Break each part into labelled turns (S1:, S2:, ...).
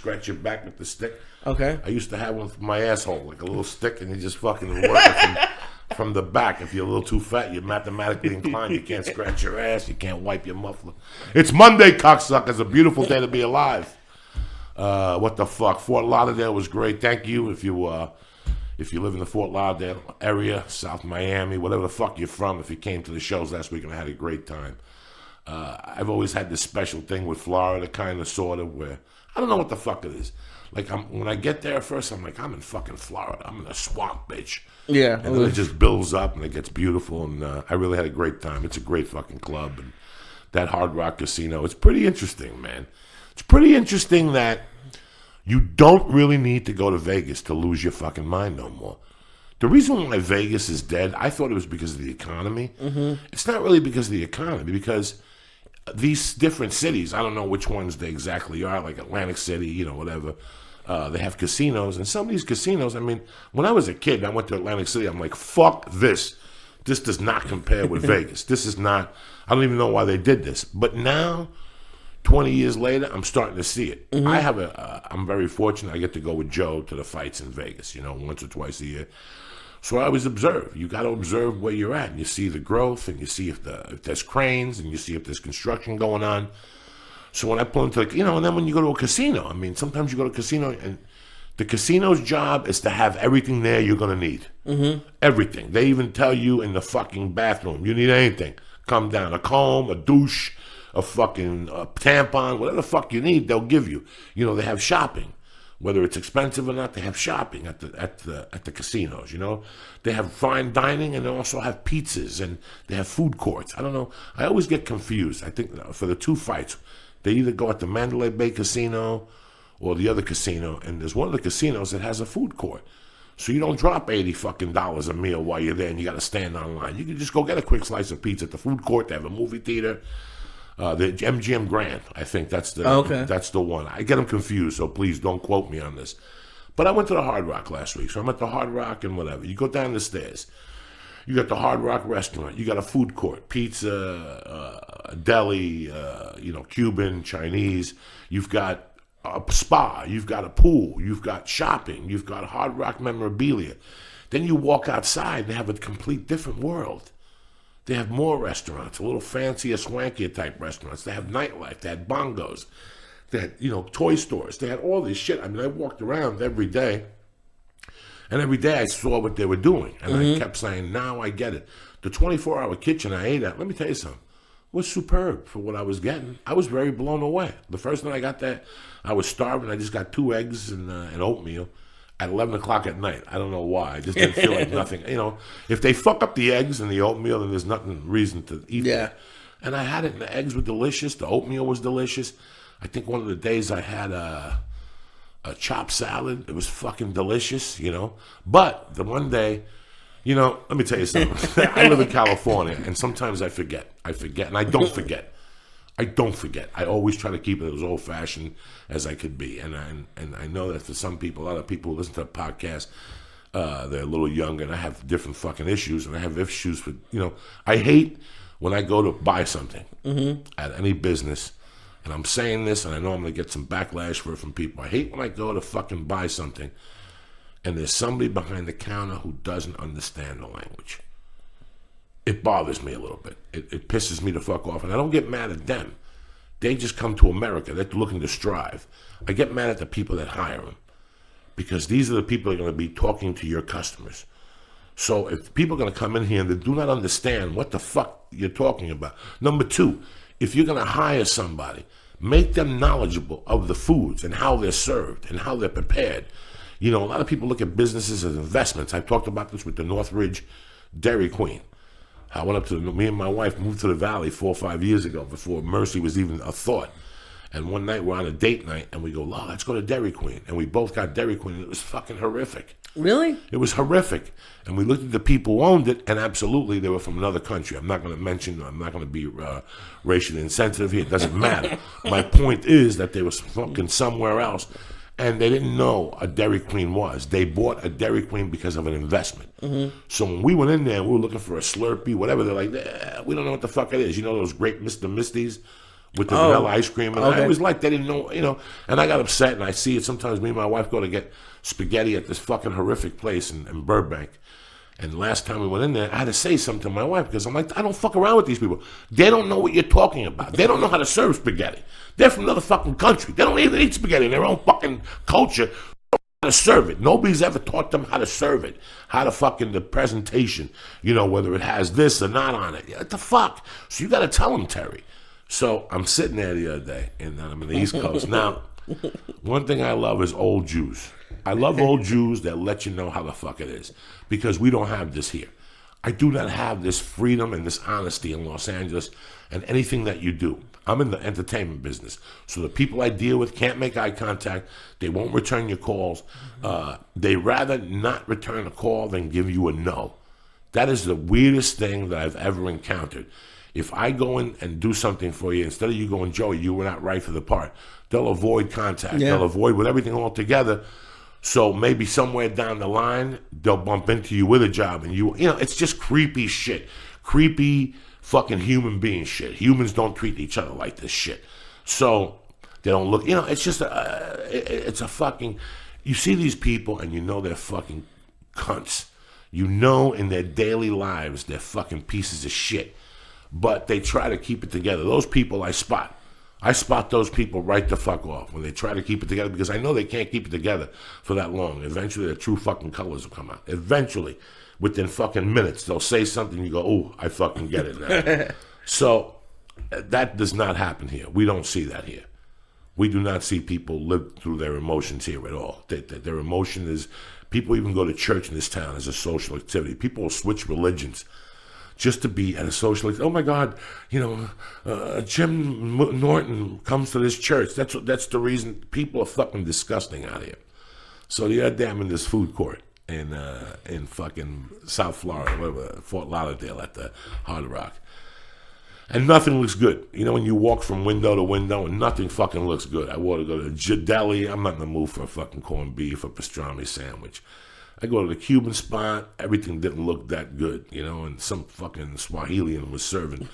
S1: scratch your back with the stick.
S2: Okay.
S1: I used to have one for my asshole, like a little stick, and you just fucking work it from the back. If you're a little too fat, you're mathematically inclined. You can't scratch your ass. You can't wipe your muffler. It's Monday, cocksucker. It's a beautiful day to be alive. What the fuck? Fort Lauderdale was great. Thank you. If you live in the Fort Lauderdale area, South Miami, whatever the fuck you're from, if you came to the shows last week, and I had a great time. I've always had this special thing with Florida, kind of, sort of, where I don't know what the fuck it is. Like, when I get there first, I'm like, I'm in fucking Florida. I'm in a swamp, bitch.
S2: Yeah.
S1: And then it just builds up, and it gets beautiful, and I really had a great time. It's a great fucking club, and that Hard Rock Casino, it's pretty interesting, man. It's pretty interesting that you don't really need to go to Vegas to lose your fucking mind no more. The reason why Vegas is dead, I thought it was because of the economy. Mm-hmm. It's not really because of the economy, because these different cities, I don't know which ones they exactly are, like Atlantic City, whatever. They have casinos, and some of these casinos, I mean, when I was a kid, I went to Atlantic City, I'm like, fuck this. This does not compare with Vegas. This is not, I don't even know why they did this. But now, 20 years later, I'm starting to see it. Mm-hmm. I'm very fortunate. I get to go with Joe to the fights in Vegas, once or twice a year. So I always observe. You got to observe where you're at. And you see the growth, and you see if there's cranes, and you see if there's construction going on. So when I pull into, and then when you go to a casino, I mean, sometimes you go to a casino, and the casino's job is to have everything there you're going to need. Mm-hmm. Everything. They even tell you in the fucking bathroom, you need anything. Come down, a comb, a douche, a fucking tampon, whatever the fuck you need, they'll give you. They have shopping. Whether it's expensive or not, they have shopping at the casinos, They have fine dining, and they also have pizzas, and they have food courts. I don't know. I always get confused. I think for the two fights, they either go at the Mandalay Bay Casino or the other casino, and there's one of the casinos that has a food court. So you don't drop $80 fucking a meal while you're there and you got to stand online. You can just go get a quick slice of pizza at the food court. They have a movie theater. The MGM Grand, I think that's the one. I get them confused, so please don't quote me on this. But I went to the Hard Rock last week, so I'm at the Hard Rock and whatever. You go down the stairs. You got the Hard Rock restaurant. You got a food court, pizza, a deli, Cuban, Chinese. You've got a spa. You've got a pool. You've got shopping. You've got Hard Rock memorabilia. Then you walk outside and have a complete different world. They have more restaurants, a little fancier, swankier type restaurants. They have nightlife. They had bongos. They had, toy stores. They had all this shit. I mean, I walked around every day, and every day I saw what they were doing. And I kept saying, now I get it. The 24-hour kitchen I ate at, let me tell you something, was superb for what I was getting. I was very blown away. The first night I got there, I was starving. I just got 2 eggs and oatmeal at 11 o'clock at night. I don't know why. I just didn't feel like nothing. If they fuck up the eggs and the oatmeal, then there's nothing reason to eat it. And I had it, and the eggs were delicious. The oatmeal was delicious. I think one of the days I had a chopped salad. It was fucking delicious, But the one day, let me tell you something. I live in California, and sometimes I forget. And I don't forget. I always try to keep it as old-fashioned as I could be. And I know that for some people, a lot of people who listen to the podcast, they're a little younger, and I have different fucking issues, and I have issues with, I hate when I go to buy something at any business, and I'm saying this, and I know I'm going to get some backlash for it from people. I hate when I go to fucking buy something, and there's somebody behind the counter who doesn't understand the language. It bothers me a little bit. It pisses me the fuck off. And I don't get mad at them. They just come to America. They're looking to strive. I get mad at the people that hire them. Because these are the people that are going to be talking to your customers. So if people are going to come in here and they do not understand what the fuck you're talking about. Number 2, if you're going to hire somebody, make them knowledgeable of the foods and how they're served and how they're prepared. A lot of people look at businesses as investments. I've talked about this with the Northridge Dairy Queen. I went up to, me and my wife moved to the Valley 4 or 5 years ago before Mercy was even a thought. And one night we're on a date night and we go, let's go to Dairy Queen. And we both got Dairy Queen and it was fucking horrific.
S2: Really?
S1: It was horrific. And we looked at the people who owned it, and absolutely they were from another country. I'm not going to be racially insensitive here. It doesn't matter. My point is that they were fucking somewhere else. And they didn't know a Dairy Queen was. They bought a Dairy Queen because of an investment. Mm-hmm. So when we went in there, we were looking for a Slurpee, whatever. They're like, we don't know what the fuck it is. Those great Mr. Misties? with the vanilla ice cream. And I always liked, they didn't know, and I got upset, and I see it sometimes. Me and my wife go to get spaghetti at this fucking horrific place in Burbank. And last time we went in there, I had to say something to my wife because I'm like, I don't fuck around with these people. They don't know what you're talking about. They don't know how to serve spaghetti. They're from another fucking country. They don't even eat spaghetti in their own fucking culture. How to serve it. Nobody's ever taught them how to serve it. How to fucking the presentation, whether it has this or not on it. What the fuck? So you got to tell them, Terry. So I'm sitting there the other day, and I'm in the East Coast. Now, one thing I love is old Jews. I love old Jews that let you know how the fuck it is, because we don't have this here. I do not have this freedom and this honesty in Los Angeles and anything that you do. I'm in the entertainment business, so the people I deal with can't make eye contact. They won't return your calls. They rather not return a call than give you a no. That is the weirdest thing that I've ever encountered. If I go in and do something for you, instead of you going, Joey, you were not right for the part, they'll avoid contact. Yeah. They'll avoid with everything altogether. So maybe somewhere down the line, they'll bump into you with a job. And it's just creepy shit. Creepy fucking human being shit. Humans don't treat each other like this shit. So they don't look, it's just, it's a fucking, you see these people and they're fucking cunts. In their daily lives, they're fucking pieces of shit. But they try to keep it together. Those people I spot. I spot those people right the fuck off when they try to keep it together, because I know they can't keep it together for that long. Eventually, their true fucking colors will come out. Eventually, within fucking minutes, they'll say something, you go, oh, I fucking get it now. So, that does not happen here. We don't see that here. We do not see people live through their emotions here at all. Their emotion is, people even go to church in this town as a social activity. People will switch religions just to be at a social, oh my God, Jim Norton comes to this church. That's the reason. People are fucking disgusting out here. So the other day I'm in this food court in fucking South Florida, whatever, Fort Lauderdale at the Hard Rock, and nothing looks good. When you walk from window to window and nothing fucking looks good. I want to go to Jadeli. I'm not in the mood for a fucking corned beef or pastrami sandwich. I go to the Cuban spot, everything didn't look that good, and some fucking Swahilian was serving.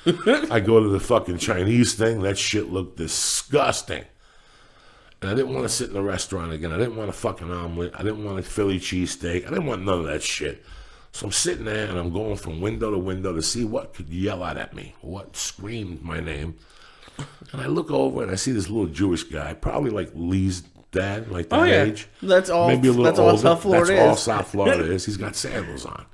S1: I go to the fucking Chinese thing, that shit looked disgusting. And I didn't want to sit in the restaurant again. I didn't want a fucking omelet. I didn't want a Philly cheesesteak. I didn't want none of that shit. So I'm sitting there and I'm going from window to window to see what could yell out at me, what screamed my name. And I look over and I see this little Jewish guy, probably like Lee's dad, like that age.
S2: That's all.
S1: Maybe a little older.
S2: All South Florida
S1: That's all South Florida is. He's got sandals on.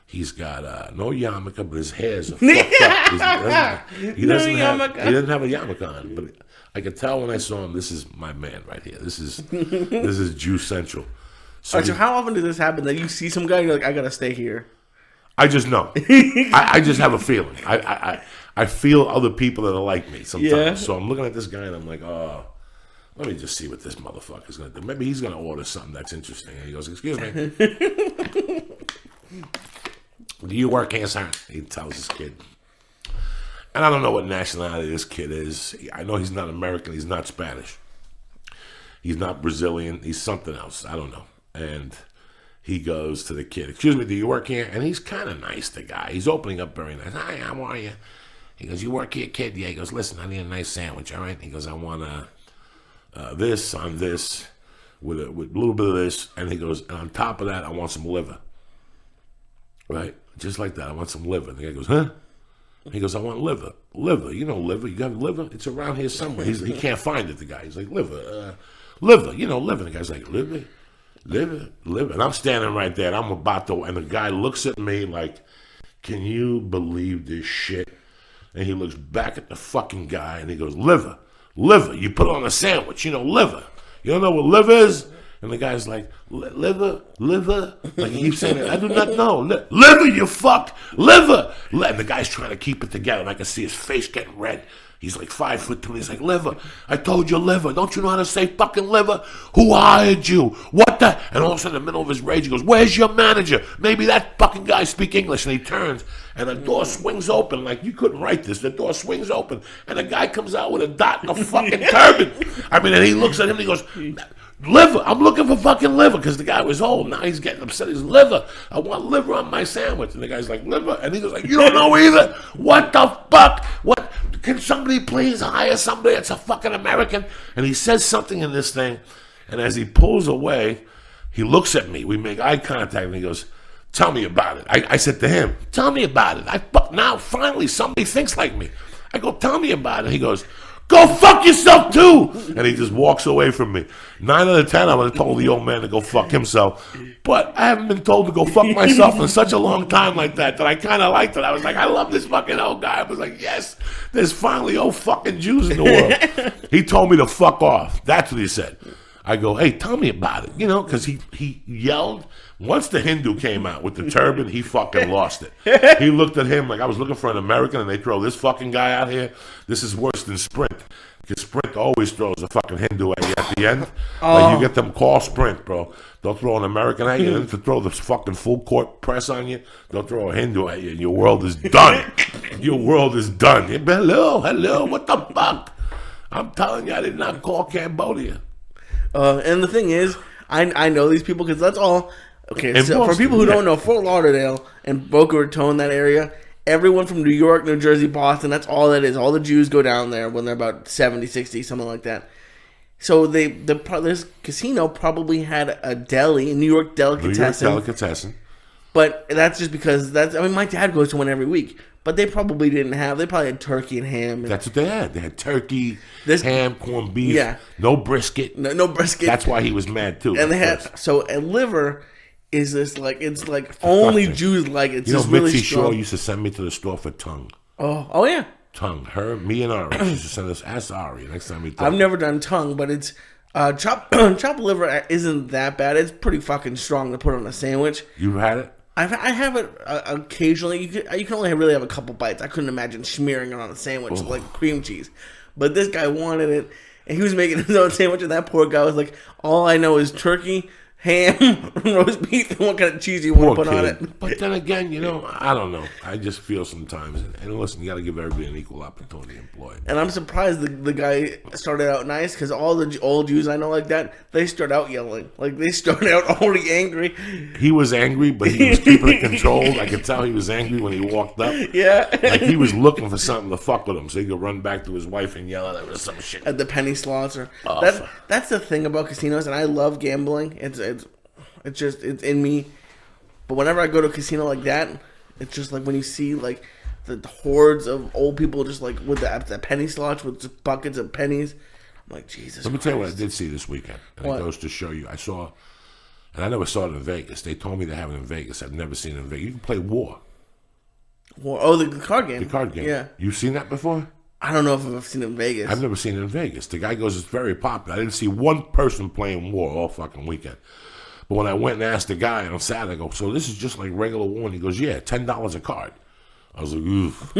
S1: He's got no yarmulke, but his hair's fucked up. He doesn't have a yarmulke on, but I could tell when I saw him, this is my man right here. This is Jew Central.
S2: So, so how often does this happen that you see some guy and you're like, I gotta stay here?
S1: I just know. I just have a feeling. I feel other people that are like me sometimes. Yeah. So I'm looking at this guy and I'm like, oh, let me just see what this motherfucker's going to do. Maybe he's going to order something that's interesting. And he goes, excuse me. Do you work here, sir? He tells his kid. And I don't know what nationality this kid is. I know he's not American. He's not Spanish. He's not Brazilian. He's something else. I don't know. And he goes to the kid, excuse me, do you work here? And he's kind of nice, the guy. He's opening up very nice. Hi, how are you? He goes, you work here, kid? Yeah. He goes, listen, I need a nice sandwich, all right? He goes, I want this on this with a little bit of this. And he goes, and on top of that, I want some liver. Right? Just like that. I want some liver. And the guy goes, huh? He goes, I want liver. Liver. You know liver. You got liver? It's around here somewhere. He can't find it, the guy. He's like, liver. Liver. You know liver. The guy's like, liver? Liver. And I'm standing right there, and I'm about to, and the guy looks at me like, can you believe this shit? And he looks back at the fucking guy, and he goes, liver. You put it on a sandwich, liver. You don't know what liver is? And the guy's like, liver? Like he keeps saying it. I do not know. Liver, you fuck. Liver. And the guy's trying to keep it together, and I can see his face getting red. He's like 5'2". He's like, liver. I told you liver. Don't you know how to say fucking liver? Who hired you? What the? And all of a sudden, in the middle of his rage, he goes, where's your manager? Maybe that fucking guy speak English. And he turns, and the door swings open. Like, you couldn't write this. The door swings open, and the guy comes out with a dot and a fucking turban. I mean, and he looks at him, and he goes, liver. I'm looking for fucking liver, because the guy was old. Now he's getting upset. He's liver. I want liver on my sandwich. And the guy's like, liver. And he goes like, you don't know either? What the fuck? What? can somebody please hire somebody that's a fucking American? And he says something in this thing, and as he pulls away, he looks at me. We make eye contact, and he goes, tell me about it. I said to him, tell me about it. Now, finally, somebody thinks like me. I go, tell me about it. He goes, go fuck yourself too! And he just walks away from me. 9 out of 10, I would have told the old man to go fuck himself. But I haven't been told to go fuck myself in such a long time like that I kind of liked it. I was like, I love this fucking old guy. I was like, yes, there's finally old fucking Jews in the world. He told me to fuck off. That's what he said. I go, hey, tell me about it. You know, because he yelled. Once the Hindu came out with the turban, he fucking lost it. He looked at him like I was looking for an American, and they throw this fucking guy out here. This is worse than Sprint. Because Sprint always throws a fucking Hindu at you at the end. Like you get them call Sprint, bro. They'll throw an American at you, and to throw the fucking full court press on you, they'll throw a Hindu at you, and your world is done. Your world is done. Hello, what the fuck? I'm telling you, I did not call Cambodia.
S2: And the thing is, I know these people because that's all. Okay,
S1: In
S2: so
S1: Boston,
S2: for people who don't know, Fort Lauderdale and Boca Raton, that area, everyone from New York, New Jersey, Boston, that's all that is. All the Jews go down there when they're about 70, 60, something like that. So this casino probably had a deli, a New York delicatessen. But that's just because my dad goes to one every week. But they probably didn't have. They probably had turkey and ham.
S1: That's what they had. They had turkey, ham, corned beef.
S2: Yeah.
S1: No brisket.
S2: No brisket.
S1: That's why he was mad too.
S2: And they had a liver is this like it's like only Jews like it. It's just really
S1: Mitzi
S2: strong.
S1: Shaw used to send me to the store for tongue.
S2: Oh yeah.
S1: Tongue. Me and Ari. She used to send us. Ask Ari next time we talk.
S2: I've never done tongue, but it's chopped liver isn't that bad. It's pretty fucking strong to put on a sandwich.
S1: You've had it?
S2: I have it occasionally. You can only really have a couple bites. I couldn't imagine smearing it on a sandwich like cream cheese. But this guy wanted it, and he was making his own sandwich, and that poor guy was like, all I know is turkey, ham, roast beef, and what kind of cheese you want to put on it.
S1: But then again, I don't know. I just feel sometimes, and listen, you got to give everybody an equal opportunity employed.
S2: And I'm surprised the guy started out nice, because all the old Jews I know like that, they start out yelling. Like, they start out already angry.
S1: He was angry, but he was keeping it controlled. I could tell he was angry when he walked up.
S2: Yeah.
S1: Like he was looking for something to fuck with him, so he could run back to his wife and yell at her or some shit.
S2: At the penny slots. That's the thing about casinos, and I love gambling. It's in me. But whenever I go to a casino like that, it's just like when you see like the hordes of old people just like with the penny slots with just buckets of pennies. I'm like, Jesus
S1: Let me
S2: Christ.
S1: tell you what I did see this weekend. And
S2: What?
S1: it goes to show you. I saw, and I never saw it in Vegas. They told me they have it in Vegas. I've never seen it in Vegas. You can play War.
S2: Oh, the card game.
S1: The card game.
S2: Yeah.
S1: You've seen that before?
S2: I don't know if I've seen it in Vegas.
S1: I've never seen it in Vegas. The guy goes, it's very popular. I didn't see one person playing War all fucking weekend. But when I went and asked the guy on Saturday, I go, so this is just like regular War? And he goes, yeah, $10 a card. I was like, oof.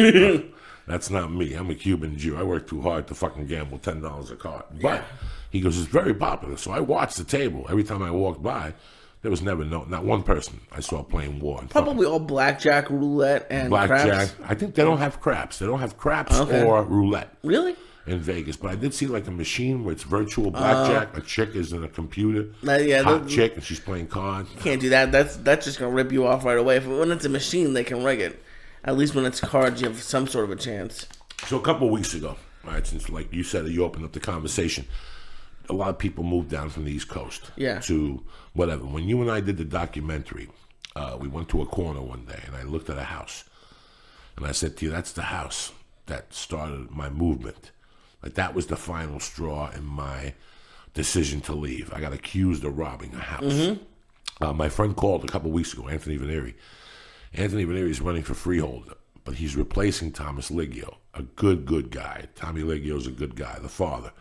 S1: That's not me. I'm a Cuban Jew. I work too hard to fucking gamble $10 a card. But he goes, it's very popular. So I watched the table. Every time I walked by, there was not one person I saw playing War.
S2: Probably all blackjack, roulette, and
S1: blackjack.
S2: craps.
S1: I think they don't have craps. They don't have craps or roulette.
S2: Really?
S1: In Vegas, but I did see like a machine where it's virtual blackjack. A chick is in a computer, hot chick, and she's playing cards.
S2: You can't do that. That's just gonna rip you off right away. When it's a machine, they can rig it. At least when it's cards, you have some sort of a chance.
S1: So a couple of weeks ago, right, since like you said, you opened up the conversation, a lot of people moved down from the East Coast, to whatever. When you and I did the documentary, we went to a corner one day, and I looked at a house, and I said to you, "That's the house that started my movement." Like that was the final straw in my decision to leave. I got accused of robbing a house. Mm-hmm. My friend called a couple weeks ago, Anthony Veneri. Anthony Veneri is running for freeholder, but he's replacing Thomas Liggio, a good guy. Tommy Liggio's a good guy, the father.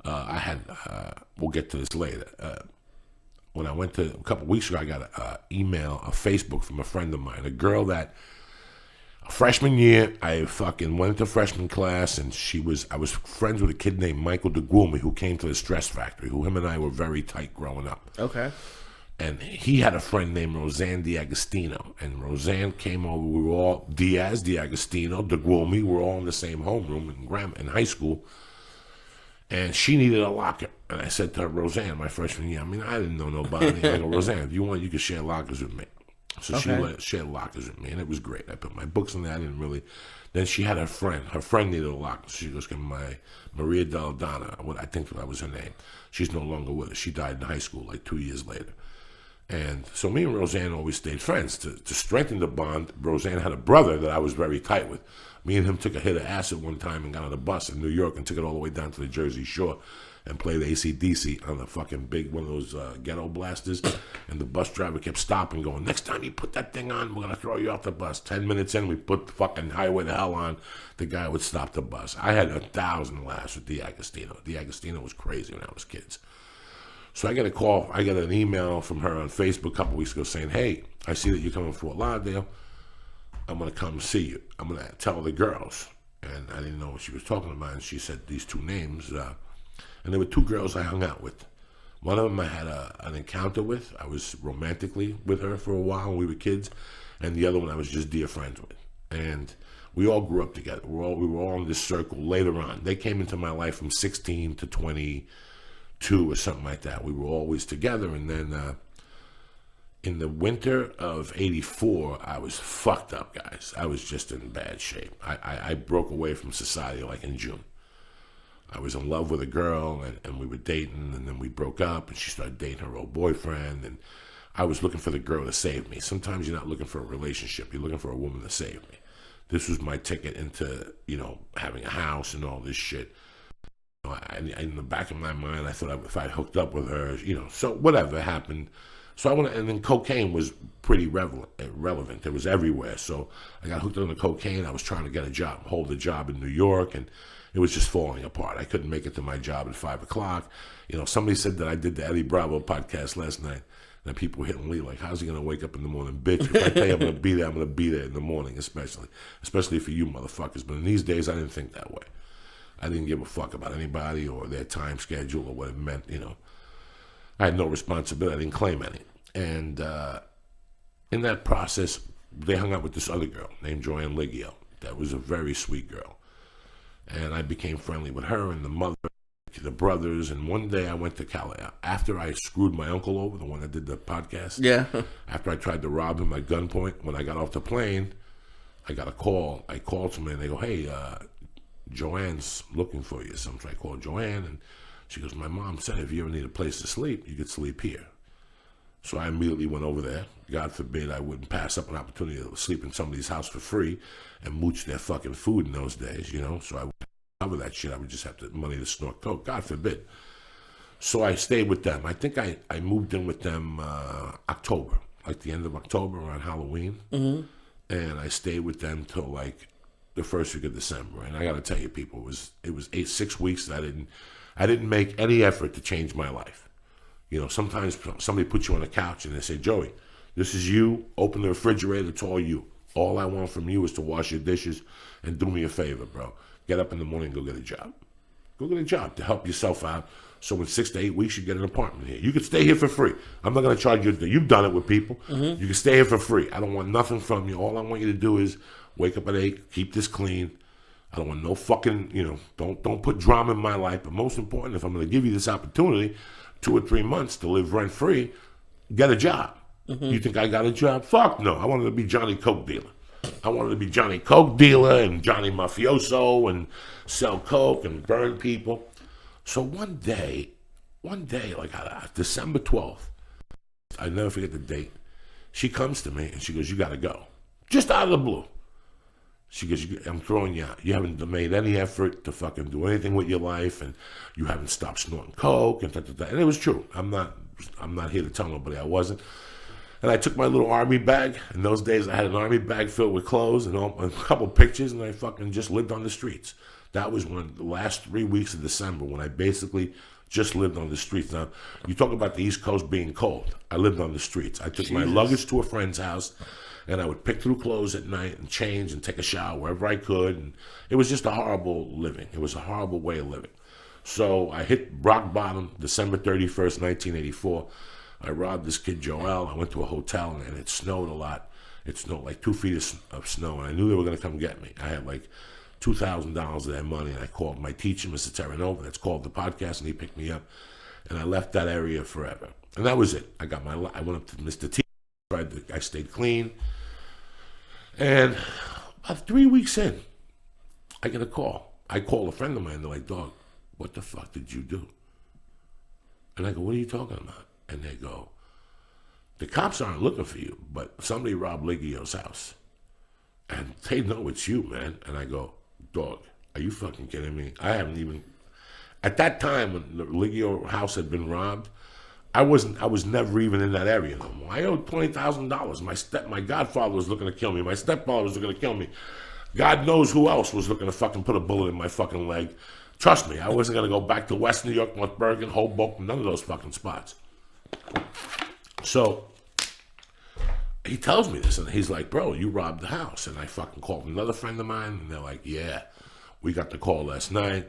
S1: We'll get to this later. When I went to a couple weeks ago, I got an email, a Facebook from a friend of mine, a girl that. Freshman year, I fucking went into freshman class, and I was friends with a kid named Michael DeGuilme who came to the Stress Factory, who him and I were very tight growing up. Okay. And he had a friend named Roseanne D'Agostino, and Roseanne came over. We were all Diaz, D'Agostino, DeGuilme. We were all in the same homeroom in high school, and she needed a locker. And I said to her, Roseanne, my freshman year, I didn't know nobody. I go, Roseanne, if you want, you can share lockers with me. So
S2: Okay.
S1: she had lockers with me, and it was great. I put my books in there. I didn't really. Then she had her friend. Her friend needed a locker. So she goes, "Get my Maria Deldana." What I think that was her name. She's no longer with us. She died in high school like 2 years later. And so me and Roseanne always stayed friends. To strengthen the bond, Roseanne had a brother that I was very tight with. Me and him took a hit of acid one time and got on a bus in New York and took it all the way down to the Jersey Shore and played AC/DC on the fucking big one of those ghetto blasters. And the bus driver kept stopping, going, "Next time you put that thing on, we're going to throw you off the bus." 10 minutes in, we put the fucking Highway to Hell on. The guy would stop the bus. I had 1,000 laughs with D'Agostino. D'Agostino was crazy when I was kids. So I got a call, I got an email from her on Facebook a couple weeks ago saying, "Hey, I see that you're coming to Fort Lauderdale. I'm going to come see you. I'm going to tell the girls." And I didn't know what she was talking about. And she said these two names. And there were two girls I hung out with. One of them I had an encounter with. I was romantically with her for a while when we were kids. And the other one I was just dear friends with. And we all grew up together. We were all in this circle later on. They came into my life from 16 to 22 or something like that. We were always together. And then in the winter of 84, I was fucked up, guys. I was just in bad shape. I broke away from society like in June. I was in love with a girl, and we were dating, and then we broke up, and she started dating her old boyfriend, and I was looking for the girl to save me. Sometimes you're not looking for a relationship. You're looking for a woman to save me. This was my ticket into, having a house and all this shit. In the back of my mind, I thought if I hooked up with her, so whatever happened. So I went, and then cocaine was pretty relevant. It was everywhere. So I got hooked on the cocaine. I was trying to get a job, hold a job in New York, and it was just falling apart. I couldn't make it to my job at 5 o'clock. Somebody said that I did the Eddie Bravo podcast last night, and people were hitting Lee like, "How's he going to wake up in the morning? Bitch, if I tell you I'm going to be there, I'm going to be there in the morning, especially for you motherfuckers." But in these days, I didn't think that way. I didn't give a fuck about anybody or their time schedule or what it meant, I had no responsibility. I didn't claim any. And in that process, they hung out with this other girl named Joanne Liggio. That was a very sweet girl. And I became friendly with her and the mother, the brothers. And one day I went to Cali. After I screwed my uncle over, the one that did the podcast.
S2: Yeah.
S1: After I tried to rob him at gunpoint, when I got off the plane, I got a call. I called somebody and they go, "Hey, Joanne's looking for you." So I called Joanne and she goes, "My mom said if you ever need a place to sleep, you could sleep here." So I immediately went over there. God forbid I wouldn't pass up an opportunity to sleep in somebody's house for free and mooch their fucking food in those days, So I wouldn't cover that shit. I would just have the money to snort coke. God forbid. So I stayed with them. I think I moved in with them October, like the end of October around Halloween. Mm-hmm. And I stayed with them till like the first week of December. And I got to tell you, people, it was 6 weeks that I didn't make any effort to change my life. Sometimes somebody puts you on a couch and they say, "Joey, this is you. Open the refrigerator. It's all you. All I want from you is to wash your dishes and do me a favor, bro. Get up in the morning and go get a job. Go get a job to help yourself out. So in 6 to 8 weeks, you get an apartment here. You can stay here for free. I'm not going to charge you. You've done it with people. Mm-hmm. You can stay here for free. I don't want nothing from you. All I want you to do is wake up at 8, keep this clean. I don't want no fucking, don't put drama in my life. But most important, if I'm going to give you this opportunity, 2 or 3 months to live rent free, get a job." Mm-hmm. You think I got a job? Fuck no. I wanted to be Johnny Coke dealer. I wanted to be Johnny Coke dealer and Johnny Mafioso and sell coke and burn people. So one day, like December 12th, I never forget the date. She comes to me and she goes, "You got to go." Just out of the blue. She goes, "I'm throwing you out. You haven't made any effort to fucking do anything with your life, and you haven't stopped snorting coke." And it was true. I'm not here to tell nobody I wasn't. And I took my little army bag. In those days, I had an army bag filled with clothes and a couple pictures, and I fucking just lived on the streets. That was the last 3 weeks of December when I basically just lived on the streets. Now, you talk about the East Coast being cold. I lived on the streets. I took my luggage to a friend's house, and I would pick through clothes at night and change and take a shower wherever I could. And it was just a horrible living. It was a horrible way of living. So I hit rock bottom December 31st, 1984. I robbed this kid, Joel. I went to a hotel, and it snowed a lot. It snowed like 2 feet of snow, and I knew they were going to come get me. I had like $2,000 of that money, and I called my teacher, Mr. Terranova, that's called the podcast, and he picked me up, and I left that area forever. And that was it. I went up to Mr. T. I stayed clean. And about 3 weeks in, I get a call. I call a friend of mine. They're like, dog, what the fuck did you do? And I go, what are you talking about? And they go, the cops aren't looking for you, but somebody robbed Liggio's house. And they know it's you, man. And I go, dog, are you fucking kidding me? I haven't even... At that time, when the Liggio house had been robbed, I was never even in that area no more. I owed $20,000. My godfather was looking to kill me. My stepfather was looking to kill me. God knows who else was looking to fucking put a bullet in my fucking leg. Trust me, I wasn't going to go back to West New York, North Bergen, Hoboken, none of those fucking spots. So he tells me this, and he's like, bro, you robbed the house. And I fucking called another friend of mine, and they're like, yeah, we got the call last night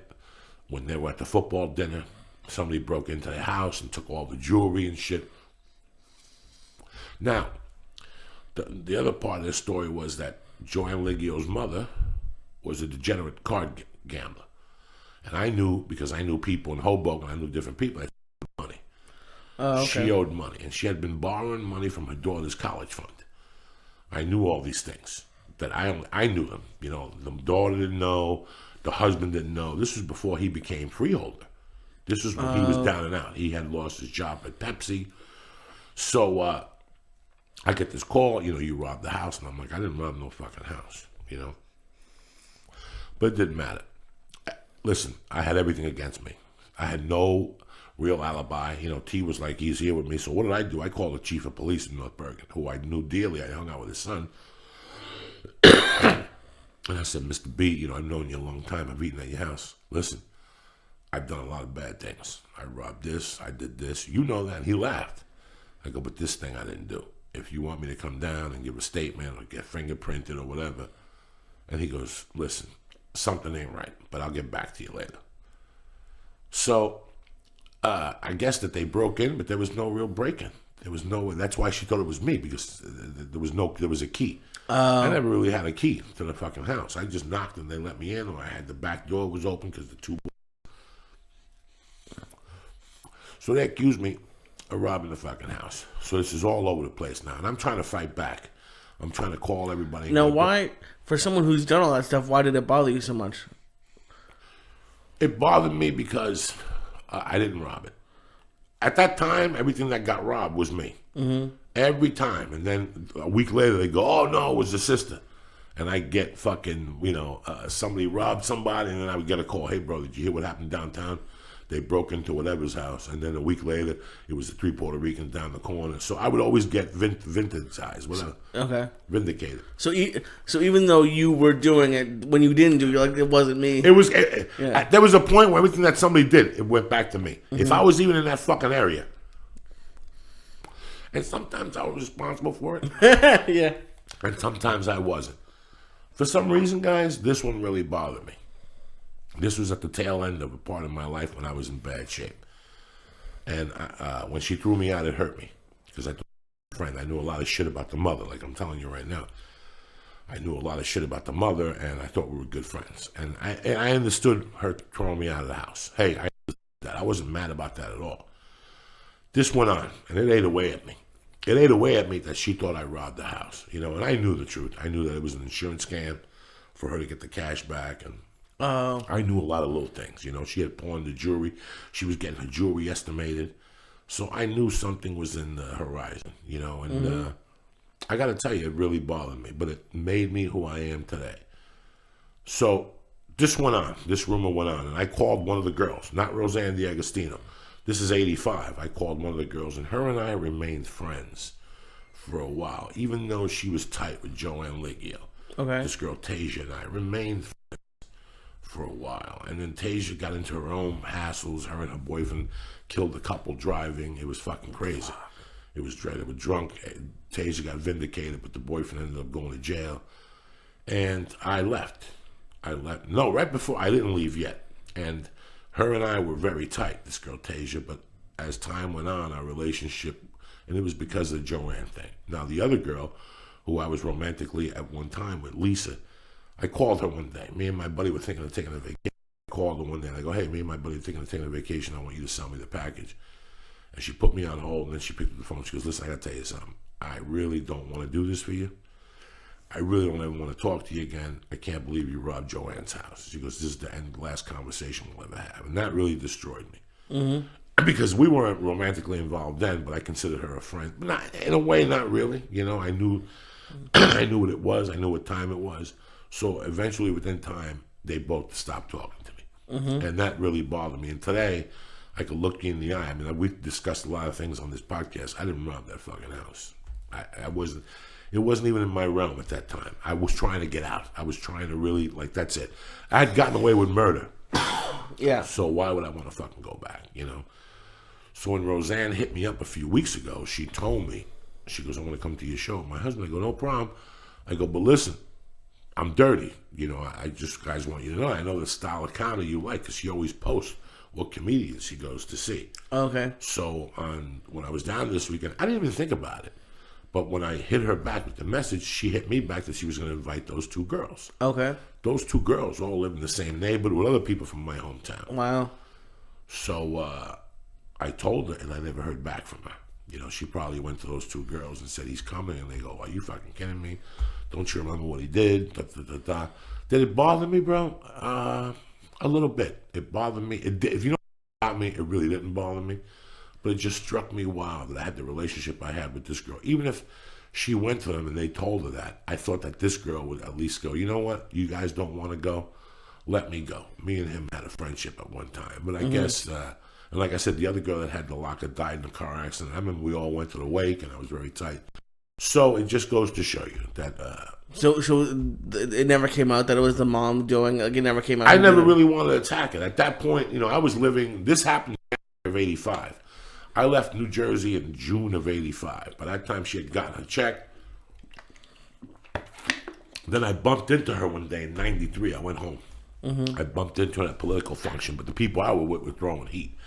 S1: when they were at the football dinner. Somebody broke into the house and took all the jewelry and shit. Now, the other part of the story was that Joanne Liggio's mother was a degenerate card gambler. And I knew, because I knew people in Hoboken, I knew different people, that she owed money. Okay. She owed money, and she had been borrowing money from her daughter's college fund. I knew all these things. That I knew them. You know, the daughter didn't know, the husband didn't know. This was before he became freeholder. This was when he was down and out. He had lost his job at Pepsi. So I get this call, you robbed the house. And I'm like, I didn't rob no fucking house, But it didn't matter. Listen, I had everything against me. I had no real alibi. T was like, he's here with me. So what did I do? I called the chief of police in North Bergen, who I knew dearly. I hung out with his son. And I said, Mr. B, I've known you a long time. I've eaten at your house. Listen, I've done a lot of bad things. I robbed this. I did this. You know that. And he laughed. I go, but this thing I didn't do. If you want me to come down and give a statement or get fingerprinted or whatever. And he goes, listen, something ain't right, but I'll get back to you later. So I guess that they broke in, but there was no real break-in. There was no. That's why she thought it was me, because there was a key. I never really had a key to the fucking house. I just knocked and they let me in, or I had the back door was open because the two. So they accused me of robbing the fucking house. So this is all over the place now, and I'm trying to fight back. I'm trying to call everybody.
S2: Now, why, for someone who's done all that stuff, why did it bother you so much?
S1: It bothered me because I didn't rob it. At that time, everything that got robbed was me. Mm-hmm. Every time. And then a week later, they go, oh, no, it was the sister. And I get fucking, somebody robbed somebody, and then I would get a call. Hey, bro, did you hear what happened downtown? They broke into whatever's house. And then a week later, it was the 3 Puerto Ricans down the corner. So I would always get vintage whatever. Okay. Vindicated.
S2: So even though you were doing it, when you didn't do it, you're like, it wasn't me.
S1: It was. There was a point where everything that somebody did, it went back to me. Mm-hmm. If I was even in that fucking area. And sometimes I was responsible for it.
S2: Yeah.
S1: And sometimes I wasn't. For some reason, guys, this one really bothered me. This was at the tail end of a part of my life when I was in bad shape. And when she threw me out, it hurt me. Because I told my friend, I knew a lot of shit about the mother, like I'm telling you right now. I knew a lot of shit about the mother, and I thought we were good friends. And I understood her throwing me out of the house. Hey, I understood that. I wasn't mad about that at all. This went on, and it ate away at me. It ate away at me that she thought I robbed the house. And I knew the truth. I knew that it was an insurance scam for her to get the cash back, and I knew a lot of little things. She had pawned the jewelry. She was getting her jewelry estimated. So I knew something was in the horizon, and I got to tell you, it really bothered me. But it made me who I am today. So this went on. This rumor went on. And I called one of the girls, not Roseanne D'Agostino. This is 85. I called one of the girls, and her and I remained friends for a while, even though she was tight with Joanne Liggio. Okay. This girl, Tasia, and I remained friends for a while. And then Tasia got into her own hassles. Her and her boyfriend killed a couple driving. It was fucking crazy. It was dreaded. They were drunk. Tasia got vindicated, but the boyfriend ended up going to jail. And I left. No, right before. I didn't leave yet. And her and I were very tight, this girl Tasia. But as time went on, our relationship, and it was because of the Joanne thing. Now, the other girl, who I was romantically at one time with, Lisa, I called her one day. Me and my buddy were thinking of taking a vacation. I called her one day and I go, hey, me and my buddy are thinking of taking a vacation. I want you to sell me the package. And she put me on hold, and then she picked up the phone. She goes, listen, I got to tell you something. I really don't want to do this for you. I really don't ever want to talk to you again. I can't believe you robbed Joanne's house. She goes, this is the end, last conversation we'll ever have. And that really destroyed me. Mm-hmm. Because we weren't romantically involved then, but I considered her a friend. But not, in a way, not really. You know, I knew I knew what it was. I knew what time it was. So eventually, within time, they both stopped talking to me. Mm-hmm. And that really bothered me. And today, I could look you in the eye. I mean, we've discussed a lot of things on this podcast. I didn't rob that fucking house. I wasn't. It wasn't even in my realm at that time. I was trying to get out. I was trying to really, like, that's it. I had gotten away with murder.
S2: Yeah.
S1: So why would I want to fucking go back, you know? So when Roseanne hit me up a few weeks ago, she told me, she goes, I want to come to your show. My husband, I go, no problem. I go, but listen, I'm dirty. You know, I just, guys want you to know, I know the style of comedy you like, because she always posts what comedians she goes to see.
S2: Okay.
S1: So when I was down this weekend, I didn't even think about it. But when I hit her back with the message, she hit me back that she was going to invite those two girls.
S2: Okay.
S1: Those two girls all live in the same neighborhood with other people from my hometown.
S2: Wow.
S1: So I told her, and I never heard back from her. You know, she probably went to those two girls and said, he's coming. And they go, are you fucking kidding me? Don't you remember what he did? Da, da, da, da. Did it bother me, bro? A little bit. It bothered me. It did. If you know about me, it really didn't bother me. But it just struck me wild that I had the relationship I had with this girl. Even if she went to them and they told her that, I thought that this girl would at least go, you know what? You guys don't want to go? Let me go. Me and him had a friendship at one time. But I guess, and like I said, the other girl that had the locker died in a car accident. I remember we all went to the wake and I was very tight. So it just goes to show you that...
S2: So it never came out that it was the mom doing, like, it never came out.
S1: I never really wanted to attack it. At that point, you know, I was living... This happened in January of 85. I left New Jersey in June of 85. By that time, she had gotten her check. Then I bumped into her one day in 93. I went home. Mm-hmm. I bumped into her at a political function, but the people I was with were throwing heat.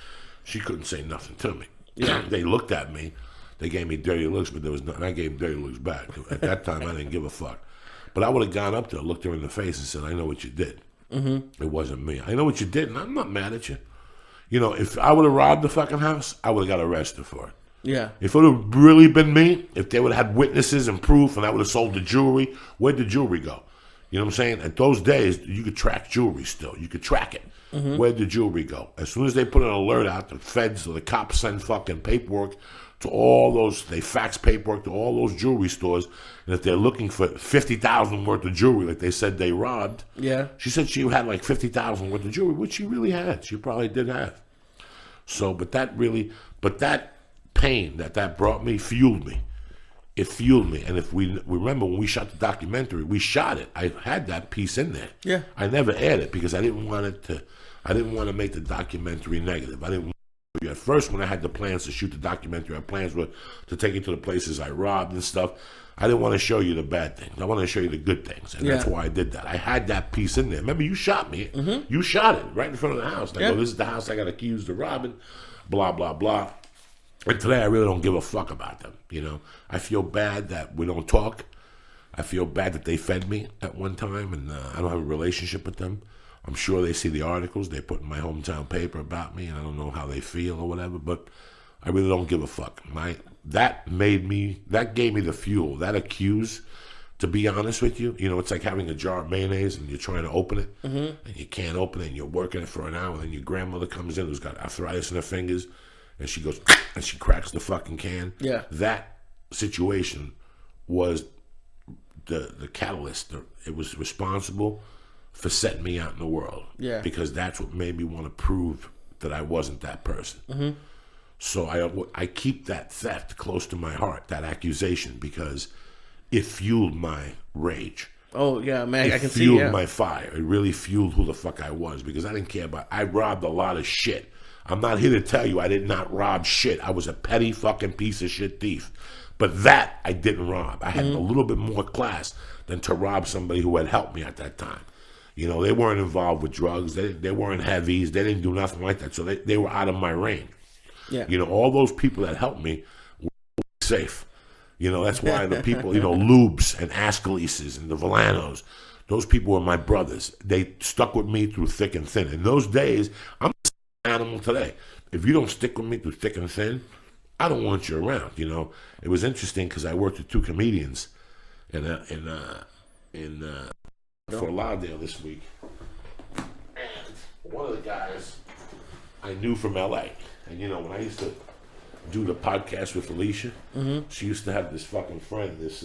S1: She couldn't say nothing to me. Yeah. They looked at me. They gave me dirty looks, but there was nothing. I gave them dirty looks back. At that time, I didn't give a fuck. But I would have gone up there, looked her in the face, and said, I know what you did. Mm-hmm. It wasn't me. I know what you did, and I'm not mad at you. You know, if I would have robbed the fucking house, I would have got arrested for it.
S2: Yeah.
S1: If it would have really been me, if they would have had witnesses and proof and I would have sold the jewelry, where'd the jewelry go? You know what I'm saying? At those days, you could track jewelry still. You could track it. Mm-hmm. Where'd the jewelry go? As soon as they put an alert out, the feds or the cops send fucking paperwork to all those, they fax paperwork to all those jewelry stores. And if they're looking for 50,000 worth of jewelry, like they said they robbed,
S2: yeah,
S1: she said she had like 50,000 worth of jewelry, which she really had. She probably did have. So, but that pain that brought me fueled me. It fueled me. And if we remember when we shot the documentary, we shot it. I had that piece in there.
S2: Yeah.
S1: I never aired it because I didn't want to make the documentary negative. I didn't want to. At first, when I had the plans to shoot the documentary, our plans were to take you to the places I robbed and stuff. I didn't want to show you the bad things. I wanted to show you the good things. And that's why I did that. I had that piece in there. Remember, you shot me. Mm-hmm. You shot it right in front of the house. I go, this is the house I got accused of robbing, blah, blah, blah. And today, I really don't give a fuck about them, you know. I feel bad that we don't talk. I feel bad that they fed me at one time, and I don't have a relationship with them. I'm sure they see the articles they put in my hometown paper about me, and I don't know how they feel or whatever, but I really don't give a fuck. That gave me the fuel, that accuse, to be honest with you. You know, it's like having a jar of mayonnaise, and you're trying to open it, and you can't open it, and you're working it for an hour, and then your grandmother comes in who's got arthritis in her fingers, and she goes, and she cracks the fucking can.
S2: Yeah.
S1: That situation was the catalyst. It was responsible for setting me out in the world.
S2: Yeah.
S1: Because that's what made me want to prove that I wasn't that person. Mm-hmm. So I keep that theft close to my heart, that accusation, because it fueled my rage.
S2: Oh, yeah, man, I can see,
S1: It fueled my fire. It really fueled who the fuck I was, because I didn't care about... I robbed a lot of shit. I'm not here to tell you I did not rob shit. I was a petty fucking piece of shit thief. But that I didn't rob. I had a little bit more class than to rob somebody who had helped me at that time. You know, they weren't involved with drugs. They weren't heavies. They didn't do nothing like that. So they were out of my range.
S2: Yeah.
S1: You know, all those people that helped me were safe. You know, that's why the people, you know, Lubes and Ascaleses and the Villanos, those people were my brothers. They stuck with me through thick and thin. In those days, I'm an animal today. If you don't stick with me through thick and thin, I don't want you around. It was interesting because I worked with two comedians in Fort Lauderdale this week, and one of the guys I knew from L.A. And when I used to do the podcast with Felicia, she used to have this fucking friend, this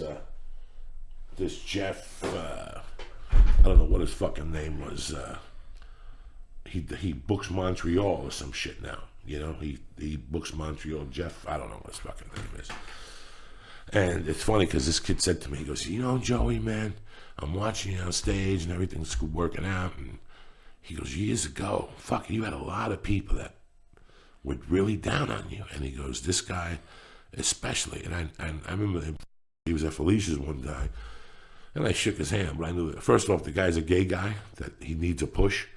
S1: Jeff. I don't know what his fucking name was. He books Montreal or some shit now. He books Montreal. Jeff, I don't know what his fucking name is. And it's funny because this kid said to me, he goes, Joey, man, I'm watching you on stage and everything's working out. And he goes, years ago, you had a lot of people that were really down on you. And he goes, this guy especially. And I remember he was at Felicia's one time. And I shook his hand, but I knew that, first off, the guy's a gay guy, that he needs a push.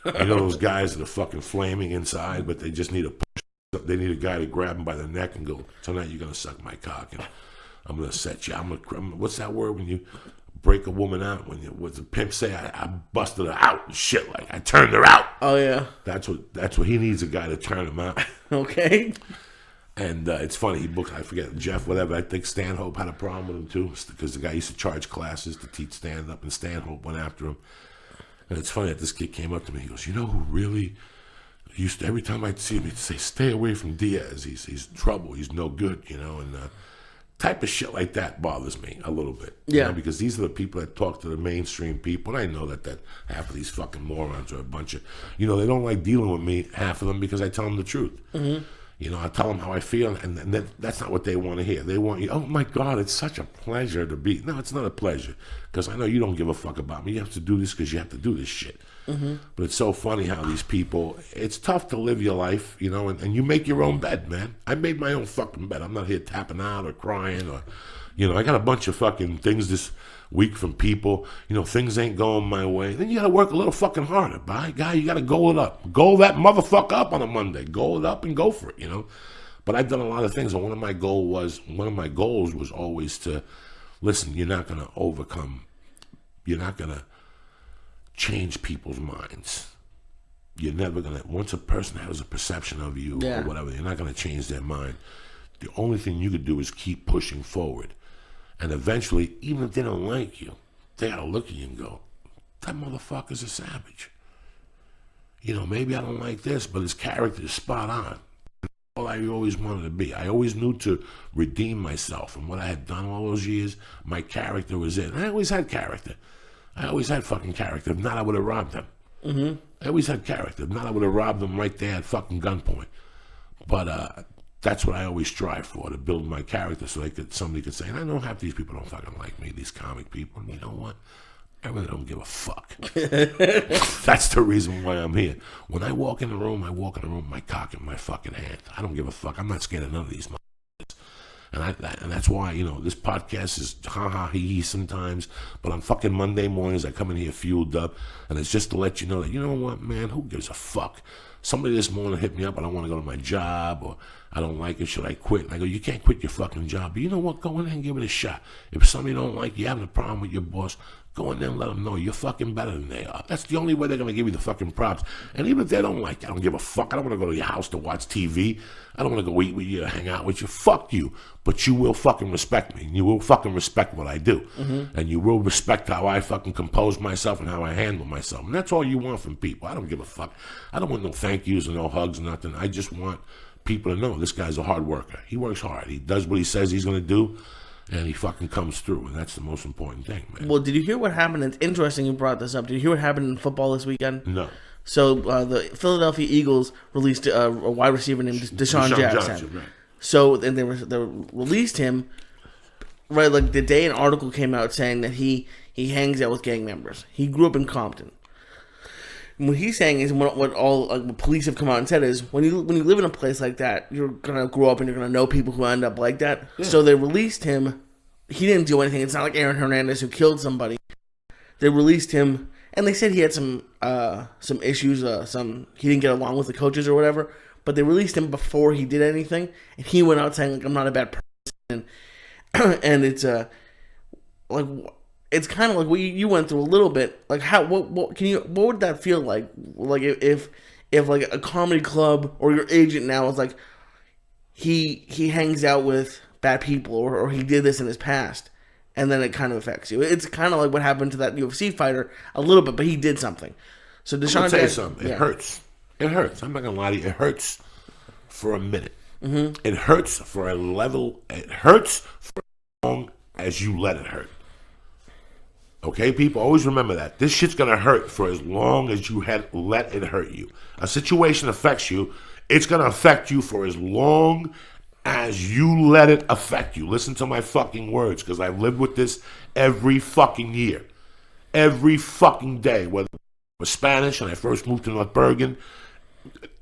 S1: Those guys that are fucking flaming inside, but they just need a push. They need a guy to grab them by the neck and go, tonight you're going to suck my cock, and I'm going to set you. What's that word when you break a woman out? What's the pimp say? I busted her out and shit, like I turned her out.
S2: Oh, yeah.
S1: That's what he needs, a guy to turn him out.
S2: Okay.
S1: And it's funny, he booked, I forget, Jeff, whatever. I think Stanhope had a problem with him too, because the guy used to charge classes to teach stand-up, and Stanhope went after him. And it's funny that this kid came up to me, he goes, who really used to, every time I'd see him, he'd say, stay away from Diaz, he's trouble, he's no good, and type of shit like that bothers me a little bit.
S2: Yeah.
S1: Because these are the people that talk to the mainstream people, and I know that half of these fucking morons are a bunch of, they don't like dealing with me, half of them, because I tell them the truth. Mm-hmm. I tell them how I feel, and that's not what they want to hear. They want you, oh my God, it's such a pleasure to be. No, it's not a pleasure, because I know you don't give a fuck about me. You have to do this because you have to do this shit. Mm-hmm. But it's so funny how these people, it's tough to live your life, and you make your own bed, man. I made my own fucking bed. I'm not here tapping out or crying or, I got a bunch of fucking things this week from people, things ain't going my way. Then you got to work a little fucking harder, guy. You got to goal it up. Goal that motherfucker up on a Monday. Goal it up and go for it, But I've done a lot of things, and one of my goals was always to, listen, you're not going to overcome, you're not going to change people's minds. You're never going to, once a person has a perception of you or whatever, you're not going to change their mind. The only thing you could do is keep pushing forward. And eventually, even if they don't like you, they gotta look at you and go, that motherfucker's a savage. Maybe I don't like this, but his character is spot on. All I always wanted to be. I always knew to redeem myself. And what I had done all those years, my character was in. I always had character. I always had fucking character. If not, I would have robbed them. Mm-hmm. I always had character. If not, I would have robbed them right there at fucking gunpoint. But that's what I always strive for, to build my character so somebody could say, and I know half these people don't fucking like me, these comic people, and you know what? I really don't give a fuck. That's the reason why I'm here. When I walk in the room with my cock in my fucking hand. I don't give a fuck. I'm not scared of none of these motherfuckers. And that's why, this podcast is ha-ha, he sometimes, but on fucking Monday mornings, I come in here fueled up, and it's just to let you know that, you know what, man, who gives a fuck? Somebody this morning hit me up, I don't want to go to my job, or I don't like it, should I quit? And I go, you can't quit your fucking job, but you know what, go in there and give it a shot. If somebody don't like you, having a problem with your boss, go in there and let them know you're fucking better than they are. That's the only way they're going to give you the fucking props. And even if they don't like you, I don't give a fuck. I don't want to go to your house to watch TV. I don't want to go eat with you or hang out with you. Fuck you. But you will fucking respect me. And you will fucking respect what I do. Mm-hmm. And you will respect how I fucking compose myself and how I handle myself. And that's all you want from people. I don't give a fuck. I don't want no thank yous and no hugs or nothing. I just want people to know this guy's a hard worker. He works hard. He does what he says he's going to do. And he fucking comes through, and that's the most important thing, man.
S2: Well, did you hear what happened? It's interesting you brought this up. Did you hear what happened in football this weekend?
S1: No.
S2: So the Philadelphia Eagles released a wide receiver named Deshaun Jackson. Right. So and they released him right like the day an article came out saying that he hangs out with gang members. He grew up in Compton. And what he's saying is what all what police have come out and said is when you live in a place like that, you're gonna grow up and you're gonna know people who end up like that. Yeah. So they released him. He didn't do anything. It's not like Aaron Hernandez who killed somebody. They released him, and they said he had some issues. He didn't get along with the coaches or whatever. But they released him before he did anything, and he went out saying like I'm not a bad person, and it's like. It's kind of like what you went through a little bit. Like what would that feel like? Like if like a comedy club or your agent now is like, he hangs out with bad people or he did this in his past, and then it kind of affects you. It's kind of like what happened to that UFC fighter a little bit, but he did something. So
S1: I'm gonna tell you something. It hurts. It hurts. I'm not gonna lie to you. It hurts for a minute. Mm-hmm. It hurts for a level. It hurts for as long as you let it hurt. Okay, people, always remember that. This shit's gonna hurt for as long as you let it hurt you. A situation affects you, it's gonna affect you for as long as you let it affect you. Listen to my fucking words, because I've lived with this every fucking year. Every fucking day. Whether I was Spanish and I first moved to North Bergen,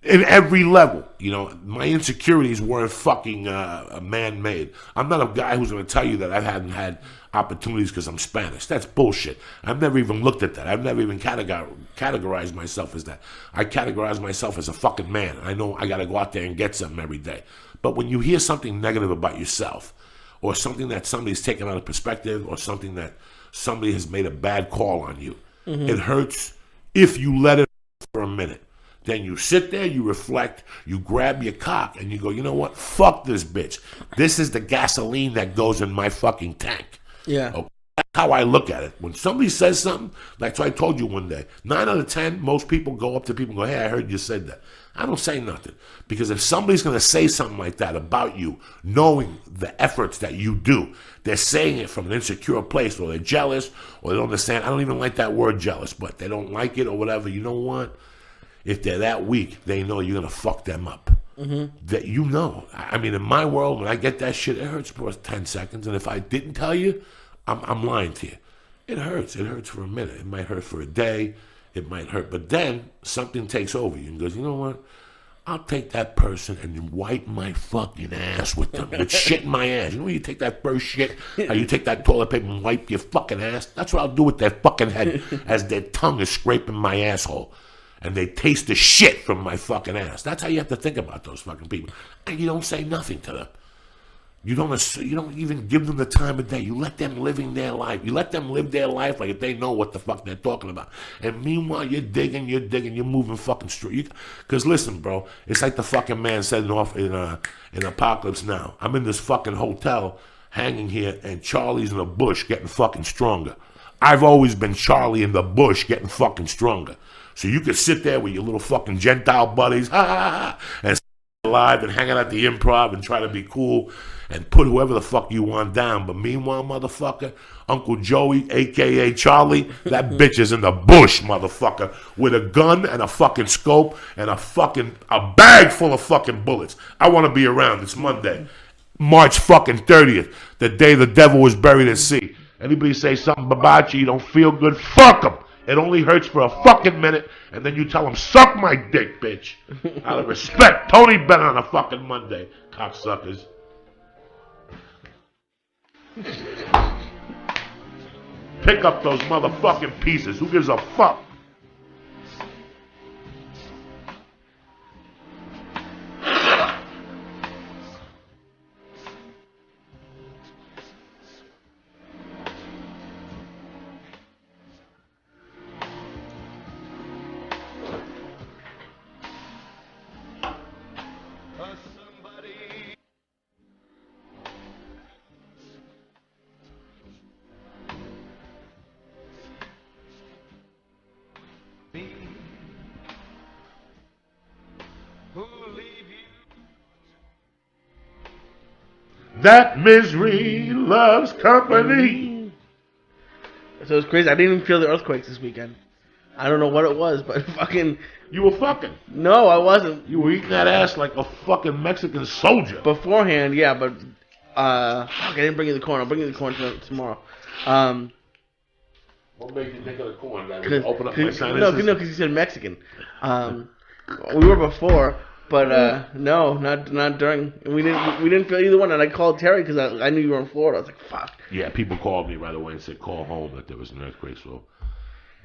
S1: in every level, you know, my insecurities weren't fucking man-made. I'm not a guy who's going to tell you that I haven't had opportunities because I'm Spanish. That's bullshit. I've never even looked at that. I've never even categorized myself as that. I categorize myself as a fucking man. I know I got to go out there and get something every day. But when you hear something negative about yourself, or something that somebody's taken out of perspective, or something that somebody has made a bad call on you, it hurts if you let it for a minute. Then you sit there, you reflect, you grab your cock, and you go, you know what? Fuck this bitch. This is the gasoline that goes in my fucking tank.
S2: Yeah.
S1: Okay? That's how I look at it. When somebody says something, like I told you one day, 9 out of 10, most people go up to people and go, hey, I heard you said that. I don't say nothing. Because if somebody's going to say something like that about you, knowing the efforts that you do, they're saying it from an insecure place, or they're jealous, or they don't understand. I don't even like that word jealous, but they don't like it or whatever. You know what? If they're that weak, they know you're going to fuck them up. That you know. I mean, in my world, when I get that shit, it hurts for 10 seconds. And if I didn't tell you, I'm lying to you. It hurts. It hurts for a minute. It might hurt for a day. It might hurt. But then something takes over you and goes, you know what? I'll take that person and wipe my fucking ass with them. With shit in my ass. You know when you take that first shit, how you take that toilet paper and wipe your fucking ass? That's what I'll do with their fucking head as their tongue is scraping my asshole. And they taste the shit from my fucking ass. That's how you have to think about those fucking people. And you don't say nothing to them. You don't even give them the time of day. You let them living their life. You let them live their life like if they know what the fuck they're talking about. And meanwhile, you're digging, you're moving fucking straight. Because listen, bro, it's like the fucking man said in Apocalypse Now. I'm in this fucking hotel hanging here, and Charlie's in the bush getting fucking stronger. I've always been Charlie in the bush getting fucking stronger. So you could sit there with your little fucking Gentile buddies, and stay alive and hang out at the Improv and try to be cool and put whoever the fuck you want down. But meanwhile, motherfucker, Uncle Joey, a.k.a. Charlie, that bitch is in the bush, motherfucker, with a gun and a fucking scope and a bag full of fucking bullets. I want to be around. It's Monday, March fucking 30th, the day the devil was buried at sea. Anybody say something about you don't feel good, fuck them. It only hurts for a fucking minute, and then you tell them, suck my dick, bitch. Out of respect. Tony Bennett on a fucking Monday, cocksuckers. Pick up those motherfucking pieces. Who gives a fuck? That misery loves company.
S2: So it's crazy. I didn't even feel the earthquakes this weekend. I don't know what it was, but fucking...
S1: You were fucking.
S2: No, I wasn't.
S1: You were eating that ass like a fucking Mexican soldier.
S2: Beforehand, yeah, but... fuck, I didn't bring you the corn. I'll bring you the corn tomorrow.
S1: What made you think of the corn? Open up my sinuses?
S2: No, because you said Mexican. We were before... But no, not during. We didn't feel either one. And I called Terry because I knew you were in Florida. I was like, fuck.
S1: Yeah, people called me right away and said call home that there was an earthquake. So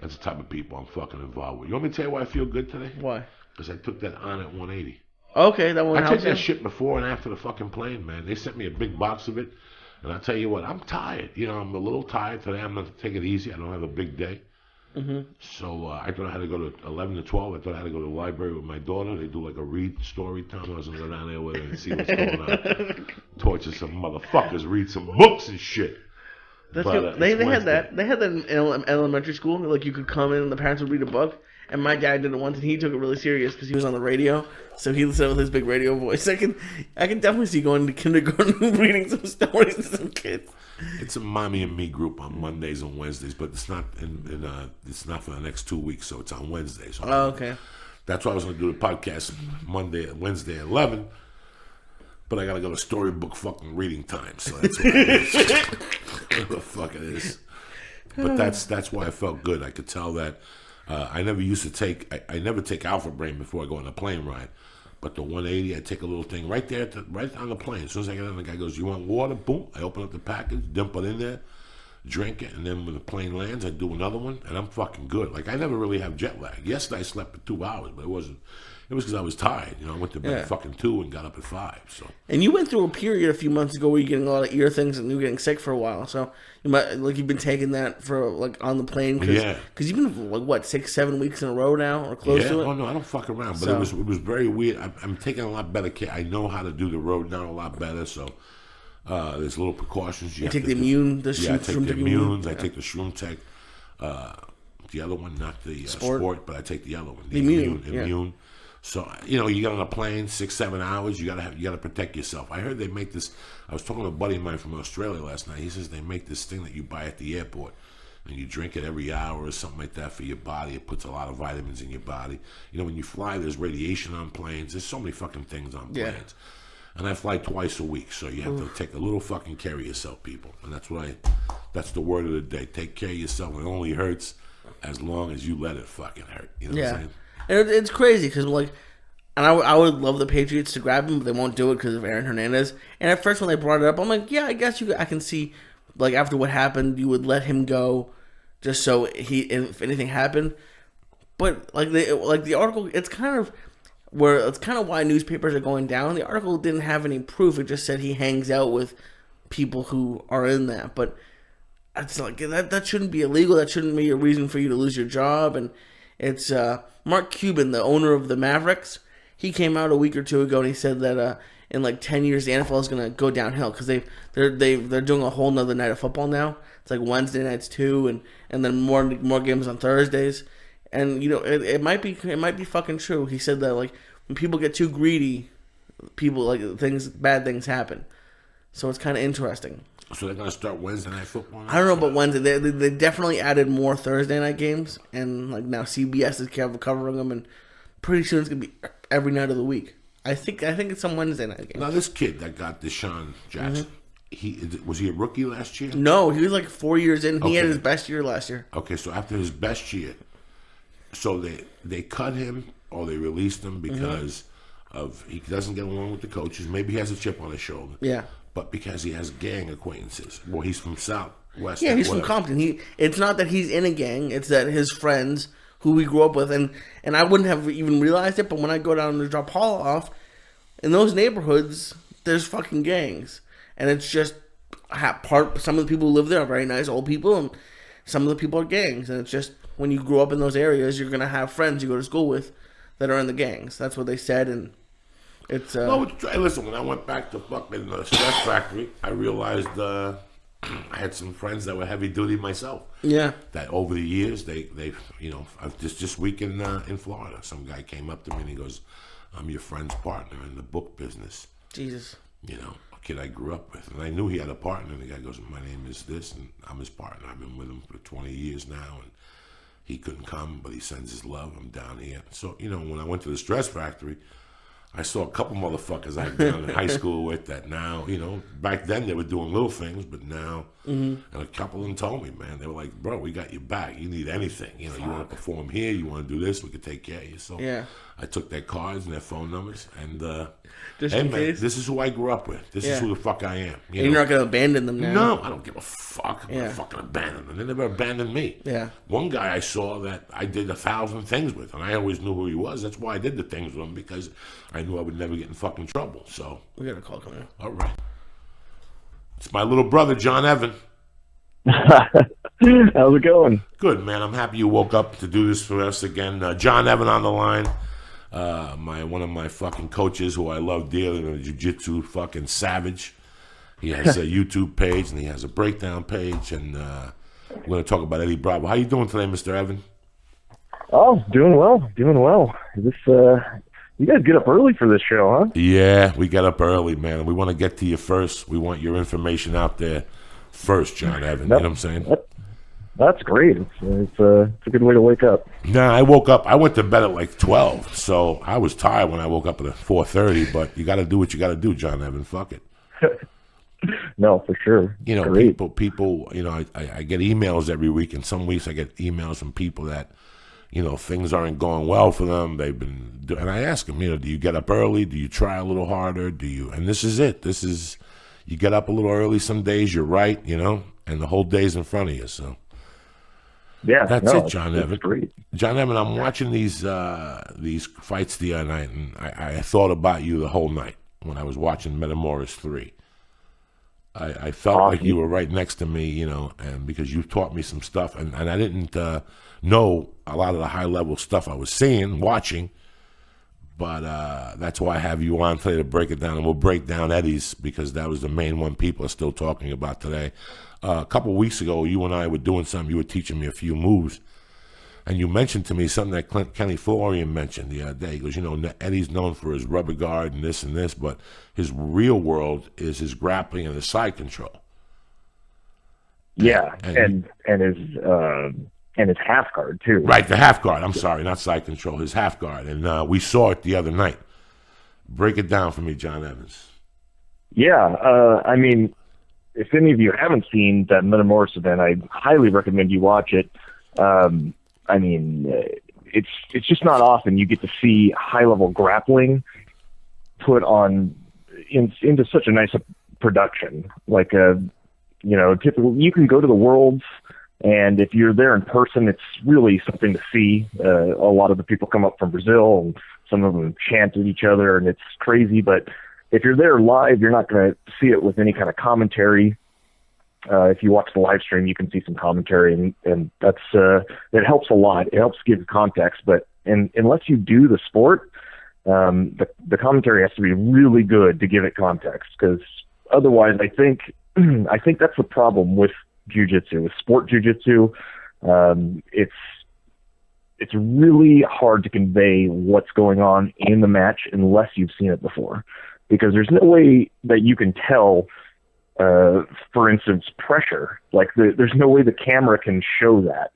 S1: that's the type of people I'm fucking involved with. You want me to tell you why I feel good today?
S2: Why?
S1: Because I took that on at 180.
S2: Okay, that one.
S1: I took that shit before and after the fucking plane, man. They sent me a big box of it, and I tell you what, I'm tired. You know, I'm a little tired today. I'm going to take it easy. I don't have a big day. So I thought I had to go to 11 to 12. I thought I had to go to the library with my daughter. They do like a read story time. I was going to go down there with her and see what's going on. Torture some motherfuckers, read some books and shit.
S2: That's good. They had that. They had that in elementary school. Like you could come in and the parents would read a book. And my dad did it once, and he took it really serious because he was on the radio. So he listened with his big radio voice. I can definitely see going to kindergarten reading some stories to some kids.
S1: It's a mommy and me group on Mondays and Wednesdays, but it's not it's not for the next 2 weeks, so it's on Wednesdays. So
S2: okay.
S1: That's why I was going to do the podcast Wednesday at 11. But I got to go to storybook fucking reading time, so that's what it is. What the fuck it is. But that's why I felt good. I could tell that I never used to take I never take Alpha Brain before I go on a plane ride. But the 180, I take a little thing right there, right on the plane. As soon as I get on, the guy goes, "You want water?" Boom. I open up the package, dump it in there, drink it, and then when the plane lands, I do another one, and I'm fucking good. Like, I never really have jet lag. Yesterday I slept for 2 hours, but it was because I was tired. You know, I went to bed at fucking 2 and got up at 5. So. And
S2: you went through a period a few months ago where you're getting a lot of ear things and you were getting sick for a while. So you might you've been taking that for on the plane. Because you've been like what 6-7 weeks in a row now or close to it.
S1: Oh no, I don't fuck around. But it was very weird. I'm taking a lot better care. I know how to do the road now a lot better. So there's little precautions.
S2: You take the immune.
S1: I take the immunes. I take the Shroom Tech. The other one, not the sport, but I take the other one. The immune. Yeah. So, you know, you get on a plane, 6-7 hours, you gotta protect yourself. I heard they make this, I was talking to a buddy of mine from Australia last night. He says they make this thing that you buy at the airport, and you drink it every hour or something like that for your body. It puts a lot of vitamins in your body. You know, when you fly, there's radiation on planes. There's so many fucking things on planes. And I fly twice a week, so you have to take a little fucking care of yourself, people. And that's the word of the day. Take care of yourself. It only hurts as long as you let it fucking hurt. You know what I'm saying?
S2: And it's crazy because, like, and I would love the Patriots to grab him, but they won't do it because of Aaron Hernandez. And at first when they brought it up, I'm like, yeah, I guess I can see, like, after what happened, you would let him go just so if anything happened. But, the article, it's kind of why newspapers are going down. The article didn't have any proof. It just said he hangs out with people who are in that. But it's like, that shouldn't be illegal. That shouldn't be a reason for you to lose your job. And it's Mark Cuban, the owner of the Mavericks. He came out a week or two ago and he said that in like 10 years the NFL is gonna go downhill because they're doing a whole nother night of football now. It's like Wednesday nights too, and then more games on Thursdays. And you know it might be fucking true. He said that like when people get too greedy, bad things happen. So it's kind of interesting.
S1: So they're gonna start Wednesday night football now?
S2: I don't know about Wednesday. They definitely added more Thursday night games, and like now CBS is covering them, and pretty soon it's gonna be every night of the week. I think it's some Wednesday night games.
S1: Now this kid that got Deshaun Jackson, was he a rookie last year?
S2: No, he was like 4 years in. He had his best year last year.
S1: Okay, so after his best year, so they cut him or they released him because he doesn't get along with the coaches. Maybe he has a chip on his shoulder. Yeah. But because he has gang acquaintances. Well, he's from Southwest.
S2: Yeah, he's from Compton. It's not that he's in a gang. It's that his friends who he grew up with, and I wouldn't have even realized it, but when I go down to drop Paul off, in those neighborhoods, there's fucking gangs. And it's just some of the people who live there are very nice old people, and some of the people are gangs. And it's just, when you grow up in those areas, you're going to have friends you go to school with that are in the gangs. That's what they said, and it's...
S1: listen, when I went back to fucking the Stress Factory, I realized I had some friends that were heavy duty myself. Yeah. That over the years, they you know, this week in Florida, some guy came up to me and he goes, "I'm your friend's partner in the book business."
S2: Jesus.
S1: You know, a kid I grew up with. And I knew he had a partner. And the guy goes, "My name is this, and I'm his partner. I've been with him for 20 years now, and he couldn't come, but he sends his love. I'm down here." So, you know, when I went to the Stress Factory, I saw a couple motherfuckers I'd been in high school with that now, you know, back then they were doing little things, but now, and a couple of them told me, man, they were like, "Bro, we got your back. You need anything. You know, you want to perform here, you want to do this, we could take care of you." So I took their cards and their phone numbers, and hey, man, this is who I grew up with. This is who the fuck I am.
S2: You're not going to abandon them now?
S1: No, I don't give a fuck. I'm going to fucking abandon them. They never abandoned me. Yeah. One guy I saw that I did 1,000 things with, and I always knew who he was. That's why I did the things with him, because I knew I would never get in fucking trouble. So
S2: we got a call coming in.
S1: All right. It's my little brother, John Evan.
S3: How's it going?
S1: Good, man. I'm happy you woke up to do this for us again. John Evan on the line. One of my fucking coaches who I love dearly, a jiu-jitsu fucking savage. He has a YouTube page and he has a breakdown page, and we're going to talk about Eddie Bravo. How you doing today, Mr. Evan?
S3: Oh, doing well. This you guys get up early for this show, huh?
S1: Yeah, we get up early, man. We want to get to you first. We want your information out there first, John Evan. You know what I'm saying?
S3: That's great. It's a good way to wake up.
S1: Nah, I woke up. I went to bed at like 12, so I was tired when I woke up at 4:30. But you got to do what you got to do, John Evan. Fuck it.
S3: No, for sure.
S1: You know,
S3: great.
S1: people. You know, I get emails every week, and some weeks I get emails from people that, you know, things aren't going well for them. And I ask them, you know, do you get up early? Do you try a little harder? Do you? And this is it. You get up a little early some days. You're right, you know, and the whole day's in front of you. So.
S3: Yeah,
S1: that's it, John Evan.
S3: Great.
S1: John Evan, I'm watching these fights the other night, and I thought about you the whole night when I was watching Metamorus 3. I felt like you were right next to me, you know, and because you taught me some stuff, and I didn't know a lot of the high-level stuff I was seeing, watching, but that's why I have you on today to break it down, and we'll break down Eddie's, because that was the main one people are still talking about today. A couple of weeks ago, you and I were doing something. You were teaching me a few moves, and you mentioned to me something that Kenny Florian mentioned the other day. He goes, you know, Eddie's known for his rubber guard and this, but his real world is his grappling and his side control.
S3: Yeah, and his half guard too.
S1: Right, the half guard. I'm sorry, not side control. His half guard, and we saw it the other night. Break it down for me, John Evans.
S3: Yeah, I mean, if any of you haven't seen that Metamorus event, I highly recommend you watch it. I mean, it's just not often you get to see high-level grappling put on into such a nice production. Like, you know, typically you can go to the Worlds, and if you're there in person, it's really something to see. A lot of the people come up from Brazil, and some of them chant at each other, and it's crazy, but if you're there live, you're not going to see it with any kind of commentary. If you watch the live stream, you can see some commentary, and that's it helps a lot. It helps give context, but unless you do the sport, the commentary has to be really good to give it context, because otherwise, I think that's the problem with jiu-jitsu, with sport jiu-jitsu. It's really hard to convey what's going on in the match unless you've seen it before. Because there's no way that you can tell, for instance, pressure. Like, there's no way the camera can show that.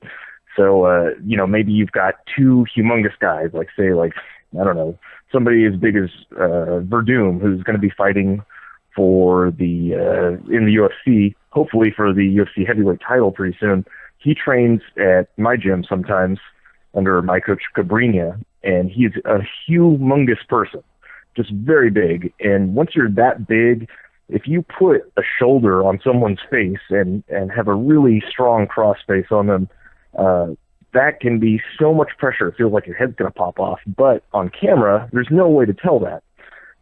S3: So, you know, maybe you've got two humongous guys, like, say, like, I don't know, somebody as big as Verdum, who's going to be fighting for the in the UFC, hopefully for the UFC heavyweight title pretty soon. He trains at my gym sometimes under my coach Cabrinha, and he's a humongous person. Just very big. And once you're that big, if you put a shoulder on someone's face and have a really strong cross face on them, that can be so much pressure. It feels like your head's going to pop off. But on camera, there's no way to tell that.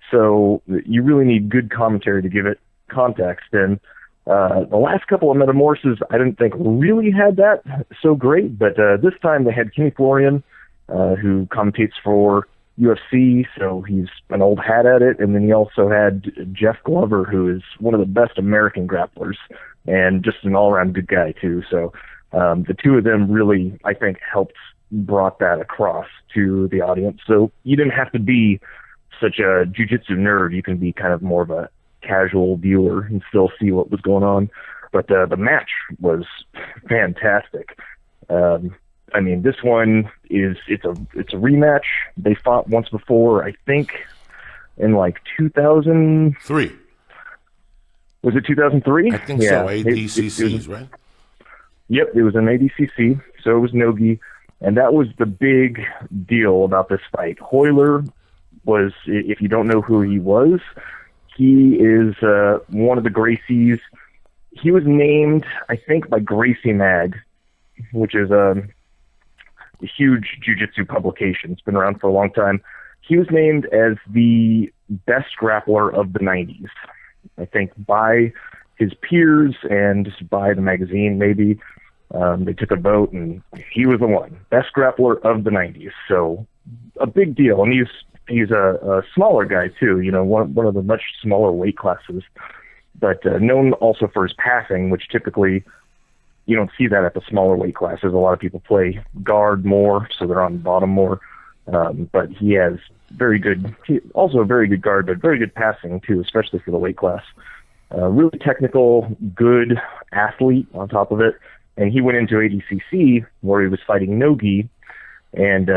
S3: So you really need good commentary to give it context. And the last couple of Metamorphoses, I didn't think really had that so great. But this time they had Kenny Florian, who commentates for UFC, so he's an old hat at it. And then he also had Jeff Glover, who is one of the best American grapplers and just an all-around good guy too. So the two of them really, I think, brought that across to the audience. So you didn't have to be such a jiu-jitsu nerd. You can be kind of more of a casual viewer and still see what was going on. But the match was fantastic. I mean, this one it's a rematch. They fought once before, I think, in like 2003. Was it 2003?
S1: I think so. ADCCs, right?
S3: Yep, it was an ADCC. So it was Nogi, and that was the big deal about this fight. Hoyler was, if you don't know who he was, he is one of the Gracies. He was named, I think, by Gracie Mag, which is a huge jiu-jitsu publication. It's been around for a long time. He was named as the best grappler of the 90s, I think, by his peers and by the magazine, maybe. They took a vote, and he was the one. Best grappler of the 90s. So a big deal. And he's a smaller guy, too, one of the much smaller weight classes. But known also for his passing, which typically you don't see that at the smaller weight classes. A lot of people play guard more, so they're on the bottom more. But he has also a very good guard, but very good passing, too, especially for the weight class. Really technical, good athlete on top of it. And he went into ADCC where he was fighting Nogi, and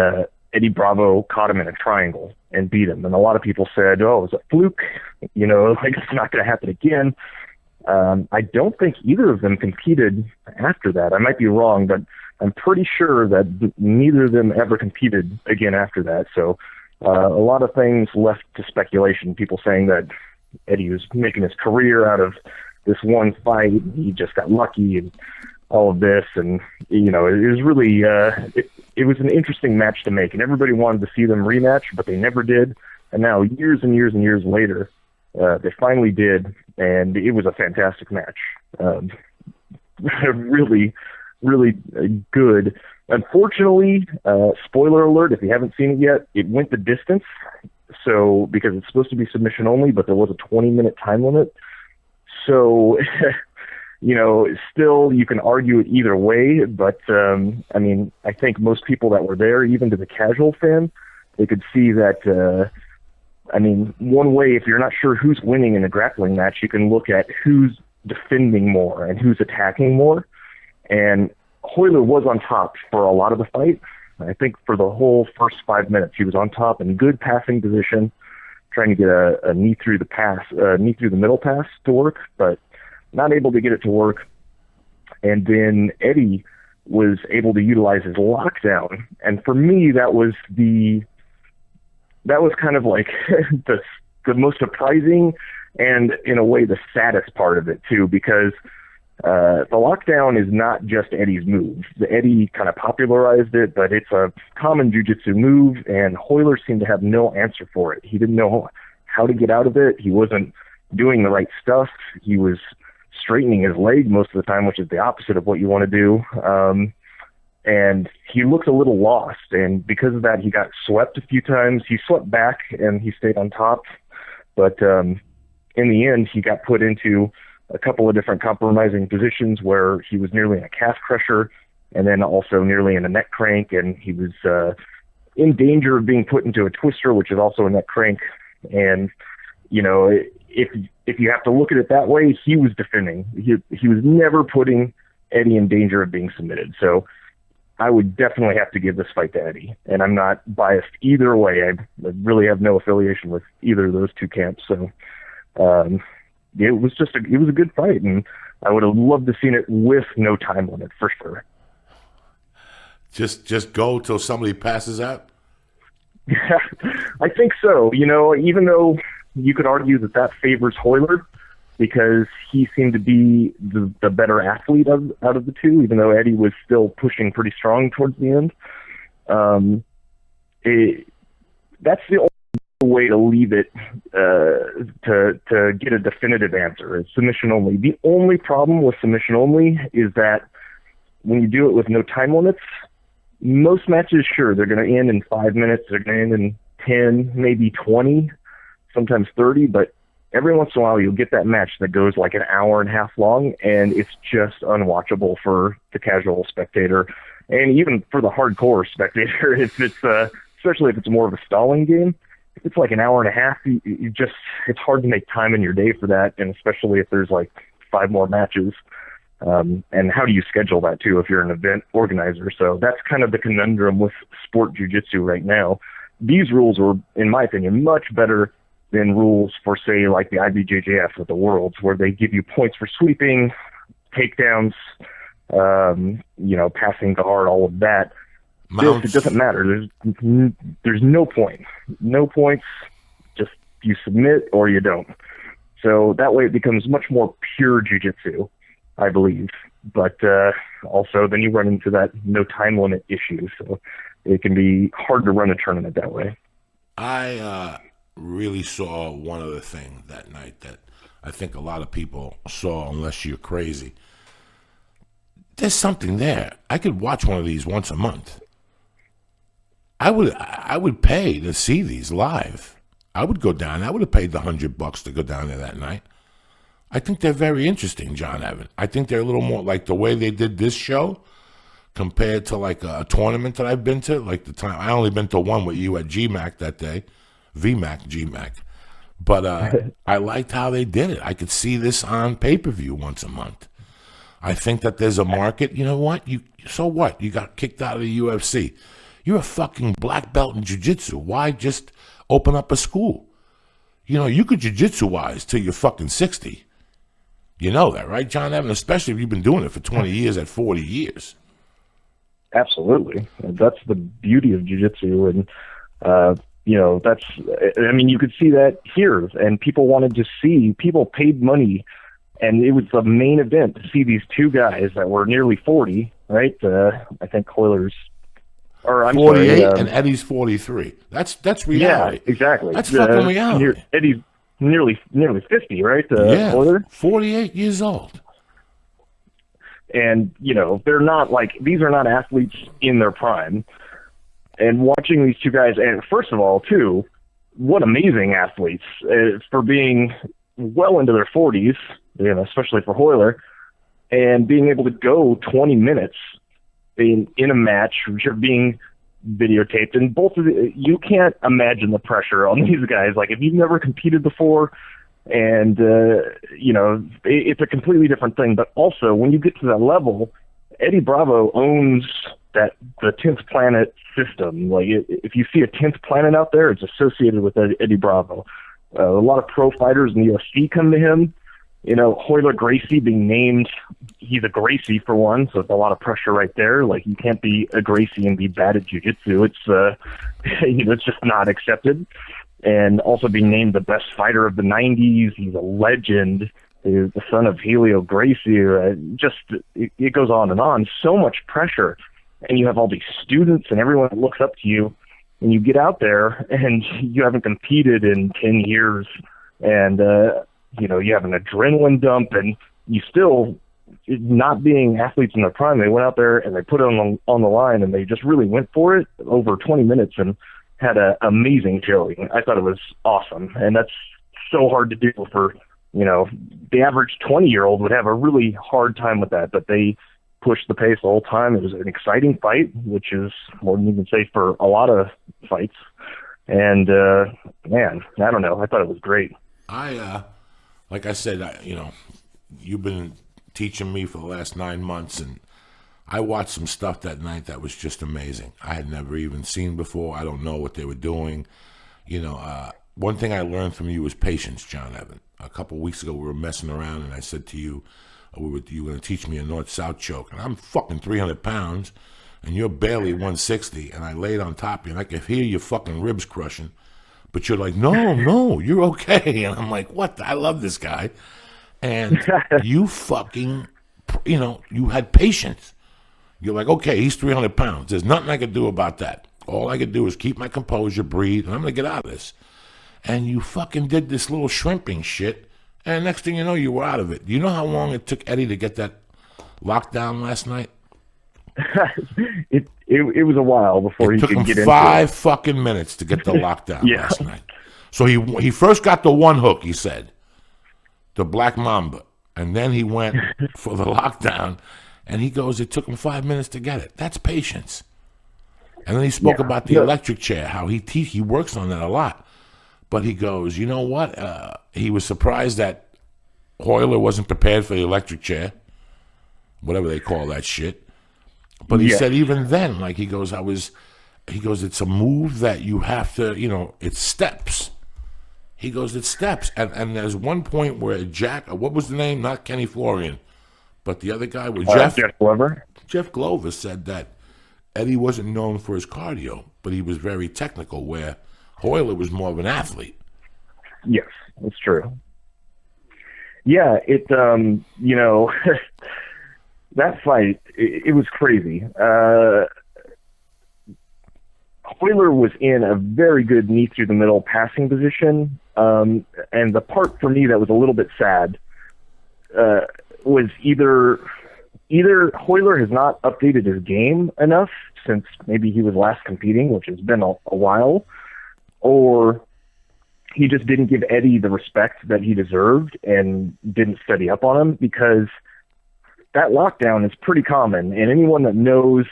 S3: Eddie Bravo caught him in a triangle and beat him. And a lot of people said, oh, it was a fluke, like it's not going to happen again. I don't think either of them competed after that. I might be wrong, but I'm pretty sure that neither of them ever competed again after that. So a lot of things left to speculation, people saying that Eddie was making his career out of this one fight. He just got lucky and all of this. And, it was really, it was an interesting match to make, and everybody wanted to see them rematch, but they never did. And now years and years and years later, they finally did, and it was a fantastic match. Really, really good. Unfortunately, spoiler alert, if you haven't seen it yet, it went the distance. So, because it's supposed to be submission only, but there was a 20-minute time limit. So, still you can argue it either way, but, I think most people that were there, even to the casual fan, they could see that, one way, if you're not sure who's winning in a grappling match, you can look at who's defending more and who's attacking more. And Hoyler was on top for a lot of the fight. I think for the whole first 5 minutes, he was on top in good passing position, trying to get a knee through the middle pass to work, but not able to get it to work. And then Eddie was able to utilize his lockdown. And for me, that was kind of like the most surprising and, in a way, the saddest part of it, too, because the lockdown is not just Eddie's move. Eddie kind of popularized it, but it's a common jiu-jitsu move, and Hoyler seemed to have no answer for it. He didn't know how to get out of it. He wasn't doing the right stuff. He was straightening his leg most of the time, which is the opposite of what you want to do. And he looked a little lost, and because of that, he got swept a few times. He swept back, and he stayed on top. But in the end, he got put into a couple of different compromising positions where he was nearly in a calf crusher and then also nearly in a neck crank, and he was in danger of being put into a twister, which is also a neck crank. And, if you have to look at it that way, he was defending. He was never putting Eddie in danger of being submitted. So I would definitely have to give this fight to Eddie, and I'm not biased either way. I really have no affiliation with either of those two camps. So it was a good fight, and I would have loved to seen it with no time limit for sure.
S1: Just go till somebody passes out?
S3: Yeah, I think so. Even though you could argue that favors Hoyler because he seemed to be the better athlete out of the two, even though Eddie was still pushing pretty strong towards the end. That's the only way to leave it to get a definitive answer. It's submission only. The only problem with submission only is that when you do it with no time limits, most matches, sure, they're going to end in 5 minutes, they're going to end in 10, maybe 20, sometimes 30, but every once in a while you'll get that match that goes like an hour and a half long, and it's just unwatchable for the casual spectator, and even for the hardcore spectator, if it's especially if it's more of a stalling game. If it's like an hour and a half, it's hard to make time in your day for that, and especially if there's like 5 more matches. And how do you schedule that too if you're an event organizer? So that's kind of the conundrum with sport jiu-jitsu right now. These rules were, in my opinion, much better than rules for, say, like the IBJJF with the Worlds, where they give you points for sweeping, takedowns, passing guard, all of that. This, it doesn't matter. There's no point. No points. Just you submit or you don't. So that way it becomes much more pure jiu-jitsu, I believe. But also then you run into that no time limit issue. So it can be hard to run a tournament that way.
S1: I really saw one other thing that night that I think a lot of people saw, unless you're crazy. there's something there. I could watch one of these once a month. I would pay to see these live. I would go down. I would have paid the $100 to go down there that night. I think they're very interesting, John Evan. I think they're a little more like the way they did this show compared to like a tournament that I've been to. Like the time I only been to one with you at GMAC that day, GMAC. But I liked how they did it. I could see this on pay-per-view once a month. I think that there's a market. You know what? So what? You got kicked out of the UFC. You're a fucking black belt in jiu-jitsu. Why just open up a school? You know, you could jiu-jitsu-wise till you're fucking 60. You know that, right, John Evan? Especially if you've been doing it for 20 years at 40 years.
S3: Absolutely. That's the beauty of jiu-jitsu. And, you know, that's, I mean, you could see that here. And people wanted to see, people paid money. And it was the main event to see these two guys that were nearly 40, right? I think Hoyler's, or I'm
S1: 48
S3: sorry,
S1: and Eddie's 43. That's reality.
S3: Yeah, exactly.
S1: That's fucking reality.
S3: Eddie's nearly 50, right?
S1: Yeah,
S3: Hoyler?
S1: 48 years old.
S3: And, you know, they're not like, these are not athletes in their prime. And watching these two guys, and first of all, too, what amazing athletes for being well into their 40s, you know, especially for Hoyler, and being able to go 20 minutes in a match, which are being videotaped. And both of you can't imagine the pressure on these guys. Like, if you've never competed before, and, you know, it's a completely different thing. But also, when you get to that level, Eddie Bravo owns the 10th planet system. Like, if you see a 10th planet out there, it's associated with Eddie Bravo. A lot of pro fighters in the UFC come to him. You know, Hoyler Gracie being named, he's a Gracie for one, so it's a lot of pressure right there. Like, you can't be a Gracie and be bad at jiu-jitsu. It's, you know, it's just not accepted. And also being named the best fighter of the 90s. He's a legend. He's the son of Helio Gracie. It goes on and on. So much pressure. And you have all these students and everyone that looks up to you. And you get out there and you haven't competed in 10 years. And, you know, you have an adrenaline dump, and you still, not being athletes in their prime, they went out there and they put it on the line, and they just really went for it over 20 minutes and had an amazing showing. I thought it was awesome, and that's so hard to do for, you know, the average 20-year-old would have a really hard time with that, but they pushed the pace the whole time. It was an exciting fight, which is more than you can say for a lot of fights. And, man, I don't know. I thought it was great.
S1: Like I said, you know, you've been teaching me for the last 9 months, and I watched some stuff that night that was just amazing. I had never even seen before. I don't know what they were doing. You know, one thing I learned from you was patience, John Evan. A couple of weeks ago, we were messing around, and I said to you, you were going to teach me a north-south choke, and I'm fucking 300 pounds, and you're barely 160, and I laid on top of you, and I could hear your fucking ribs crushing. But you're like, no, you're okay. And I'm like, what? I love this guy. And you fucking, you know, you had patience. You're like, okay, he's 300 pounds. There's nothing I could do about that. All I could do is keep my composure, breathe, and I'm going to get out of this. And you fucking did this little shrimping shit. And next thing you know, you were out of it. Do you know how long it took Eddie to get that lockdown last night?
S3: It was a while before he could get into it. It took him 5
S1: fucking minutes to get the lockdown last night. So he first got the one hook, he said, the Black Mamba. And then he went for the lockdown, and he goes, it took him 5 minutes to get it. That's patience. And then he spoke about the electric chair, how he works on that a lot. But he goes, you know what? He was surprised that Hoyler wasn't prepared for the electric chair, whatever they call that shit. But he said even then, like he goes, it's a move that you have to, you know, it's steps. He goes, it's steps. And there's one point where what was the name? Not Kenny Florian, but the other guy was Jeff
S3: Glover.
S1: Jeff Glover said that Eddie wasn't known for his cardio, but he was very technical, where Hoyler was more of an athlete.
S3: Yes, that's true. Yeah, you know, that fight, it was crazy. Hoyler was in a very good knee through the middle passing position. And the part for me that was a little bit sad was either either Hoyler has not updated his game enough since maybe he was last competing, which has been a while, or he just didn't give Eddie the respect that he deserved and didn't study up on him, because that lockdown is pretty common. And anyone that knows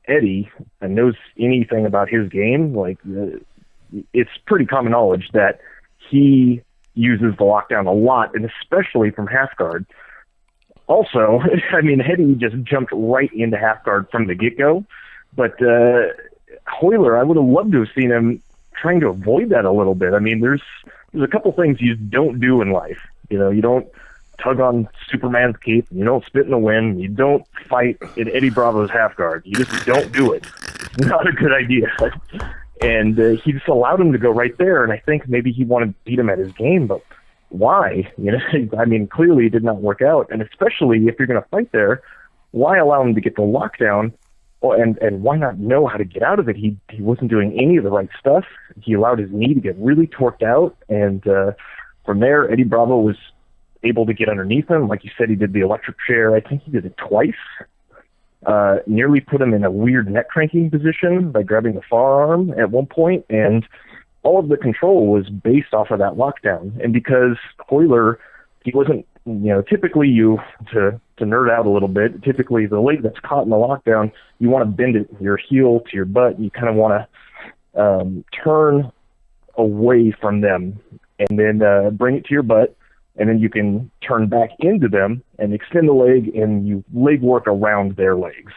S3: Eddie and knows anything about his game, like, it's pretty common knowledge that he uses the lockdown a lot, and especially from half guard. Also, I mean, Eddie just jumped right into half guard from the get-go, but Hoyler, I would have loved to have seen him trying to avoid that a little bit. I mean, there's a couple things you don't do in life. You know, you don't tug on Superman's cape, you don't spit in the wind, you don't fight in Eddie Bravo's half guard. You just don't do it. It's not a good idea. And he just allowed him to go right there, and I think maybe he wanted to beat him at his game, but why? You know, I mean, clearly it did not work out, and especially if you're going to fight there, why allow him to get the lockdown? And why not know how to get out of it? He wasn't doing any of the right stuff. He allowed his knee to get really torqued out, and from there, Eddie Bravo was able to get underneath him. Like you said, he did the electric chair. I think he did it twice. Nearly put him in a weird neck cranking position by grabbing the forearm at one point, and all of the control was based off of that lockdown. And because Hoyler, he wasn't, you know, typically to nerd out a little bit, typically the leg that's caught in the lockdown, you want to bend it, your heel to your butt. You kind of want to turn away from them and then bring it to your butt, and then you can turn back into them and extend the leg, and you leg work around their legs.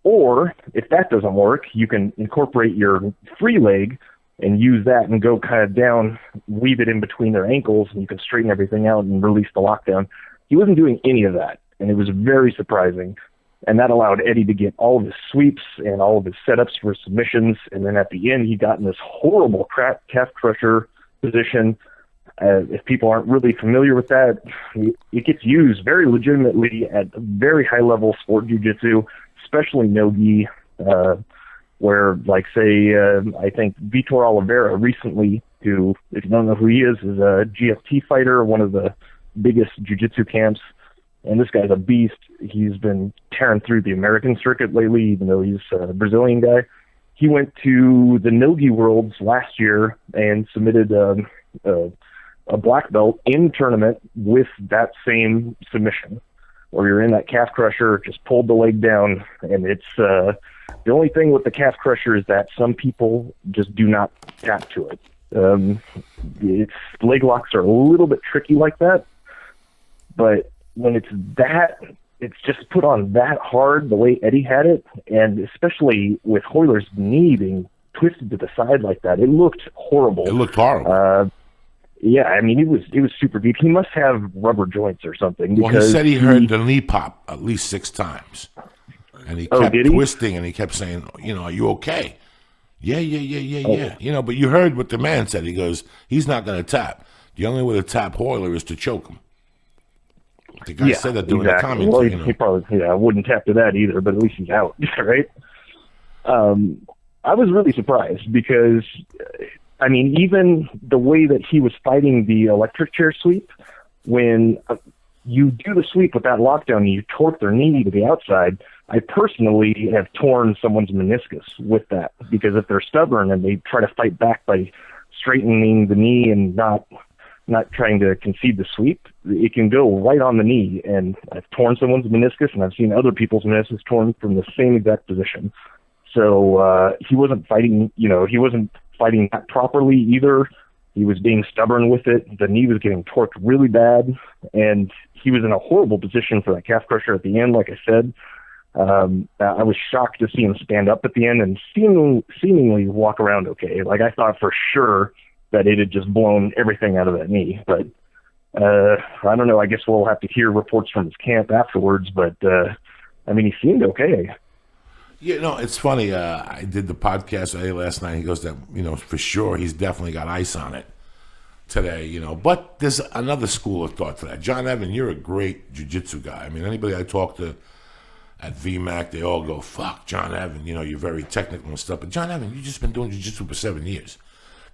S3: Or if that doesn't work, you can incorporate your free leg and use that and go kind of down, weave it in between their ankles, and you can straighten everything out and release the lockdown. He wasn't doing any of that, and it was very surprising. And that allowed Eddie to get all of his sweeps and all of his setups for submissions. And then at the end, he got in this horrible calf crusher position. If people aren't really familiar with that, it gets used very legitimately at very high-level sport jiu-jitsu, especially no-gi, where, like, say, I think Vitor Oliveira recently, who, if you don't know who he is a GFT fighter, one of the biggest jiu-jitsu camps, and this guy's a beast. He's been tearing through the American circuit lately, even though he's a Brazilian guy. He went to the no-gi Worlds last year and submitted a black belt in tournament with that same submission, where you're in that calf crusher, just pulled the leg down, and it's the only thing with the calf crusher is that some people just do not tap to it. Its leg locks are a little bit tricky like that, but when it's just put on that hard the way Eddie had it, and especially with Hoyler's knee being twisted to the side like that, it looked horrible.
S1: It looked horrible.
S3: Yeah, I mean, it was super deep. He must have rubber joints or something.
S1: Well, he said he heard the knee pop at least 6 times. And he kept twisting, and he kept saying, you know, are you okay? Yeah. You know, but you heard what the man said. He goes, he's not going to tap. The only way to tap Hoyler is to choke him. The guy said that during the comments.
S3: Well,
S1: you know.
S3: he probably wouldn't tap to that either, but at least he's out, right? I was really surprised because, I mean, even the way that he was fighting the electric chair sweep, when you do the sweep with that lockdown and you torque their knee to the outside, I personally have torn someone's meniscus with that, because if they're stubborn and they try to fight back by straightening the knee and not trying to concede the sweep, it can go right on the knee. And I've torn someone's meniscus, and I've seen other people's meniscus torn from the same exact position. So he wasn't fighting, he wasn't fighting that properly either. He was being stubborn with it. The knee was getting torqued really bad, and he was in a horrible position for that calf crusher at the end, like I said. I was shocked to see him stand up at the end and seemingly walk around okay. Like, I thought for sure that it had just blown everything out of that knee. But I don't know. I guess we'll have to hear reports from his camp afterwards. But, I mean, he seemed okay.
S1: Yeah, no, it's funny. I did the podcast last night. He goes that, for sure he's definitely got ice on it today, But there's another school of thought to that. John Evan, you're a great jiu-jitsu guy. I mean, anybody I talk to at VMAC, they all go, fuck, John Evan, you're very technical and stuff. But John Evan, you've just been doing jiu-jitsu for 7 years.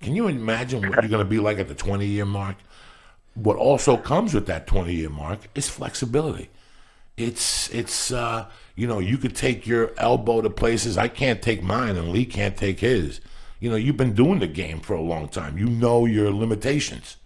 S1: Can you imagine what you're going to be like at the 20-year mark? What also comes with that 20-year mark is flexibility. it's you could take your elbow to places I can't take mine, and Lee can't take his. You've been doing the game for a long time. You know your limitations.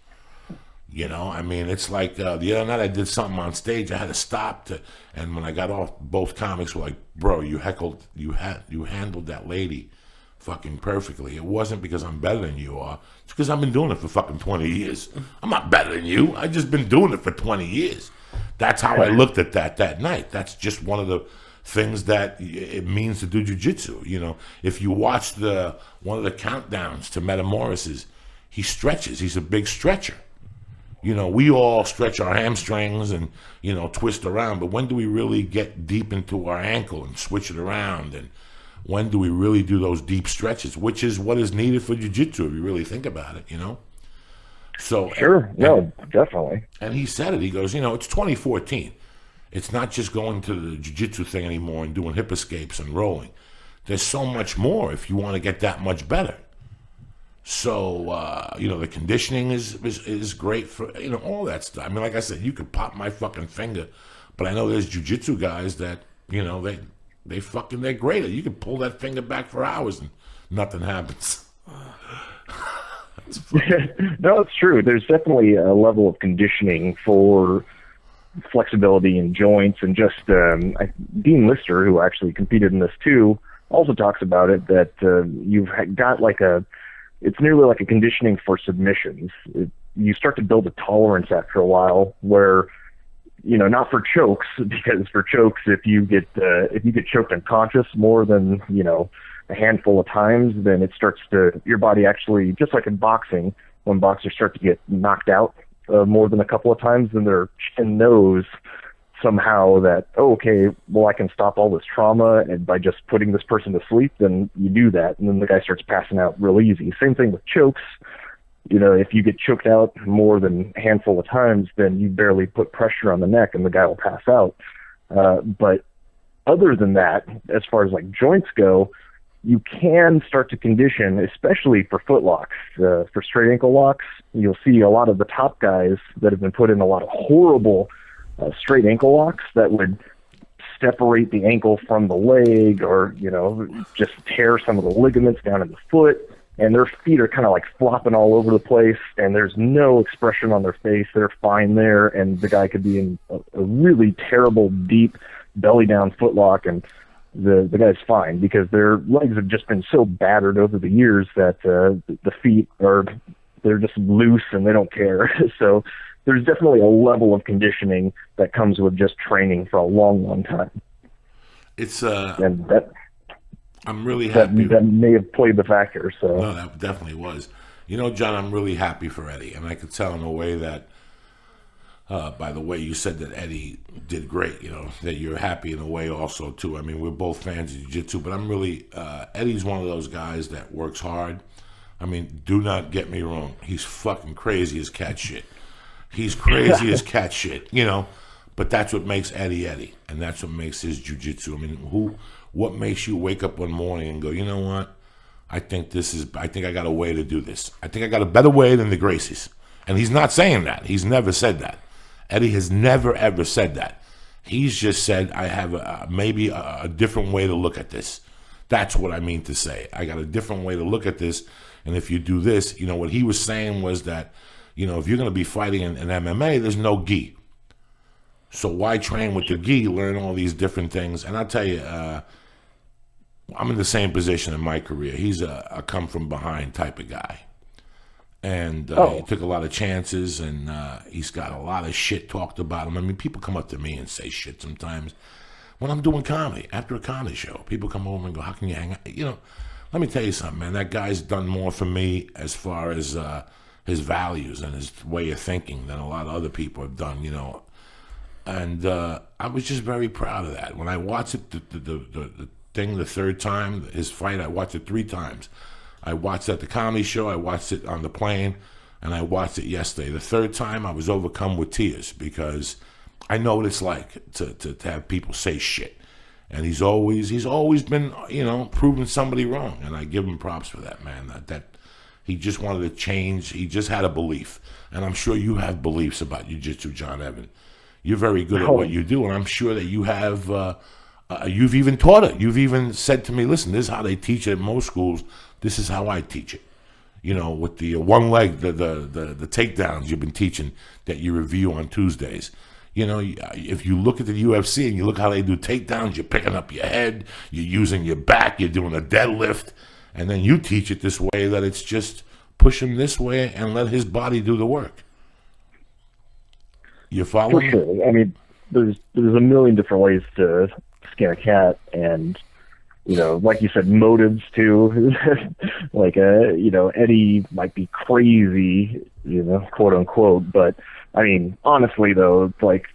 S1: It's like the other night I did something on stage. I had to stop and when I got off, both comics were like, "Bro, you handled that lady fucking perfectly. It wasn't because I'm better than you are. It's because I've been doing it for fucking 20 years. I'm not better than you. I just been doing it for 20 years." That's how I looked at that night. That's just one of the things that it means to do jiu-jitsu. If you watch one of the countdowns to Metamorus, he stretches. He's a big stretcher. We all stretch our hamstrings and, twist around, but when do we really get deep into our ankle and switch it around? And when do we really do those deep stretches, which is what is needed for jiu-jitsu if you really think about it, So
S3: Sure, no, definitely.
S1: And he said it. He goes, it's 2014. It's not just going to the jiu-jitsu thing anymore and doing hip escapes and rolling. There's so much more if you want to get that much better. So, the conditioning is great for, all that stuff. Like I said, you could pop my fucking finger, but I know there's jiu-jitsu guys that, they're great. You can pull that finger back for hours and nothing happens.
S3: No, it's true. There's definitely a level of conditioning for flexibility in joints, and just Dean Lister, who actually competed in this too, also talks about it, that you've got it's nearly like a conditioning for submissions. You start to build a tolerance after a while where, not for chokes, because for chokes, if you get choked unconscious more than, a handful of times, then it starts your body actually, just like in boxing, when boxers start to get knocked out more than a couple of times, then their chin knows somehow that, okay, well, I can stop all this trauma, and by just putting this person to sleep, then you do that, and then the guy starts passing out real easy. Same thing with chokes. If you get choked out more than a handful of times, then you barely put pressure on the neck, and the guy will pass out. But other than that, as far as like joints go, you can start to condition, especially for foot locks. For straight ankle locks, you'll see a lot of the top guys that have been put in a lot of horrible straight ankle locks that would separate the ankle from the leg, or just tear some of the ligaments down in the foot, and their feet are kind of like flopping all over the place, and there's no expression on their face. They're fine there, and the guy could be in a really terrible, deep belly down foot lock, and the guy's fine because their legs have just been so battered over the years that the feet they're just loose and they don't care. So there's definitely a level of conditioning that comes with just training for a long, long time.
S1: It's
S3: and that
S1: I'm really happy.
S3: That may have played the factor. So
S1: no, that definitely was. John, I'm really happy for Eddie, and I could tell in a way that, by the way you said that Eddie did great, that you're happy in a way also too. We're both fans of jiu-jitsu, but I'm really Eddie's one of those guys that works hard. Do not get me wrong. He's fucking crazy as cat shit. He's crazy as cat shit, but that's what makes Eddie Eddie, and that's what makes his jiu-jitsu. What makes you wake up one morning and go, you know what? I think I got a way to do this. I think I got a better way than the Gracies. And he's not saying that. He's never said that. Eddie has never, ever said that. He's just said, I have maybe a different way to look at this. That's what I mean to say. I got a different way to look at this, and if you do this, what he was saying was that, if you're going to be fighting in MMA, there's no gi. So why train with the gi, learn all these different things? And I'll tell you, I'm in the same position in my career. He's a come from behind type of guy. And he took a lot of chances, and he's got a lot of shit talked about him. People come up to me and say shit sometimes. When I'm doing comedy, after a comedy show, people come over and go, how can you hang out? Let me tell you something, man. That guy's done more for me as far as his values and his way of thinking than a lot of other people have done, And I was just very proud of that. When I watched it, the thing the third time, his fight, I watched it 3 times. I watched it at the comedy show, I watched it on the plane, and I watched it yesterday. The third time, I was overcome with tears because I know what it's like to have people say shit. And he's always been, proving somebody wrong, and I give him props for that, man. That he just wanted to change. He just had a belief, and I'm sure you have beliefs about jiu-jitsu, John Evan. You're very good at what you do, and I'm sure that you have. You've even taught it. You've even said to me, "Listen, this is how they teach it at most schools. This is how I teach it." You know, with the one leg, the takedowns you've been teaching that you review on Tuesdays. You know, if you look at the UFC and you look how they do takedowns, you're picking up your head, you're using your back, you're doing a deadlift, and then you teach it this way that it's just push him this way and let his body do the work. You follow me?
S3: For sure. I mean, there's a million different ways to skin a cat, and you know, like you said, motives too. Like, you know, Eddie might be crazy, you know, quote unquote, but I mean, honestly though, it's like,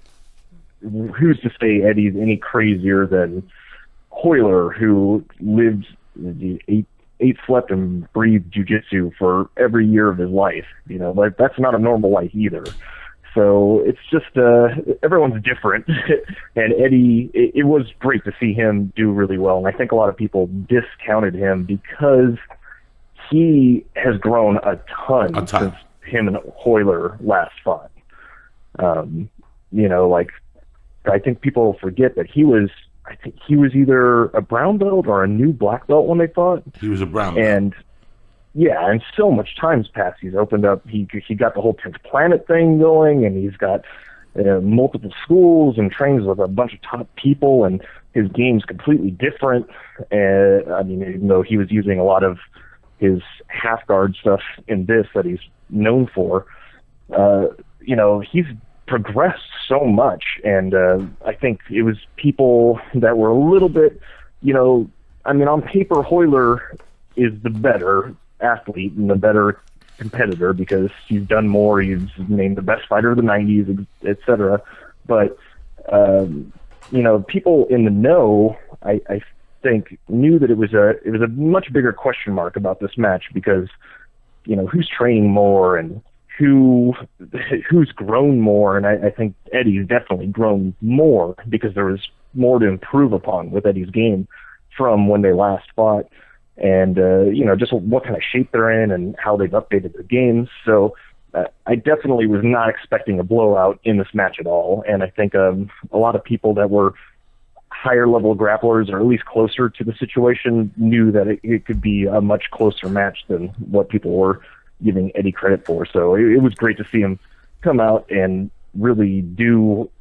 S3: who's to say Eddie's any crazier than Hoyler, who lived, ate, slept, and breathed jiu-jitsu for every year of his life? You know, like, that's not a normal life either. So it's just, everyone's different. And Eddie, it was great to see him do really well. And I think a lot of people discounted him because he has grown a ton since him and Hoyler last fought. You know, like, I think people forget that he was either a brown belt or a new black belt when they fought.
S1: He was a brown belt.
S3: And yeah, and so much time's passed. He's opened up. He got the whole 10th Planet thing going, and he's got multiple schools and trains with a bunch of top people, and his game's completely different. I mean, even though he was using a lot of his half guard stuff in this that he's known for, you know, he's progressed so much, and I think it was people that were a little bit, you know, I mean, on paper, Hoyler is the better athlete and the better competitor because he's done more. He's named the best fighter of the 90s, etc. But, you know, people in the know, I think, knew that it was a much bigger question mark about this match because, you know, who's training more and who's grown more. And I think Eddie's definitely grown more because there was more to improve upon with Eddie's game from when they last fought. And, you know, just what kind of shape they're in and how they've updated their games. So I definitely was not expecting a blowout in this match at all. And I think a lot of people that were higher level grapplers, or at least closer to the situation, knew that it could be a much closer match than what people were giving Eddie credit for. So it was great to see him come out and really do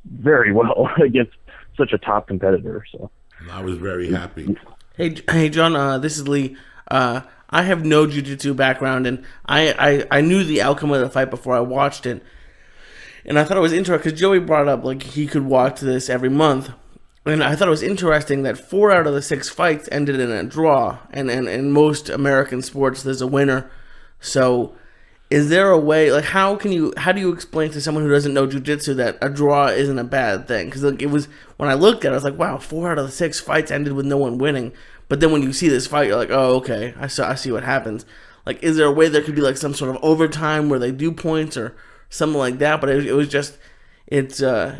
S3: very well against such a top competitor. So
S1: I was very happy.
S2: Hey, John. This is Lee. I have no jiu-jitsu background, and I knew the outcome of the fight before I watched it, and I thought it was interesting because Joey brought up like he could watch this every month, and I thought it was interesting that 4 out of the 6 fights ended in a draw, and in most American sports there's a winner. So, is there a way, like, how do you explain to someone who doesn't know jiu-jitsu that a draw isn't a bad thing? Because like, it was, when I looked at it, I was like, wow, 4 out of the 6 fights ended with no one winning. But then when you see this fight, you're like, oh, okay, I see what happens. Like, is there a way there could be like some sort of overtime where they do points or something like that? But it was just, it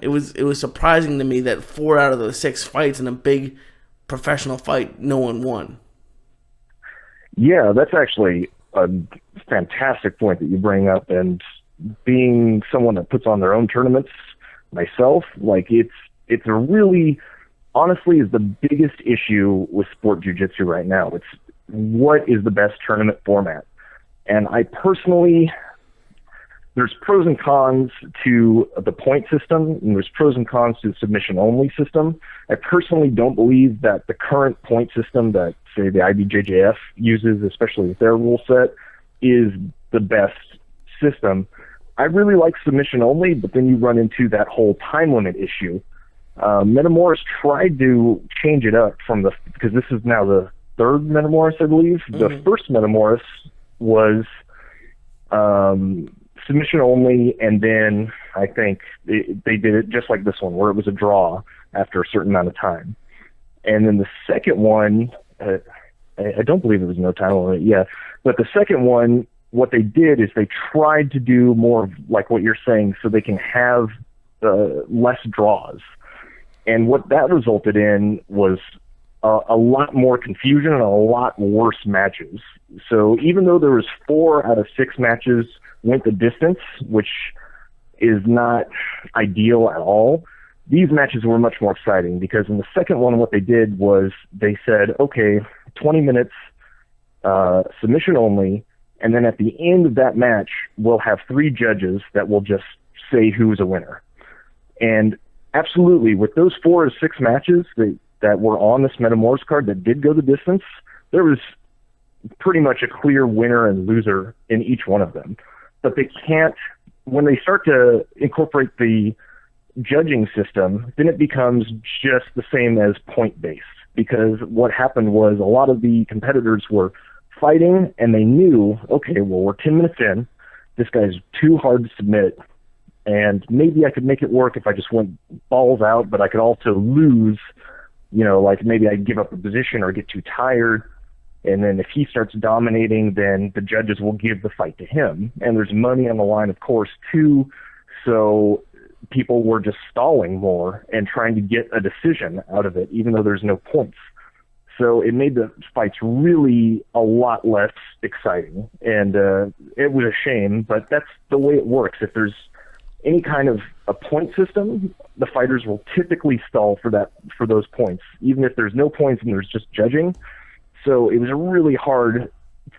S2: was surprising to me that 4 out of the 6 fights in a big professional fight, no one won.
S3: Yeah, that's actually a fantastic point that you bring up. And being someone that puts on their own tournaments myself, like, it's a really, honestly, is the biggest issue with sport jiu-jitsu right now. It's what is the best tournament format. And I personally, there's pros and cons to the point system, and there's pros and cons to the submission-only system. I personally don't believe that the current point system that, say, the IBJJF uses, especially with their rule set, is the best system. I really like submission-only, but then you run into that whole time limit issue. Metamorus tried to change it up because this is now the third Metamorus, I believe. Mm-hmm. The first Metamorus was submission only, and then I think they did it just like this one, where it was a draw after a certain amount of time. And then the second one, I don't believe it was no time limit, yeah. But the second one, what they did is they tried to do more of like what you're saying, so they can have less draws. And what that resulted in was a lot more confusion and a lot worse matches. So even though there was 4 out of 6 matches went the distance, which is not ideal at all. These matches were much more exciting because in the second one, what they did was they said, okay, 20 minutes, submission only, and then at the end of that match, we'll have 3 judges that will just say who's a winner. And absolutely, with those 4 or 6 matches that were on this Metamorus card that did go the distance, there was pretty much a clear winner and loser in each one of them. But they can't, when they start to incorporate the judging system, then it becomes just the same as point-based. Because what happened was a lot of the competitors were fighting, and they knew, okay, well, we're 10 minutes in, this guy's too hard to submit, and maybe I could make it work if I just went balls out, but I could also lose, like maybe I give up a position or get too tired. And then if he starts dominating, then the judges will give the fight to him. And there's money on the line, of course, too. So people were just stalling more and trying to get a decision out of it, even though there's no points. So it made the fights really a lot less exciting. And it was a shame, but that's the way it works. If there's any kind of a point system, the fighters will typically stall for those points, even if there's no points and there's just judging. So it was really hard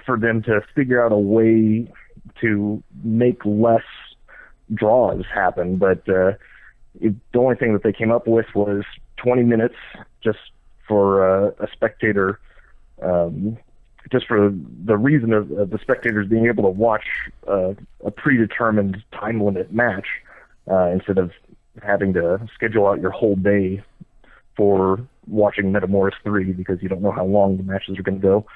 S3: for them to figure out a way to make less draws happen. But the only thing that they came up with was 20 minutes just for a spectator, just for the reason of the spectators being able to watch a predetermined time limit match instead of having to schedule out your whole day for watching Metamorus 3 because you don't know how long the matches are going to go,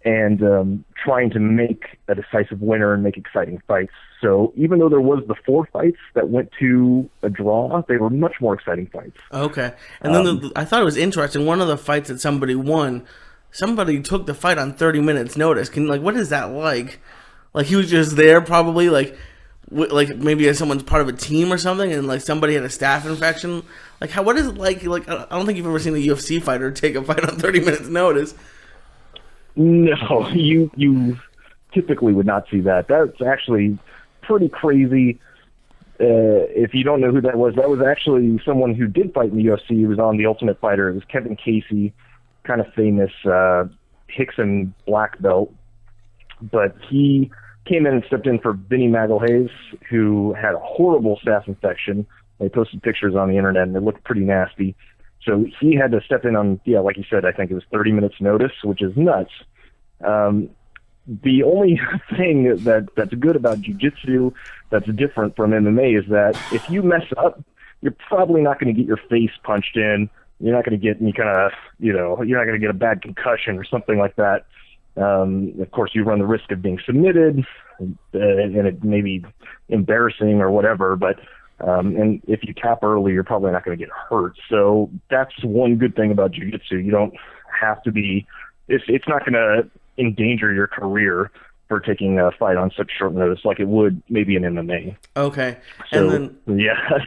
S3: and trying to make a decisive winner and make exciting fights. So even though there was the 4 fights that went to a draw, they were much more exciting fights.
S2: Okay. And then I thought it was interesting, one of the fights that somebody won, somebody took the fight on 30 minutes notice. What is that like? Like, he was just there probably, like maybe as someone's part of a team or something, and like somebody had a staph infection. Like, what is it like? Like, I don't think you've ever seen a UFC fighter take a fight on 30 minutes notice.
S3: No, you typically would not see that. That's actually pretty crazy. If you don't know who that was actually someone who did fight in the UFC. He was on The Ultimate Fighter. It was Kevin Casey, kind of famous Hickson black belt. But he came in and stepped in for Vinny Magalhaes, who had a horrible staph infection. They posted pictures on the internet, and it looked pretty nasty. So he had to step in on, like you said, I think it was 30 minutes notice, which is nuts. The only thing that's good about Jiu-Jitsu that's different from MMA is that if you mess up, you're probably not going to get your face punched in. You're not going to get any kind of, you're not going to get a bad concussion or something like that. Of course, you run the risk of being submitted, and it may be embarrassing or whatever, but and if you tap early, you're probably not going to get hurt. So that's one good thing about Jiu-Jitsu. You don't have to be, it's not going to endanger your career for taking a fight on such short notice like it would maybe in MMA.
S2: Okay.
S3: So,
S2: and then,
S3: yeah,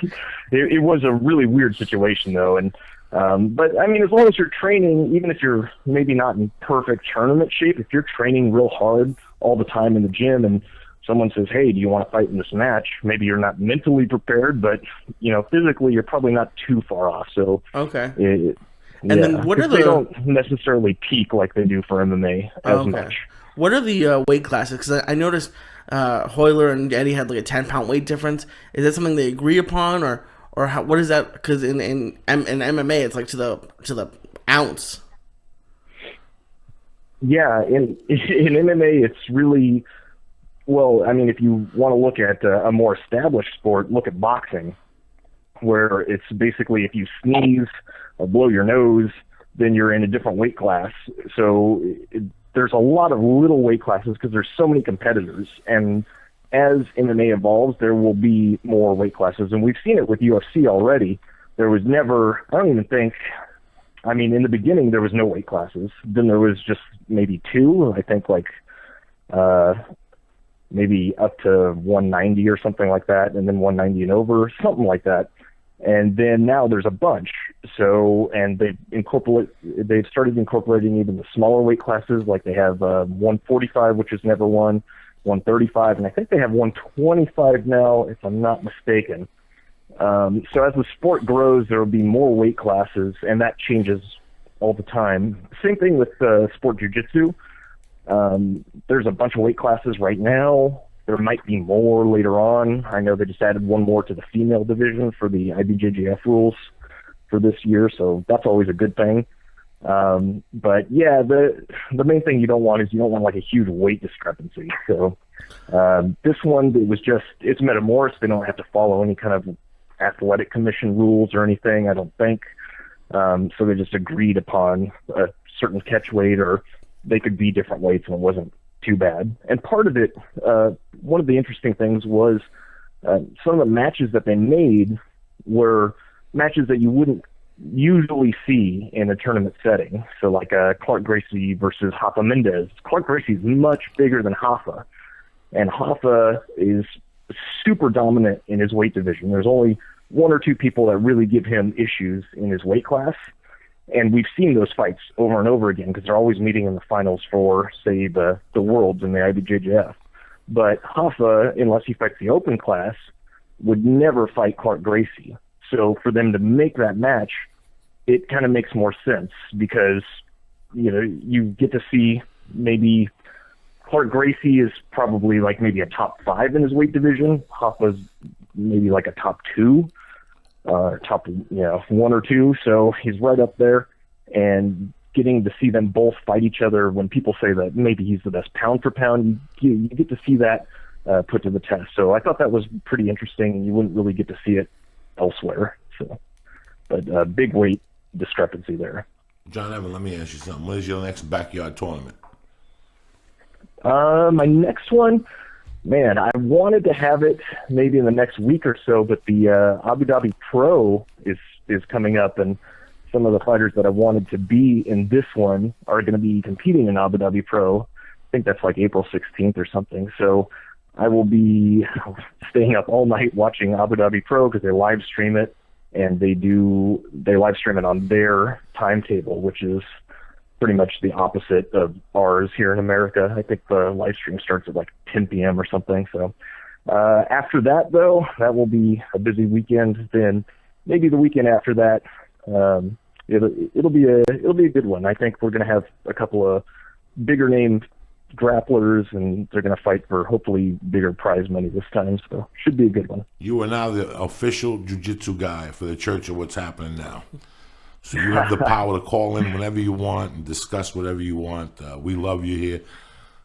S3: it was a really weird situation though. And, but I mean, as long as you're training, even if you're maybe not in perfect tournament shape, if you're training real hard all the time in the gym and someone says, hey, do you want to fight in this match? Maybe you're not mentally prepared, but, physically you're probably not too far off. So,
S2: okay.
S3: Then what are they don't necessarily peak like they do for MMA as much.
S2: What are the weight classes? Because I noticed Hoyler and Eddie had like a 10-pound weight difference. Is that something they agree upon, or how, what is that? Because in MMA it's like to the ounce.
S3: Yeah, in MMA it's really, well, I mean, if you want to look at a more established sport, look at boxing, where it's basically if you sneeze or blow your nose, then you're in a different weight class. So there's a lot of little weight classes because there's so many competitors. And as MMA evolves, there will be more weight classes. And we've seen it with UFC already. There was never, I don't even think, I mean, in the beginning, there was no weight classes. Then there was just maybe 2, I think, like maybe up to 190 or something like that, and then 190 and over, something like that. And then now there's a bunch. So, and they've started incorporating even the smaller weight classes, like they have 145, which is never one, 135, and I think they have 125 now, if I'm not mistaken. So as the sport grows, there will be more weight classes, and that changes all the time. Same thing with sport jiu-jitsu. There's a bunch of weight classes right now. There might be more later on. I know they just added one more to the female division for the IBJJF rules for this year, so that's always a good thing. But yeah, the main thing you don't want is you don't want like a huge weight discrepancy. So this one, it's Metamorus. They don't have to follow any kind of athletic commission rules or anything, I don't think. So they just agreed upon a certain catch weight, or they could be different weights, and it wasn't too bad. And part of it, one of the interesting things was some of the matches that they made were matches that you wouldn't usually see in a tournament setting. So like Clark Gracie versus Rafa Mendez. Clark Gracie is much bigger than Rafa, and Rafa is super dominant in his weight division. There's only one or two people that really give him issues in his weight class, and we've seen those fights over and over again because they're always meeting in the finals for, say, the Worlds in the IBJJF. But Rafa, unless he fights the open class, would never fight Clark Gracie. So for them to make that match, it kind of makes more sense because, you get to see maybe Clark Gracie is probably like maybe a top 5 in his weight division. Rafa's maybe like a top 2, top 1 or 2. So he's right up there, and getting to see them both fight each other when people say that maybe he's the best pound for pound, you get to see that put to the test. So I thought that was pretty interesting. You wouldn't really get to see it elsewhere. So, but big weight discrepancy there.
S1: John Evan, let me ask you something. What is your next backyard tournament?
S3: My next one, man, I wanted to have it maybe in the next week or so, but the Abu Dhabi Pro is coming up, and some of the fighters that I wanted to be in this one are going to be competing in Abu Dhabi Pro. I think that's like April 16th or something. So I will be staying up all night watching Abu Dhabi Pro because they live stream it, and they live stream it on their timetable, which is pretty much the opposite of ours here in America. I think the live stream starts at like 10 p.m. or something. So after that, though, that will be a busy weekend. Then maybe the weekend after that, it'll be a good one. I think we're going to have a couple of bigger name grapplers, and they're going to fight for hopefully bigger prize money this time. So should be a good one.
S1: You are now the official jiu-jitsu guy for the Church of What's Happening Now. So you have the power to call in whenever you want and discuss whatever you want. We love you here.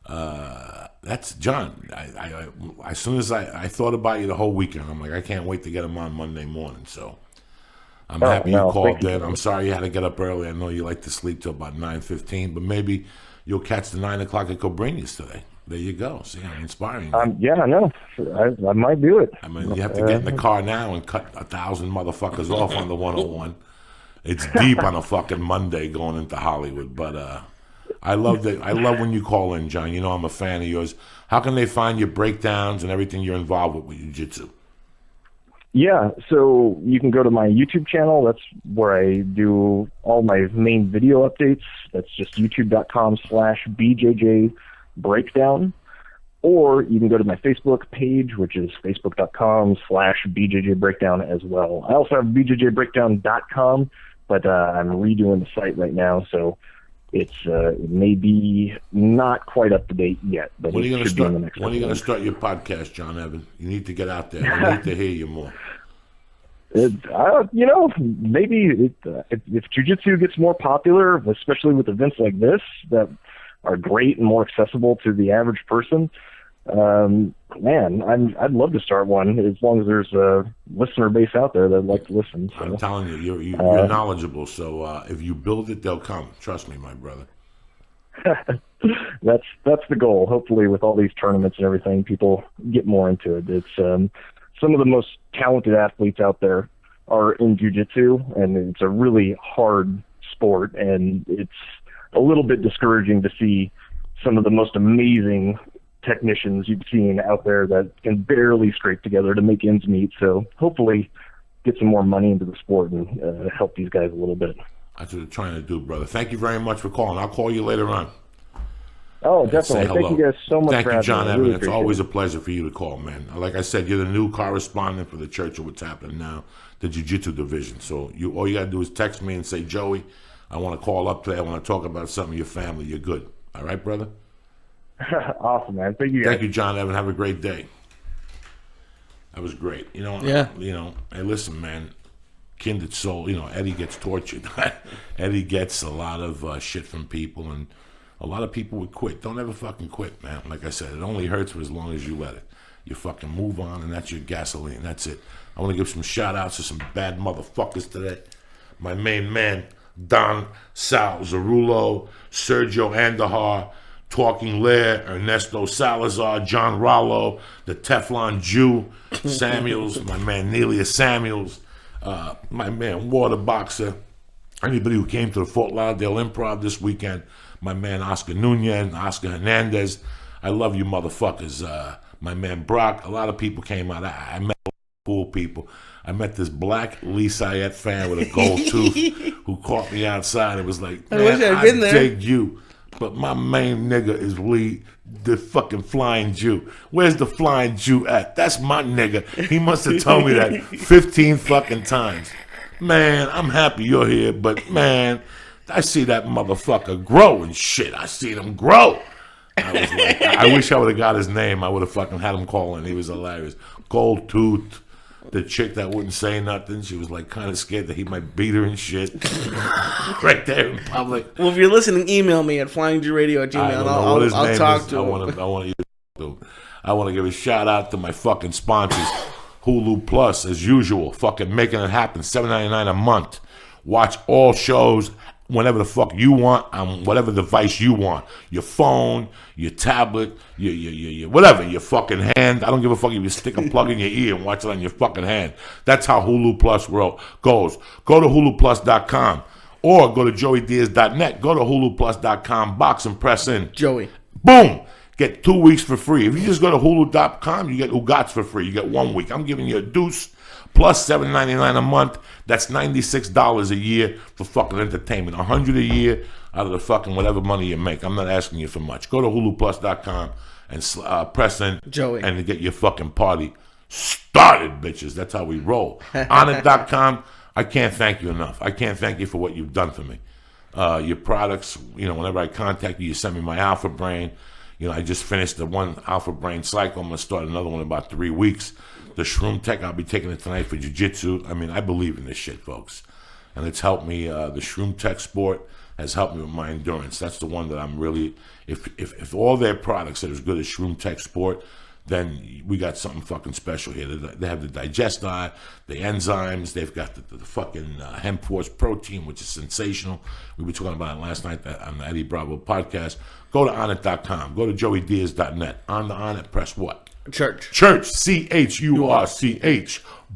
S1: That's John. I as soon as I thought about you the whole weekend, I'm like, I can't wait to get him on Monday morning. So I'm happy you called in. I'm sorry you had to get up early. I know you like to sleep till about 9:15, but maybe you'll catch the 9 o'clock at Cobrinhas today. There you go. See, I'm inspiring you.
S3: Yeah, I know. I might do it.
S1: I mean, you have to get in the car now and cut 1,000 motherfuckers off on the 101. It's deep on a fucking Monday going into Hollywood, but I love that. I love when you call in, John. You know I'm a fan of yours. How can they find your breakdowns and everything you're involved with jiu-jitsu?
S3: Yeah, so you can go to my YouTube channel. That's where I do all my main video updates. That's just youtube.com/BJJ Breakdown. Or you can go to my Facebook page, which is facebook.com/BJJ Breakdown as well. I also have BJJBreakdown.com, but I'm redoing the site right now, so it may be not quite up to date yet. But
S1: when are you going to
S3: start
S1: start your podcast, John Evan? You need to get out there. I need to hear you more.
S3: Maybe if jiu-jitsu gets more popular, especially with events like this that are great and more accessible to the average person, man, I'd love to start one as long as there's a listener base out there that'd like to listen. So.
S1: I'm telling you, you're knowledgeable. So if you build it, they'll come. Trust me, my brother.
S3: That's the goal. Hopefully, with all these tournaments and everything, people get more into it. It's some of the most talented athletes out there are in jiu-jitsu, and it's a really hard sport, and it's a little bit discouraging to see some of the most amazing technicians you've seen out there that can barely scrape together to make ends meet. So hopefully get some more money into the sport and help these guys a little bit.
S1: That's what we're trying to do, brother. Thank you very much for calling. I'll call you later on.
S3: Oh,
S1: and say
S3: definitely. Thank
S1: hello.
S3: you guys so much
S1: Thank
S3: for
S1: you,
S3: having
S1: John
S3: me. I
S1: Evan.
S3: really
S1: It's
S3: appreciate
S1: always
S3: it.
S1: a pleasure for you to call, man. Like I said, you're the new correspondent for the Church of what's happening now, the Jiu-Jitsu division. So all you got to do is text me and say, Joey, I want to call up today. I want to talk about something, your family. You're good. All right, brother?
S3: Awesome, man. Thank you guys.
S1: Thank you, John Evan. Have a great day. That was great.
S2: Yeah.
S1: Hey, listen, man. Kindred soul. Eddie gets tortured. Eddie gets a lot of shit from people, and a lot of people would quit. Don't ever fucking quit, man. Like I said, it only hurts for as long as you let it. You fucking move on, and that's your gasoline. That's it. I want to give some shout-outs to some bad motherfuckers today. My main man, Don Sal Zarulo, Sergio Andahar, Talking Lair, Ernesto Salazar, John Rollo, the Teflon Jew, Samuels, my man Nelia Samuels, my man Water Boxer, anybody who came to the Fort Lauderdale Improv this weekend, my man Oscar Nunez, Oscar Hernandez. I love you motherfuckers. My man Brock, a lot of people came out. I met cool people. I met this black Lee Syatt fan with a gold tooth who caught me outside and was like, man,
S2: I wish I'd been there.
S1: dig you. But my main nigga is Lee, the fucking flying Jew. Where's the flying Jew at? That's my nigga. He must have told me that 15 fucking times. Man, I'm happy you're here, but man, I see that motherfucker grow and shit. I seen him grow. I was like, I wish I would have got his name. I would have fucking had him calling. He was hilarious. Gold tooth. The chick that wouldn't say nothing, she was like kind of scared that he might beat her and shit. Right there in public.
S2: Well, if you're listening, email me at flyingjuradio@gmail.
S1: I don't know what his name
S2: talk
S1: is.
S2: to him.
S1: I want to give a shout out to my fucking sponsors. Hulu Plus, as usual, fucking making it happen. $7.99 a month. Watch all shows whenever the fuck you want, on whatever device you want. Your phone, your tablet, your whatever, your fucking hand. I don't give a fuck if you stick a plug in your ear and watch it on your fucking hand. That's how Hulu Plus goes. Go to huluplus.com or go to joeydiaz.net. Go to huluplus.com, box and press in.
S2: Joey.
S1: Boom! Get 2 weeks for free. If you just go to hulu.com, you get Ugats for free. You get 1 week. I'm giving you a deuce plus $7.99 a month. That's $96 a year for fucking entertainment. $100 a year out of the fucking whatever money you make. I'm not asking you for much. Go to huluplus.com and press in
S2: Joey.
S1: and get your fucking party started, bitches. That's how we roll. Onnit.com, I can't thank you enough. I can't thank you for what you've done for me. Your products, whenever I contact you, you send me my Alpha Brain. I just finished the one Alpha Brain cycle. I'm going to start another one in about 3 weeks. The Shroom Tech, I'll be taking it tonight for Jiu-Jitsu. I mean, I believe in this shit, folks. And it's helped me. The Shroom Tech Sport has helped me with my endurance. That's the one that I'm really, if all their products are as good as Shroom Tech Sport, then we got something fucking special here. They have the Digesti, the enzymes. They've got the fucking Hemp Force protein, which is sensational. We were talking about it last night on the Eddie Bravo podcast. Go to Onnit.com. Go to joeydiaz.net. On the Onnit, press what?
S2: Church.
S1: CHURCH.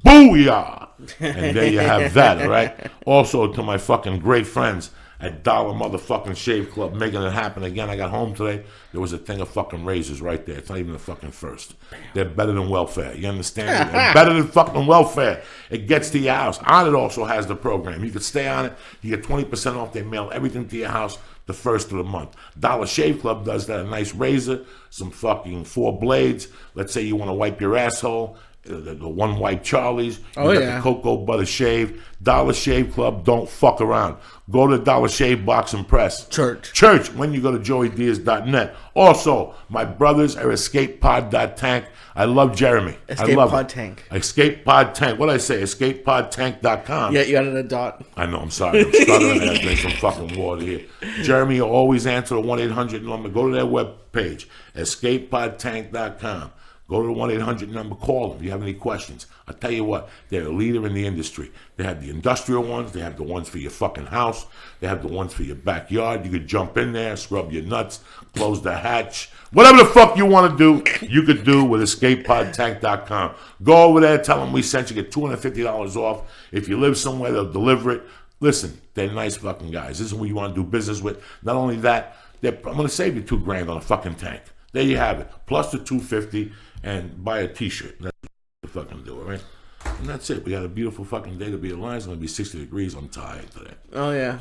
S1: Booyah! And there you have that, all right? Also, to my fucking great friends at Dollar Motherfucking Shave Club, making it happen again. I got home today. There was a thing of fucking razors right there. It's not even the fucking first. They're better than welfare. You understand? They're better than fucking welfare. It gets to your house. Onnit also has the program. You can stay on it. You get 20% off. They mail everything to your house the first of the month. Dollar Shave Club does that. A nice razor, some fucking 4 blades. Let's say you want to wipe your asshole. The one white Charlies. You got the cocoa butter shave. Dollar Shave Club, don't fuck around. Go to Dollar Shave Box and Press. Church, when you go to joeydiaz.net. Also, my brothers are escapepod.tank. I love Jeremy. I love
S2: Pod Tank.
S1: Escape Pod Tank. What did I say? Escapepodtank.com.
S2: Yeah, you added a dot.
S1: I know, I'm sorry. I'm stuttering. I gotta drink some fucking water here. Jeremy will always answer the 1-800 number. Go to their webpage, escapepodtank.com. Go to the 1-800 number, call them if you have any questions. I'll tell you what, they're a leader in the industry. They have the industrial ones. They have the ones for your fucking house. They have the ones for your backyard. You could jump in there, scrub your nuts, close the hatch. Whatever the fuck you want to do, you could do with escapepodtank.com. Go over there, tell them we sent you, get $250 off. If you live somewhere, they'll deliver it. Listen, they're nice fucking guys. This is who you want to do business with. Not only that, I'm going to save you $2,000 on a fucking tank. There you have it. Plus the $250. And buy a t-shirt. That's what you fucking do, all right? And that's it. We had a beautiful fucking day to be alive. It's going to be 60 degrees. I'm tired today.
S2: Oh, yeah.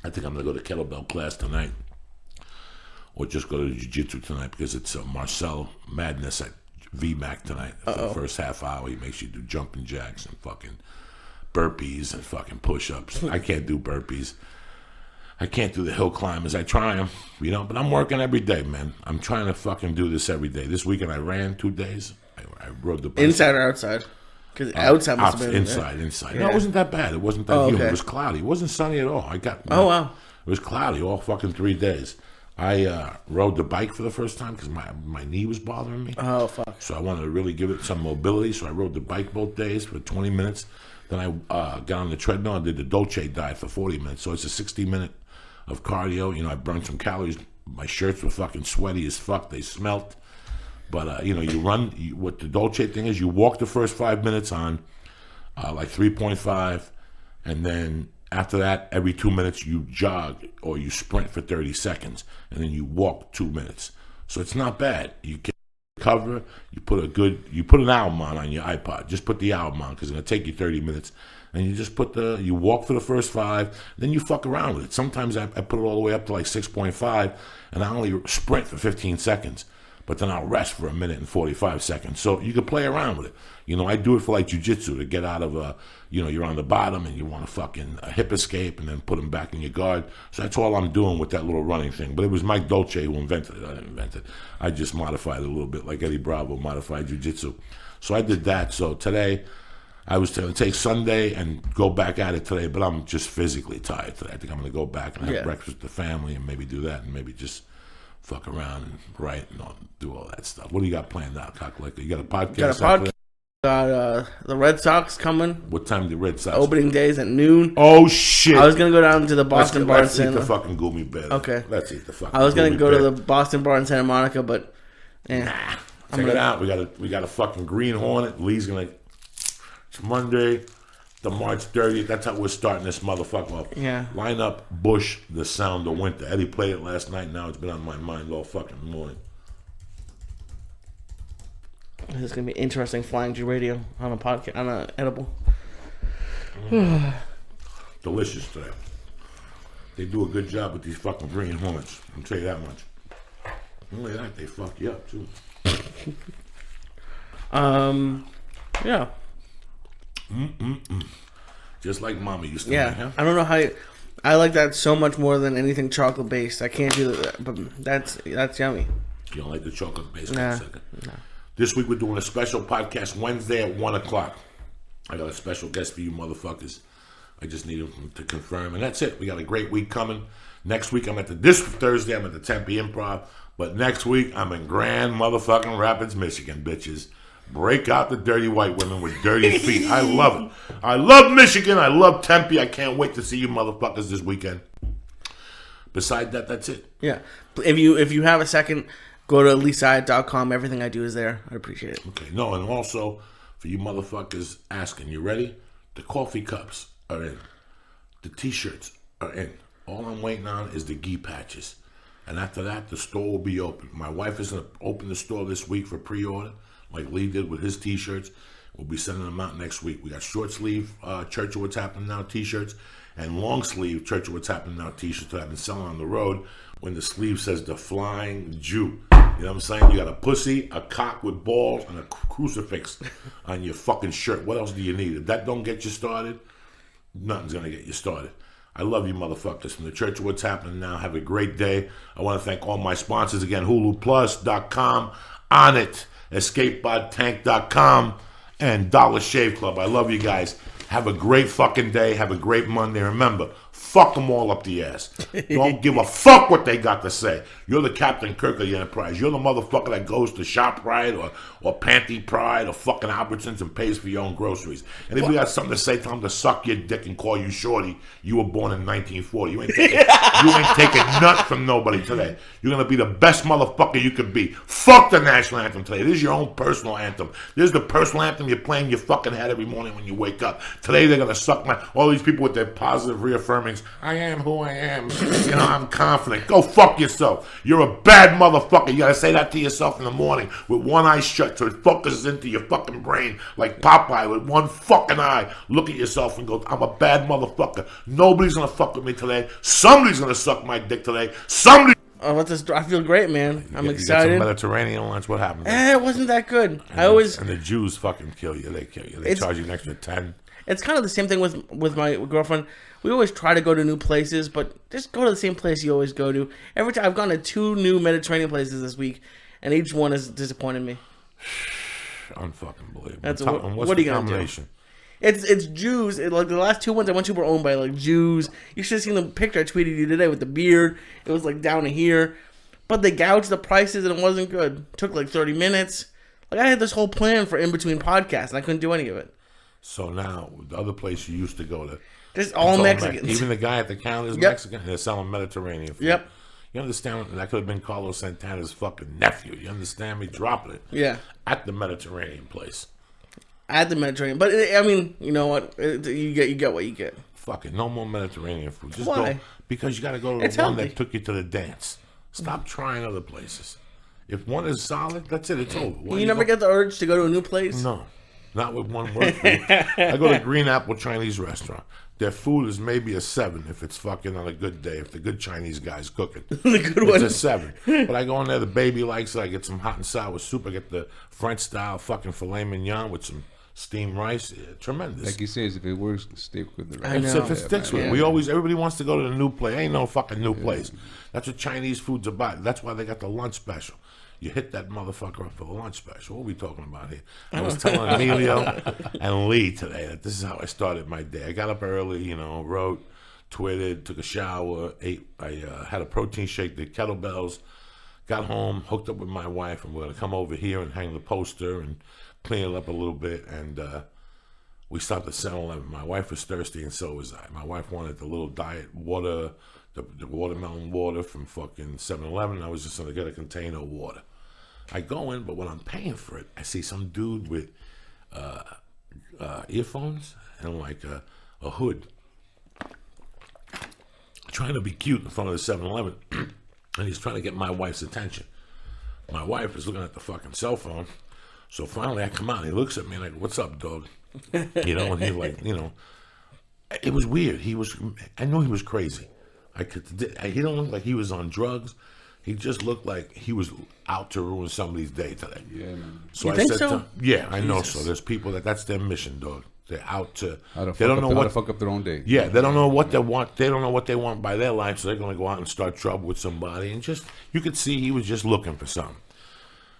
S1: I think I'm going to go to kettlebell class tonight. or just go to Jiu-Jitsu tonight because it's Marcel Madness at VMAC tonight. For the first half hour, he makes you do jumping jacks and fucking burpees and fucking push-ups. I can't do burpees. I can't do the hill climbers. I try them, but I'm working every day, man. I'm trying to fucking do this every day. This weekend I ran 2 days. I rode the bike.
S2: Inside or outside? Because outside must have been...
S1: Inside. Yeah. No, it wasn't that bad. It wasn't that humid. It was cloudy. It wasn't sunny at all.
S2: Wow.
S1: It was cloudy all fucking 3 days. I rode the bike for the first time because my knee was bothering me.
S2: Oh, fuck.
S1: So I wanted to really give it some mobility. So I rode the bike both days for 20 minutes. Then I got on the treadmill and did the Dolce diet for 40 minutes. So it's a 60-minute of cardio. I burned some calories. My shirts were fucking sweaty as fuck. They smelt. But, you run. What the Dolce thing is, you walk the first 5 minutes on like 3.5. And then after that, every 2 minutes you jog or you sprint for 30 seconds. And then you walk 2 minutes. So it's not bad. You can cover. You put an album on your iPod. Just put the album on because it's going to take you 30 minutes. And you just you walk for the first 5, then you fuck around with it. Sometimes I put it all the way up to like 6.5, and I only sprint for 15 seconds. But then I'll rest for 1 minute and 45 seconds. So you can play around with it. I do it for like jiu-jitsu to get out of you're on the bottom and you want to fucking hip escape and then put them back in your guard. So that's all I'm doing with that little running thing. But it was Mike Dolce who invented it. I didn't invent it. I just modified it a little bit like Eddie Bravo modified jiu-jitsu. So I did that. So today, I was going to take Sunday and go back at it today, but I'm just physically tired today. I think I'm going to go back and have breakfast with the family and maybe do that and maybe just fuck around and write and do all that stuff. What do you got planned out, Cocklicker? You got a podcast?
S2: Got the Red Sox coming.
S1: What time the Red Sox?
S2: Opening days at noon.
S1: Oh, shit.
S2: I was going to go down to the Boston Bar in
S1: Let's eat the fucking Goomy Bear.
S2: Okay.
S1: Let's eat the fucking
S2: I was going to go
S1: bear.
S2: to the Boston Bar in Santa Monica, but...
S1: Nah. Check it out. We got a fucking Green Hornet. Lee's going to... It's Monday, the March 30th. That's how we're starting this motherfucker off.
S2: Yeah.
S1: Line up Bush, The Sound of Winter. Eddie played it last night. Now it's been on my mind all fucking morning.
S2: This is going to be interesting flying G radio on a podcast, on an edible.
S1: Delicious today. They do a good job with these fucking Green Hornets. I'll tell you that much. Only that, they fuck you up too.
S2: Yeah.
S1: Just like Mama used to
S2: Yeah.
S1: make, huh?
S2: I don't know how I like that so much more than anything chocolate based. I can't do that, but that's yummy.
S1: You don't like the chocolate base?
S2: Nah.
S1: This week we're doing a special podcast Wednesday at 1 o'clock. I got a special guest for you motherfuckers. I just need them to confirm. And that's it. We got a great week coming. Next week this Thursday I'm at the Tempe Improv. But next week I'm in Grand motherfucking Rapids, Michigan, bitches. Break out the dirty white women with dirty feet. I love it. I love Michigan. I love Tempe. I can't wait to see you motherfuckers this weekend. Besides that, that's it.
S2: Yeah. If you have a second, go to Syatt.com. Everything I do is there. I appreciate it.
S1: Okay. No, and also for you motherfuckers asking, you ready? The coffee cups are in. The t-shirts are in. All I'm waiting on is the gi patches. And after that, the store will be open. My wife is going to open the store this week for pre-order, like Lee did with his t-shirts. We'll be sending them out next week. We got short sleeve Church of What's Happening Now t-shirts and long sleeve Church of What's Happening Now t-shirts that I've been selling on the road when the sleeve says the Flying Jew. You know what I'm saying? You got a pussy, a cock with balls, and a crucifix on your fucking shirt. What else do you need? If that don't get you started, nothing's going to get you started. I love you motherfuckers. From the Church of What's Happening Now, have a great day. I want to thank all my sponsors again, HuluPlus.com, On It, EscapeBodTank.com, and Dollar Shave Club. I love you guys. Have a great fucking day. Have a great Monday. Remember, fuck them all up the ass. Don't give a fuck what they got to say. You're the Captain Kirk of the Enterprise. You're the motherfucker that goes to ShopRite or Panty Pride or fucking Albertsons and pays for your own groceries. And if you got something to say, tell them to suck your dick and call you shorty. You were born in 1940. You ain't taking nut from nobody today. You're going to be the best motherfucker you could be. Fuck the national anthem today. This is your own personal anthem. This is the personal anthem you're playing your fucking head every morning when you wake up. Today they're going to suck all these people with their positive reaffirmings. I am who I am. I'm confident. Go fuck yourself. You're a bad motherfucker. You got to say that to yourself in the morning with one eye shut so it focuses into your fucking brain like Popeye with one fucking eye. Look at yourself and go, I'm a bad motherfucker. Nobody's going to fuck with me today. Somebody's going to suck my dick today. Somebody...
S2: Oh, what's this? I feel great, man. I'm
S1: You
S2: excited.
S1: get some Mediterranean lunch. What happened?
S2: It wasn't that good.
S1: And the Jews fucking kill you. They kill you. They charge you an extra 10.
S2: It's kind of the same thing with my girlfriend. We always try to go to new places, but just go to the same place you always go to. Every time I've gone to 2 new Mediterranean places this week, and each one has disappointed me.
S1: Unfucking believable.
S2: That's
S1: What's
S2: what are
S1: the
S2: you gonna
S1: combination?
S2: do? It's Jews. Like the last 2 ones I went to were owned by like Jews. You should have seen the picture I tweeted you today with the beard. It was like down to here, but they gouged the prices and it wasn't good. It took like 30 minutes. Like I had this whole plan for in between podcasts and I couldn't do any of it.
S1: So now the other place you used to go to,
S2: Just all Mexicans.
S1: Even the guy at the counter is
S2: Yep.
S1: Mexican. They're selling Mediterranean food.
S2: Yep.
S1: You understand? That could have been Carlos Santana's fucking nephew. You understand me? Dropping it.
S2: Yeah.
S1: At the Mediterranean place.
S2: At the Mediterranean, but I mean, you know what? You get what you get.
S1: Fuck it. No more Mediterranean food. Just
S2: Why?
S1: go because you got to go to
S2: It's
S1: the one
S2: healthy.
S1: that took you to the dance. Stop trying other places. If one is solid, that's it. It's over. Why
S2: You never get the urge to go to a new place?
S1: No, not with one word food. I go to Green Apple Chinese restaurant. Their food is maybe a 7 if it's fucking on a good day, if the good Chinese guy's cooking.
S2: The good
S1: It's
S2: one.
S1: a 7. But I go in there, the baby likes it. I get some hot and sour soup. I get the French style fucking filet mignon with some steamed rice. Yeah, tremendous.
S4: Like he says, if it works, stick with the
S2: I
S4: right.
S2: know.
S1: If it sticks with it. Everybody wants to go to the new place. Ain't no fucking new place. That's what Chinese food's about. That's why they got the lunch special. You hit that motherfucker up for the lunch special. What are we talking about here? I was telling Emilio and Lee today that this is how I started my day. I got up early, wrote, tweeted, took a shower, ate. I had a protein shake, did kettlebells, got home, hooked up with my wife, and we're going to come over here and hang the poster and clean it up a little bit. And we stopped at 7-Eleven. My wife was thirsty, and so was I. My wife wanted the little diet water, the watermelon water from fucking 7-Eleven. I was just going to get a container of water. I go in, but when I'm paying for it, I see some dude with earphones and like a hood trying to be cute in front of the 7-Eleven. And he's trying to get my wife's attention. My wife is looking at the fucking cell phone. So finally I come out and he looks at me and I go, "What's up, dog?" And he's like, it was weird. I knew he was crazy. He don't look like he was on drugs. He just looked like he was out to ruin somebody's day today.
S4: Yeah, man.
S1: So
S2: You
S1: I
S2: think
S1: said,
S2: so?
S1: "Yeah, I know." So there's people that's their mission, dog. They're out to.
S4: How to
S1: They don't know
S4: how to
S1: what.
S4: fuck up their own day.
S1: Yeah, they don't know what they want. They don't know what they want by their life, so they're going to go out and start trouble with somebody. And you could see he was just looking for something.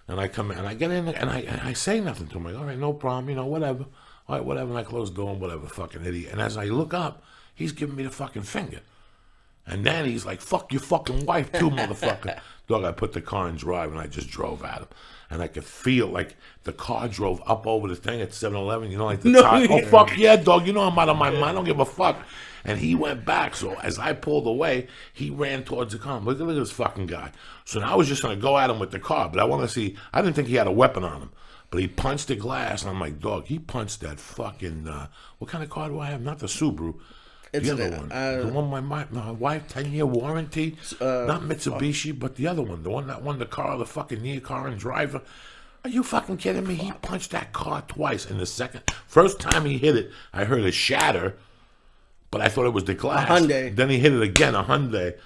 S1: And I come in, and I get in, and I say nothing to him. Like, "All right, no problem, whatever. All right, whatever." And I close the door, and whatever, fucking idiot. And as I look up, he's giving me the fucking finger. And then he's like, "Fuck your fucking wife too, motherfucker." Dog, I put the car in drive, and I just drove at him. And I could feel like the car drove up over the thing at 7-Eleven, like the tire. "Oh, fuck yeah, dog, I'm out of my mind. I don't give a fuck." And he went back. So as I pulled away, he ran towards the car. Look at this fucking guy. So now I was just going to go at him with the car. But I want to see, I didn't think he had a weapon on him. But he punched the glass. And I'm like, dog, he punched that fucking, what kind of car do I have? Not the Subaru.
S2: It's
S1: The other one. The one my wife, 10-year warranty. Not Mitsubishi, but the other one. The one that won the car, the fucking near car and driver. Are you fucking kidding me? He punched that car twice. In the first time he hit it, I heard it shatter. But I thought it was the glass.
S2: A Hyundai.
S1: Then he hit it again, a Hyundai,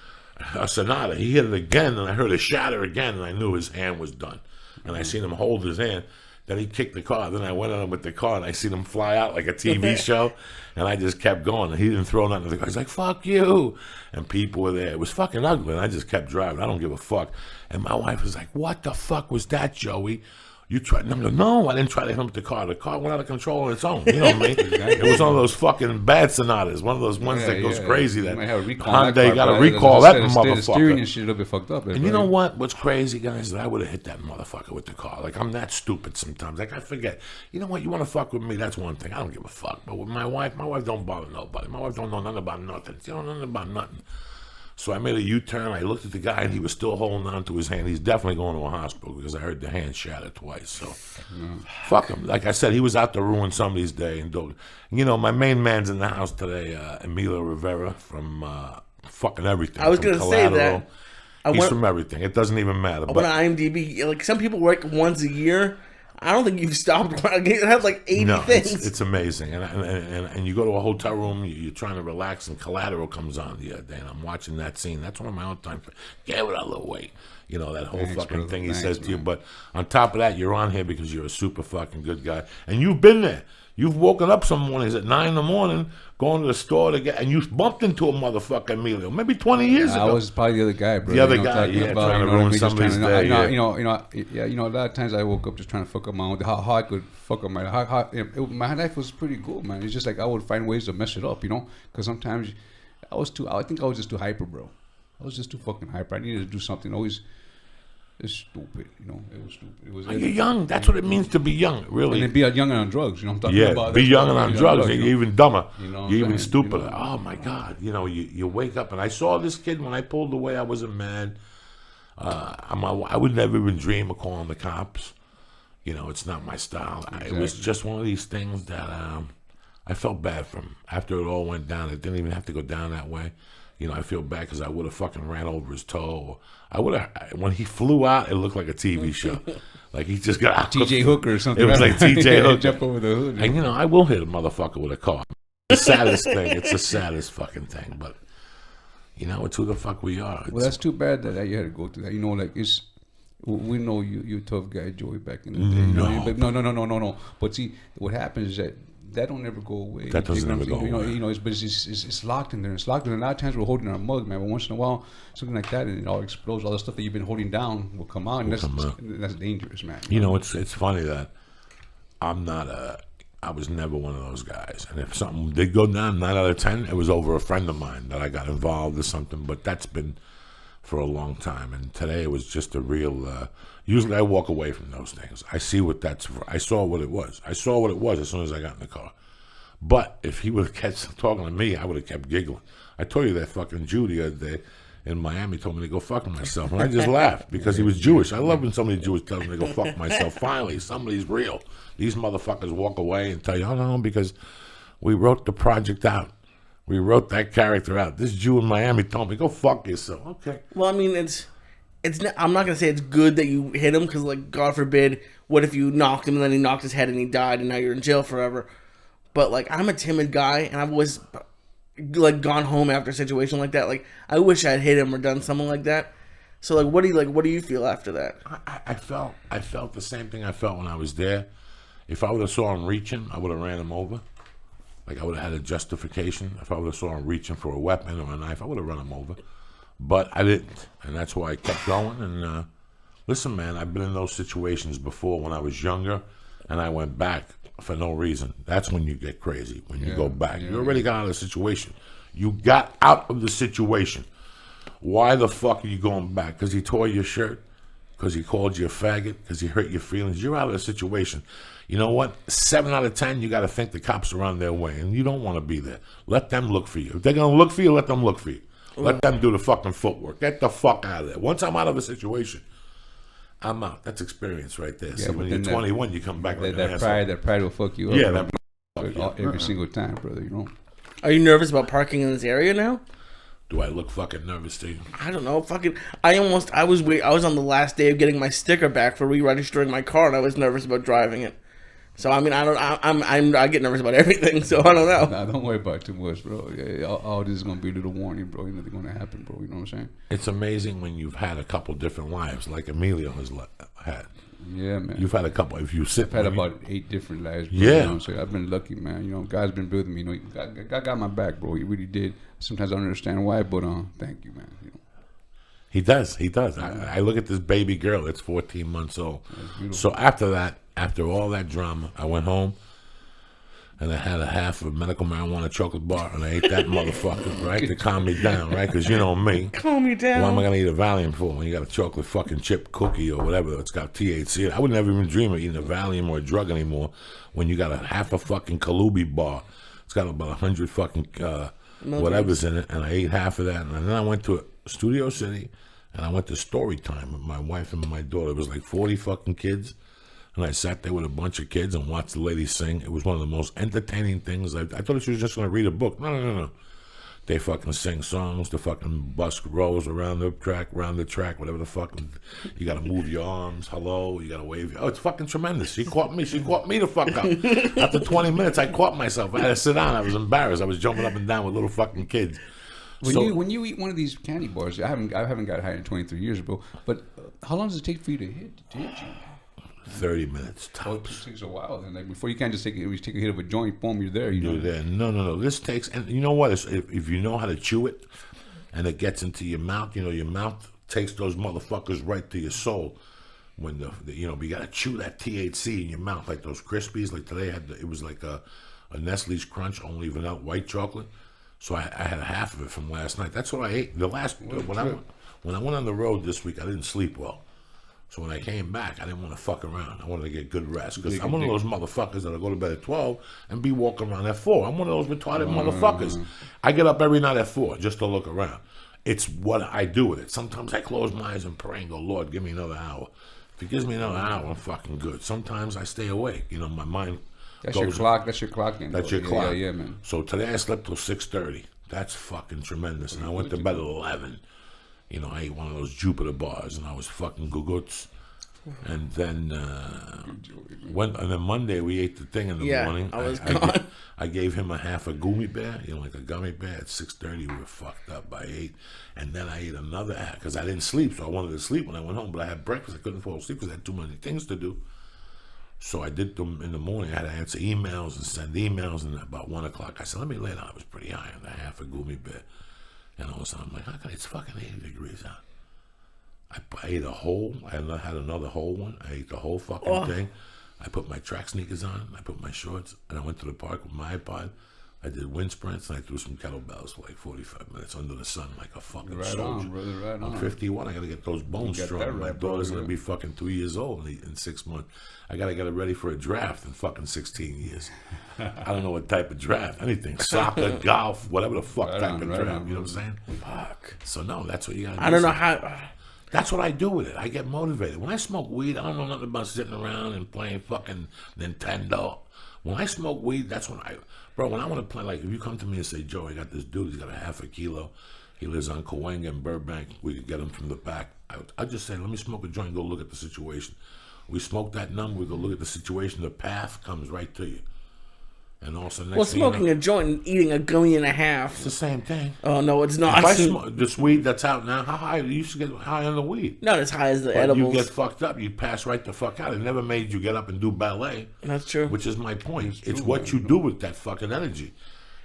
S1: a Sonata. He hit it again, and I heard it shatter again, and I knew his hand was done. And I seen him hold his hand. Then he kicked the car. Then I went on him with the car, and I seen him fly out like a TV show. And I just kept going. And he didn't throw nothing at the car. He's like, "Fuck you." And people were there. It was fucking ugly. And I just kept driving. I don't give a fuck. And my wife was like, "What the fuck was that, Joey? You tried?" And I'm like, "No, I didn't try to hit him with the car. The car went out of control on its own." You know what I mean? It was one of those fucking bad Sonatas. One of those ones that goes crazy. That
S4: You might have a recall on that
S1: Hyundai
S4: car,
S1: got to
S4: but
S1: recall
S4: as
S1: that
S4: I said, the steering
S1: motherfucker.
S4: and shit will be fucked up.
S1: And you know what? What's crazy, guys, is that I would have hit that motherfucker with the car. Like, I'm that stupid sometimes. Like, I forget. You know what? You want to fuck with me, that's one thing. I don't give a fuck. But with my wife don't bother nobody. My wife don't know nothing about nothing. She don't know nothing about nothing. So I made a U-turn. I looked at the guy, and he was still holding on to his hand. He's definitely going to a hospital because I heard the hand shatter twice. So, fuck him. Like I said, he was out to ruin somebody's day. And my main man's in the house today, Emilio Rivera from fucking everything.
S2: I was
S1: going to
S2: say that.
S1: He's from everything. It doesn't even matter.
S2: But on IMDb, like some people work once a year. I don't think you've stopped. It had like 80
S1: No,
S2: things.
S1: it's amazing. And you go to a hotel room, you're trying to relax, and Collateral comes on the other day, and I'm watching that scene. That's one of my own time. Get it out of the way. You know, that whole
S4: Thanks,
S1: fucking
S4: brother.
S1: thing he
S4: Thanks,
S1: says to you.
S4: man.
S1: But on top of that, you're on here because you're a super fucking good guy. And you've been there. You've woken up some mornings at 9 in the morning, going to the store to get, and you bumped into a motherfucker, Emilio, maybe 20 years ago.
S4: I was probably the other guy, bro.
S1: The other
S4: you know,
S1: guy,
S4: talking
S1: yeah,
S4: about,
S1: trying to
S4: you know what I
S1: ruin
S4: mean, just
S1: somebody's
S4: trying to-
S1: day, yeah.
S4: You know, a lot of times I woke up just trying to fuck up my own. How I could fuck up my life was pretty cool, man. It's just like I would find ways to mess it up, you know, because sometimes I think I was just too hyper, bro. I was just too fucking hyper. I needed to do something. Always, it's stupid, you know. It was stupid. It was.
S1: You're young. That's what it means to be young, really.
S4: And then be young and on drugs, you know. What I'm talking
S1: Yeah,
S4: about.
S1: be
S4: That's
S1: young
S4: what-
S1: and on
S4: you know,
S1: drugs.
S4: you
S1: You're
S4: know.
S1: even dumber.
S4: You know what
S1: You're
S4: I'm
S1: even
S4: saying?
S1: stupider.
S4: You know.
S1: Oh my God! You know, you wake up, and I saw this kid when I pulled away. I wasn't mad. I would never even dream of calling the cops. You know, it's not my style. It was
S4: Exactly.
S1: just one of these things that I felt bad for him. After it all went down, it didn't even have to go down that way. You know, I feel bad because I would have fucking ran over his toe. I would have. When he flew out, it looked like a TV show. Like he just got out.
S4: TJ Hooker or something.
S1: It was like TJ
S4: Yeah,
S1: Hooker.
S4: Jump over the hood.
S1: And you know, I will hit a motherfucker with a car. The saddest thing. It's the saddest fucking thing. But you know, it's who the fuck we are.
S4: Well, that's too bad that you had to go through that. You know, like it's. We know you a tough guy, Joey, back in the day. You know what I mean? But no. But see, what happens is that don't ever go away.
S1: That doesn't
S4: You know
S1: ever
S4: what I'm
S1: go
S4: saying?
S1: away.
S4: You know, it's locked in there. It's locked in there. A lot of times we're holding our mug, man. But once in a while, something like that, and it all explodes. All the stuff that you've been holding down will come out, and that's dangerous, man.
S1: You know, it's funny that I was never one of those guys. And if something did go down 9 out of 10, it was over a friend of mine that I got involved or something. But that's been for a long time. And today it was just a real. Usually I walk away from those things. I see what that's for. I saw what it was. I saw what it was as soon as I got in the car. But if he would have kept talking to me, I would have kept giggling. I told you that fucking Jew the other day in Miami told me to go fuck myself. And I just laughed because he was Jewish. I love when somebody Jewish tells me to go fuck myself. Finally, somebody's real. These motherfuckers walk away and tell you, oh, no, because we wrote the project out. We wrote that character out. This Jew in Miami told me, go fuck yourself. Okay.
S2: Well, I mean, I'm not gonna say it's good that you hit him because, like, God forbid, what if you knocked him and then he knocked his head and he died and now you're in jail forever? But like, I'm a timid guy and I've always like gone home after a situation like that. Like, I wish I'd hit him or done something like that. So like, what do you feel after that?
S1: I felt the same thing I felt when I was there. If I would have saw him reaching, I would have ran him over. Like I would have had a justification. If I would have saw him reaching for a weapon or a knife, I would have run him over. But I didn't, and that's why I kept going. And listen, man, I've been in those situations before when I was younger, and I went back for no reason. That's when you get crazy, when you go back. You already got out of the situation. You got out of the situation. Why the fuck are you going back? Because he tore your shirt? Because he called you a faggot? Because he hurt your feelings? You're out of the situation. You know what? 7 out of 10, you got to think the cops are on their way, and you don't want to be there. Let them look for you. If they're going to look for you, let them look for you. Let them do the fucking footwork. Get the fuck out of there. Once I'm out of a situation, I'm out. That's experience right there. So when you're 21, you come back like an asshole.
S4: That pride will fuck you up.
S1: Yeah,
S4: man.
S1: that
S4: every single time, brother. You know.
S2: Are you nervous about parking in this area now?
S1: Do I look fucking nervous to you?
S2: I don't know. Fucking, I was on the last day of getting my sticker back for re-registering my car, and I was nervous about driving it. So I mean, I get nervous about everything. So I don't know.
S4: Nah, don't worry about it too much, bro. Yeah, all this is gonna be a little warning, bro. You know nothing gonna happen, bro. You know what I'm saying?
S1: It's amazing when you've had a couple different lives, like Emilio has had.
S4: Yeah, man.
S1: You've had a couple. If you sit,
S4: I've had about 8 different lives, bro.
S1: Yeah.
S4: You know what I'm saying? I've been lucky, man. You know, God's been building me. You know, God got my back, bro. He really did. Sometimes I don't understand why, but thank you, man. You know.
S1: He does. I look at this baby girl. It's 14 months old. So after that, after all that drama, I went home and I had a half of medical marijuana chocolate bar and I ate that motherfucker, right, to calm me down, right? Because you know me.
S2: Calm you down.
S1: What am I going to eat a Valium for when you got a chocolate fucking chip cookie or whatever that's got THC in it? I would never even dream of eating a Valium or a drug anymore when you got a half a fucking Kalubi bar. It's got about 100 fucking whatever's in it, and I ate half of that. And then I went to Studio City and I went to story time with my wife and my daughter. It was like 40 fucking kids. And I sat there with a bunch of kids and watched the lady sing. It was one of the most entertaining things. I thought she was just going to read a book. No. They fucking sing songs. The fucking bus rolls around the track, whatever the fucking. You got to move your arms. Hello. You got to wave. Oh, it's fucking tremendous. She caught me the fuck up. After 20 minutes, I caught myself. I had to sit down. I was embarrassed. I was jumping up and down with little fucking kids.
S4: When you eat one of these candy bars, I haven't got high in 23 years, bro. But how long does it take for you to hit you?
S1: 30 minutes
S4: Oh,
S1: tops.
S4: it takes a while then. Like before, you can't just take a hit of a joint, boom, you're there.
S1: You're there. No. This takes, and you know what? If you know how to chew it, and it gets into your mouth, your mouth takes those motherfuckers right to your soul. When you gotta chew that THC in your mouth, like those Krispies. Like today, it was like a Nestle's Crunch, only vanilla white chocolate. So I had half of it from last night. That's what I ate. When I went on the road this week, I didn't sleep well. So when I came back, I didn't want to fuck around. I wanted to get good rest. Because I'm one of those motherfuckers that'll go to bed at 12 and be walking around at 4. I'm one of those retarded motherfuckers. I get up every night at 4 just to look around. It's what I do with it. Sometimes I close my eyes and pray and go, Lord, give me another hour. If He gives me another hour, I'm fucking good. Sometimes I stay awake. My mind
S4: That's
S1: goes.
S4: your clock. That's your clock.
S1: That's your clock.
S4: Yeah, man.
S1: So today I slept till 6:30. That's fucking tremendous. And I went to bed at 11. I ate one of those Jupiter bars, and I was fucking guguts. And then and then Monday we ate the thing in the morning.
S2: I was gone.
S1: I gave him a half a gummy bear, like a gummy bear. At 6:30 we were fucked up by 8. And then I ate another half because I didn't sleep, so I wanted to sleep when I went home. But I had breakfast. I couldn't fall asleep because I had too many things to do. So I did them in the morning. I had to answer emails and send emails. And about 1 o'clock, I said, let me lay down. I was pretty high on the half a gummy bear. And all of a sudden, I'm like, how come it's fucking 80 degrees out? I ate a whole. I had another whole one. I ate the whole fucking thing. I put my track sneakers on. I put my shorts. And I went to the park with my iPod. I did wind sprints. And I threw some kettlebells for like 45 minutes under the sun like a fucking soldier.
S4: On, brother, right
S1: I'm 51. I got to get those bones strong. My daughter's going to be fucking 3 years old in 6 months. I got to get her ready for a draft in fucking 16 years. I don't know what type of draft. Anything. Soccer, golf, whatever the fuck type of draft. You know what I'm saying? Fuck. So, no, that's what you got to do.
S2: I don't know how.
S1: That's what I do with it. I get motivated. When I smoke weed, I don't know nothing about sitting around and playing fucking Nintendo. When I smoke weed, that's when when I want to play, like if you come to me and say, Joe, I got this dude, he's got a half a kilo. He lives on Cahuenga in Burbank. We could get him from the back. I just say, let me smoke a joint and go look at the situation. We smoke that number, we go look at the situation, the path comes right to you. And also next
S2: smoking a joint and eating a gummy and a half.
S1: It's the same thing.
S2: Oh, no, it's not.
S1: If I smoke this weed that's out now, how high? You used to get high on the weed.
S2: Not as high as the
S1: But
S2: edibles.
S1: you get fucked up, you pass right the fuck out. It never made you get up and do ballet.
S2: That's true.
S1: Which is my point. It's what you do with that fucking energy.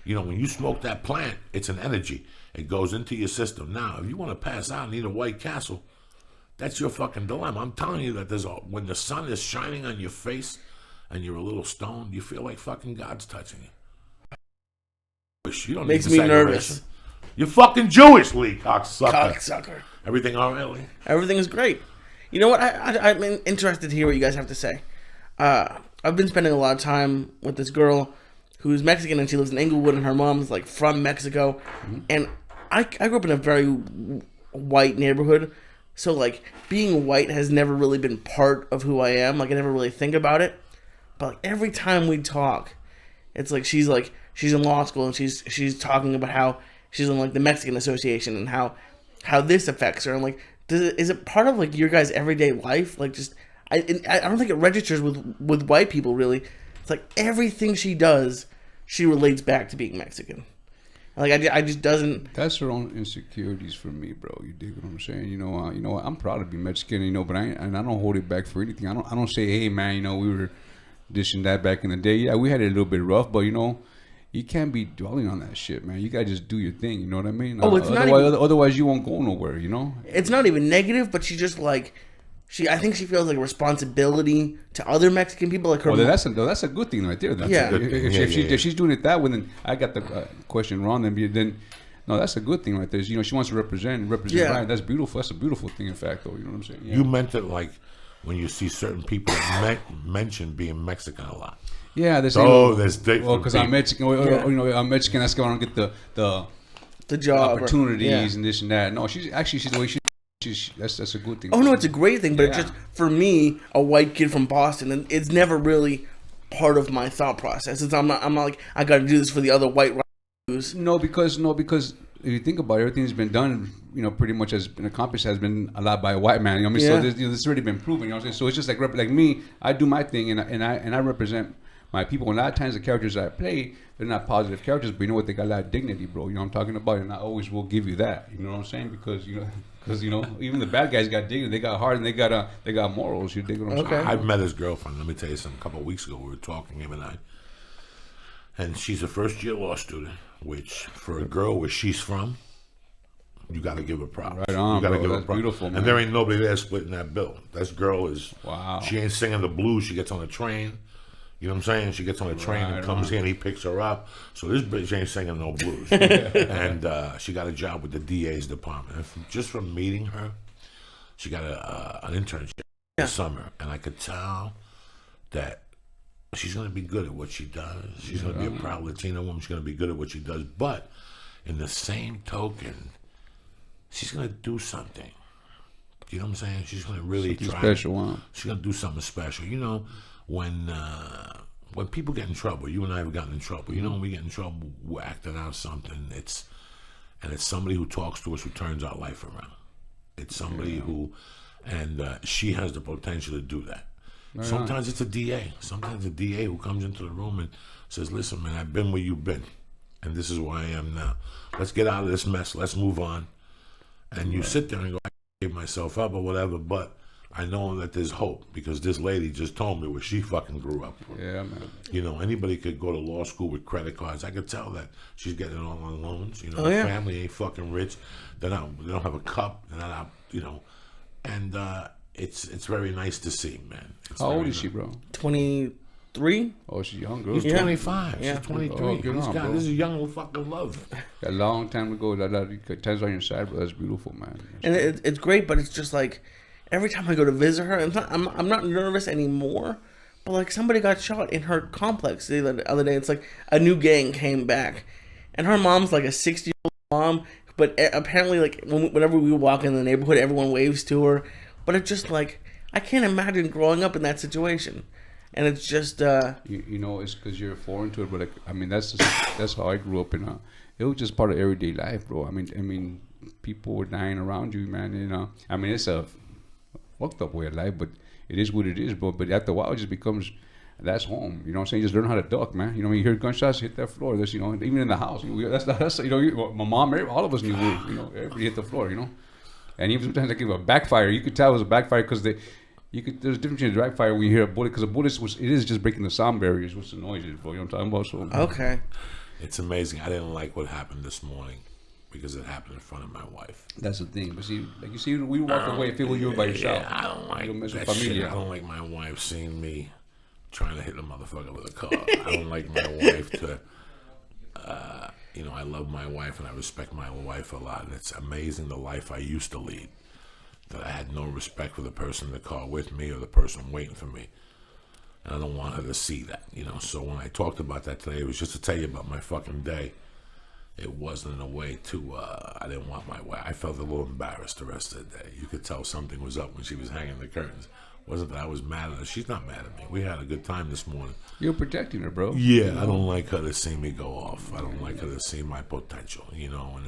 S1: When you smoke that plant, it's an energy. It goes into your system. Now, if you want to pass out and eat a White Castle, that's your fucking dilemma. I'm telling you that when the sun is shining on your face and you're a little stoned, you feel like fucking God's touching you. You don't
S2: Makes
S1: need
S2: me nervous.
S1: saturation. You're fucking Jewish, Lee, cocksucker.
S2: Cocksucker.
S1: Everything all right, Lee?
S2: Everything is great. You know what? I'm interested to hear what you guys have to say. I've been spending a lot of time with this girl who's Mexican and she lives in Inglewood and her mom's like from Mexico. Mm-hmm. And I grew up in a very white neighborhood. So like being white has never really been part of who I am. Like I never really think about it. But like every time we talk, it's like she's in law school and she's talking about how she's in like the Mexican Association and how this affects her. I'm like, is it part of like your guys' everyday life? Like just I don't think it registers with white people really. It's like everything she does, she relates back to being Mexican. Like I just doesn't.
S4: That's her own insecurities for me, bro. You dig what I'm saying? You know what? I'm proud to be Mexican, but I don't hold it back for anything. I don't say, hey man, we were this and that back in the day. Yeah, we had it a little bit rough, but you can't be dwelling on that shit, man. You gotta just do your thing. You know what I mean?
S2: Oh, it's not even,
S4: otherwise you won't go nowhere.
S2: It's not even negative, but she just like I think she feels like a responsibility to other Mexican people. Like her.
S4: Well, that's a good thing right there. That's
S2: yeah.
S4: If she's doing it that way, then I got the question wrong. Then no, that's a good thing right there. She wants to represent right. That's beautiful. That's a beautiful thing, in fact, though. You know what I'm saying? Yeah.
S1: You meant it like when you see certain people mention being Mexican a lot.
S4: Yeah, there's
S1: different.
S4: Because I'm Mexican. I'm Mexican. That's why I don't get the
S2: job
S4: opportunities and this and that. No, she's the way that's a good thing.
S2: Oh no, it's a great thing, but it's just for me, a white kid from Boston, and it's never really part of my thought process. I'm not like I got to do this for the other white
S4: No, because if you think about it, everything that's been done, pretty much has been accomplished, has been a lot by a white man. So
S2: Yeah.
S4: this has already been proven. You know what I'm saying? So it's just like me. I do my thing, and I represent my people. And a lot of times the characters I play, they're not positive characters, but you know what? They got a lot of dignity, bro. You know what I'm talking about? And I always will give you that. You know what I'm saying? Because even the bad guys got dignity. They got heart, and they got morals. You dig what I'm saying?
S1: I've met his girlfriend. Let me tell you something. A couple of weeks ago, we were talking, him and I. And she's a first-year law student, which for a girl where she's from, you got to give her props.
S4: Right on,
S1: you got to
S4: bro.
S1: give her
S4: That's
S1: props.
S4: beautiful, man.
S1: And there ain't nobody there splitting that bill. This girl is.
S4: Wow.
S1: She ain't singing the blues. She gets on the train. You know what I'm saying? She gets on the train and comes here and he picks her up. So this bitch ain't singing no blues. And she got a job with the DA's department. And just from meeting her, she got an internship this summer. And I could tell that she's going to be good at what she does. She's going to be a proud Latina woman. She's going to be good at what she does. But in the same token, she's going to do something. You know what I'm saying? She's going to really
S4: Something
S1: try.
S4: special, huh?
S1: She's going to do something special. When people get in trouble, you and I have gotten in trouble. When we get in trouble, we're acting out something. It's somebody who talks to us who turns our life around. It's somebody who, and she has the potential to do that. Sometimes it's a DA. Sometimes a DA who comes into the room and says, "Listen, man, I've been where you've been, and this is where I am now. Let's get out of this mess. Let's move on." And you sit there and go, "I gave myself up or whatever," but I know that there's hope because this lady just told me where she fucking grew up.
S4: Yeah, man.
S1: Anybody could go to law school with credit cards. I could tell that she's getting it all on loans. Her family ain't fucking rich. They don't have a cup. They're not out. And it's very nice to see, man.
S4: How old is she, bro?
S2: 23.
S4: Oh, she's young, girl.
S1: He's 25.
S2: Yeah.
S1: She's 23.
S4: Oh, good on, bro.
S1: This is young little fucking love.
S4: A long time ago, that times on your side, bro. That's beautiful, man.
S2: And it's great, but it's just like every time I go to visit her, I'm not nervous anymore. But like somebody got shot in her complex the other day. It's like a new gang came back, and her mom's like a 60-year-old mom. But apparently, like whenever we walk in the neighborhood, everyone waves to her. But it's just like I can't imagine growing up in that situation. And it's just
S4: it's because you're foreign to it, but that's how I grew up in. It was just part of everyday life, bro. I mean, people were dying around you, man. It's a fucked up way of life, but it is what it is, bro. But after a while, it just becomes that's home. You know what I'm saying? Just learn how to duck, man. You hear gunshots hit that floor. That's even in the house. That's my mom, all of us knew. Everybody hit the floor. And even sometimes like a backfire, you could tell it was a backfire because there's a difference between a backfire when you hear a bullet, because a bullet it is just breaking the sound barriers, which annoys you, bro. You know what I'm talking about? So
S2: okay.
S1: It's amazing. I didn't like what happened this morning because it happened in front of my wife.
S4: That's the thing. But see, we walk away and feel you were by yourself.
S1: Yeah, I don't like that shit. I don't like my wife seeing me trying to hit a motherfucker with a car. I don't like my wife to. I love my wife and I respect my wife a lot. And it's amazing the life I used to lead. That I had no respect for the person in the car with me or the person waiting for me. And I don't want her to see that, So when I talked about that today, it was just to tell you about my fucking day. It wasn't in a way to, I didn't want my wife. I felt a little embarrassed the rest of the day. You could tell something was up when she was hanging the curtains. It wasn't that I was mad at her. She's not mad at me. We had a good time this morning.
S4: You're protecting her, bro.
S1: Yeah, I don't like her to see me go off. I don't like her to see my potential, and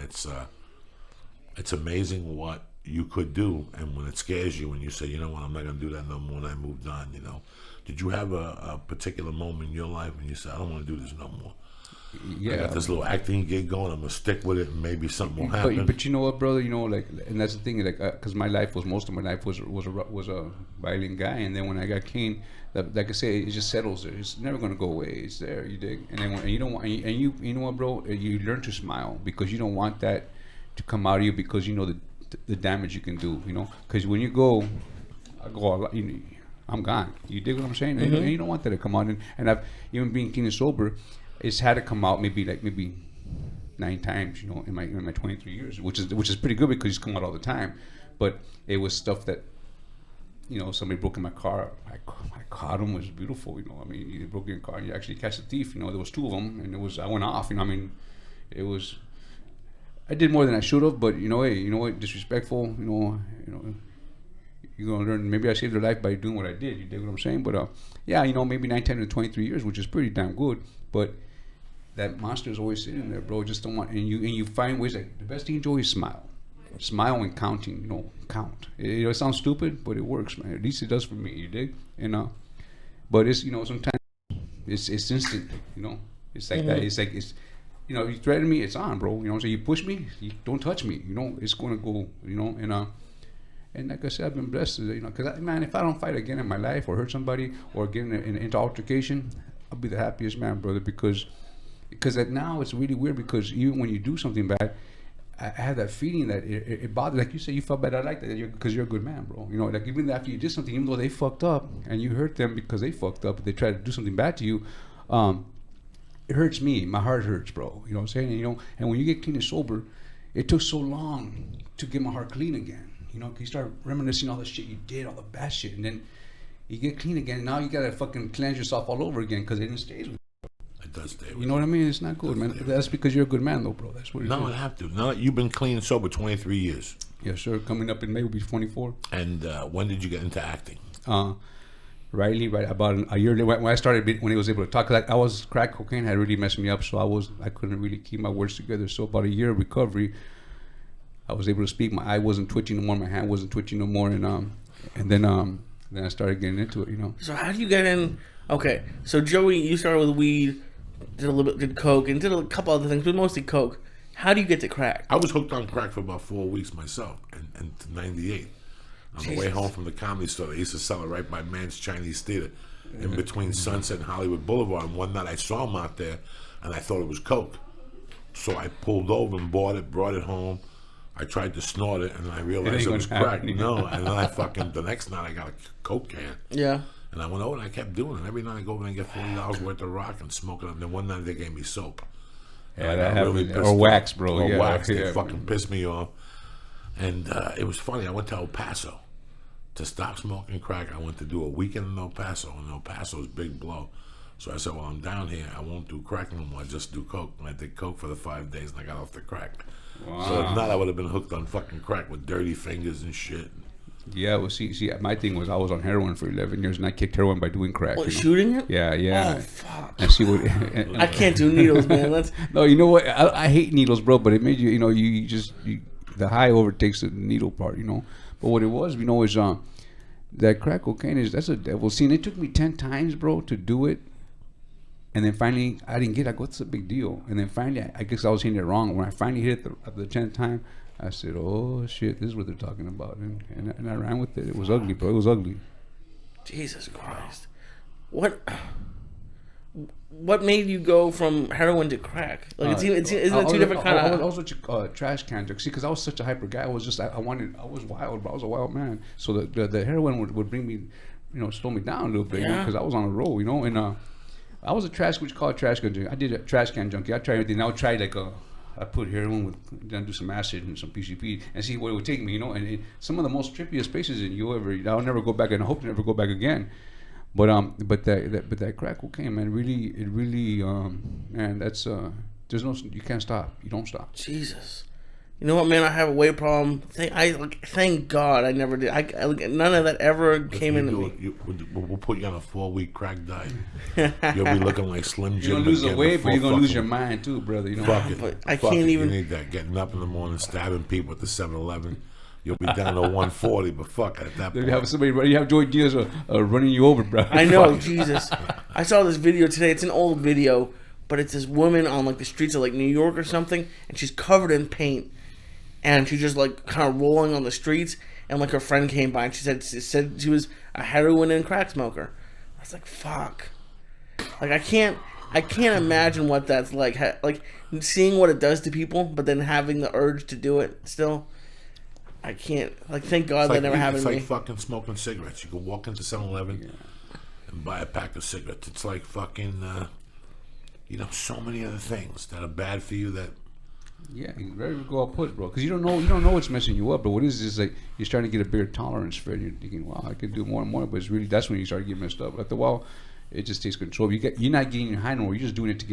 S1: it's amazing what you could do, and when it scares you and you say, you know what, I'm not going to do that no more, and I moved on, Did you have a particular moment in your life when you said, I don't want to do this no more?
S4: Yeah.
S1: I got this little acting gig going, I'm going to stick with it, and maybe something will happen.
S4: But you know what, brother, and that's the thing, because most of my life was a violent guy, and then when I got clean, like I say, it just settles there. It's never going to go away. It's there, you dig? And then you don't want, and you know what, bro, you learn to smile, because you don't want that to come out of you, because the damage you can do, because when you go, I'm gone. You dig what I'm saying?
S2: Mm-hmm.
S4: And you don't want that to come out. And I've, even being clean and sober, it's had to come out maybe 9 times, in my 23 years, which is pretty good because it's come out all the time. But it was stuff that, somebody broke in my car. I caught him. It was beautiful. You broke in your car and you actually catch the thief. There was 2 of them, and I went off. It was. I did more than I should have, but hey, you know what? Disrespectful. You're gonna learn. Maybe I saved their life by doing what I did. You dig what I'm saying? But maybe 9, 10, and 23 years, which is pretty damn good. But that monster is always sitting there, bro. Just don't want, and you find ways. Like the best thing to do is smile and counting. Count. It sounds stupid, but it works, man. At least it does for me. You dig? But it's sometimes it's instant. It's like that. It's like you threaten me, it's on, bro. So you push me, you don't touch me. It's gonna go. And like I said, I've been blessed, because man, if I don't fight again in my life or hurt somebody or get into altercation, I'll be the happiest man, brother. Because now it's really weird, because even when you do something bad, I have that feeling that it bothers. Like you said, you felt bad. I like that because you're a good man, bro. Like even after you did something, even though they fucked up and you hurt them because they fucked up, they tried to do something bad to you. It hurts me. My heart hurts, bro. You know what I'm saying? And when you get clean and sober, it took so long to get my heart clean again. You start reminiscing all the shit you did, all the bad shit, and then you get clean again. Now you gotta fucking cleanse yourself all over again because it didn't stay with you.
S1: It does stay with
S4: you. Know what I mean? It's not good, man. That's because you're a good man, though, bro. That's what it is.
S1: No, I have to. No, you've been clean and sober 23 years.
S4: Yes, sir. Coming up in May will be 24.
S1: And when did you get into acting?
S4: Right about a year later, when I started, when he was able to talk, cause crack cocaine had really messed me up, so I couldn't really keep my words together. So about a year of recovery, I was able to speak. My eye wasn't twitching no more, my hand wasn't twitching no more, and then I started getting into it.
S2: So how do you get in? Okay, so Joey, you started with weed, did coke, and did a couple other things, but mostly coke. How do you get to crack?
S1: I was hooked on crack for about 4 weeks myself, in '98. On the way home from the Comedy Store, they used to sell it right by Man's Chinese Theater, in between Sunset and Hollywood Boulevard. And one night I saw him out there, and I thought it was coke. So I pulled over and bought it, brought it home. I tried to snort it, and I realized it was crack. No, and then the next night I got a coke can.
S2: Yeah.
S1: And I went over and I kept doing it. Every night I go over and get $40 worth of rock and smoke it. And then one night they gave me soap.
S4: Yeah, that happened. Or wax, bro.
S1: Or wax. They
S4: Yeah,
S1: fucking pissed me off. And it was funny. I went to El Paso to stop smoking crack. I went to do a weekend in El Paso, and El Paso's big blow. So I said, well, I'm down here. I won't do crack no more. I just do coke. And I did coke for the 5 days, and I got off the crack. Wow. So if not, I would have been hooked on fucking crack with dirty fingers and shit.
S4: Yeah, well, see, my thing was I was on heroin for 11 years, and I kicked heroin by doing crack.
S2: What, shooting it?
S4: Yeah.
S2: Oh, fuck.
S4: And see what?
S2: I can't do needles, man.
S4: No, you know what? I hate needles, bro. But it made you, the high overtakes the needle part, But what it was, is that crack cocaine that's a devil. See, and it took me 10 times, bro, to do it. And then finally, I didn't get it. I go, what's the big deal? And then finally, I guess I was hitting it wrong. When I finally hit it at the 10th time, I said, oh, shit, this is what they're talking about. And I ran with it. It was ugly, bro. It was ugly.
S2: Jesus Christ. What made you go from heroin to crack? Like, isn't it two different kind of...
S4: I was such a trash can junkie. See, because I was such a hyper guy. I was wild, bro. I was a wild man. So the heroin would bring me, slow me down a little bit, because I was on a roll, and... I was what you call a trash can junkie. I did a trash can junkie. I tried everything. I would try I put heroin then do some acid and some PCP and see where it would take me, And some of the most trippiest places I'll never go back, and I hope to never go back again. But that crack cocaine, man, it really, man, that's you can't stop. You don't stop.
S2: Jesus. You know what, man? I have a weight problem. Thank God I never did. None of that ever came into me.
S1: We'll put you on a 4-week crack diet. You'll be looking like Slim Jim.
S4: You're gonna lose the weight, but you're gonna lose your mind too, brother.
S1: Fuck it.
S2: I can't even.
S1: You need that. Getting up in the morning, stabbing people at the 7-Eleven. You'll be down to 140, but fuck it, at that point.
S4: You have Joey Diaz running you over, bro.
S2: I know, Jesus. I saw this video today. It's an old video, but it's this woman on the streets of New York or something, and she's covered in paint. And she's just kind of rolling on the streets, and her friend came by and she said she was a heroin and crack smoker. I was like, fuck. I can't imagine what that's like. Seeing what it does to people, but then having the urge to do it still. I can't. Thank God that never happened to me.
S1: It's like fucking smoking cigarettes. You can walk into 7-Eleven and buy a pack of cigarettes. It's like fucking, so many other things that are bad for you that.
S4: Yeah, you better go out put, bro, because you don't know what's messing you up. But what is this you're starting to get a bigger tolerance for it. And you're thinking, wow, I could do more and more. But it's really that's when you start getting messed up. After a while, it just takes control. You're not getting your high no more. You're just doing it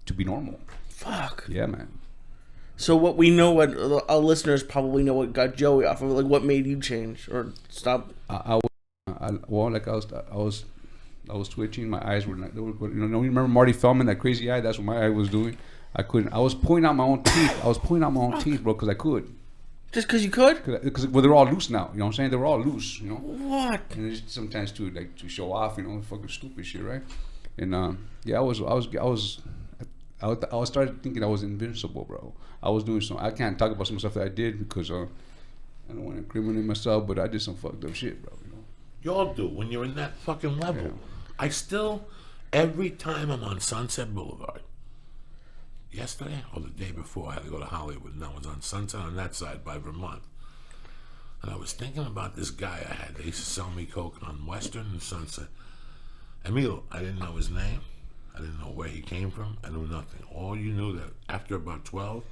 S4: to be normal.
S2: Fuck.
S4: Yeah, man.
S2: So what our listeners probably know what got Joey off of it. What made you change or stop?
S4: I was I was twitching. My eyes were not. They were, you know, you remember Marty Feldman, that crazy eye? That's what my eye was doing. I couldn't. I was pulling out my own teeth. Bro, because I could.
S2: Just because you could?
S4: Because well, they're all loose now. You know what I'm saying? They were all loose. You know.
S2: What?
S4: And it's sometimes to show off. You know, fucking stupid shit, right? And yeah, I started thinking I was invincible, bro. I was doing some. I can't talk about some stuff that I did because I don't want to incriminate myself, but I did some fucked up shit, bro. You know.
S1: You all do when you're in that fucking level.
S4: Yeah.
S1: I still, every time I'm on Sunset Boulevard, yesterday or the day before, I had to go to Hollywood, and I was on Sunset on that side by Vermont. And I was thinking about this guy I had. They used to sell me coke on Western and Sunset. Emil, I didn't know his name. I didn't know where he came from. I knew nothing. All you knew that after about 12,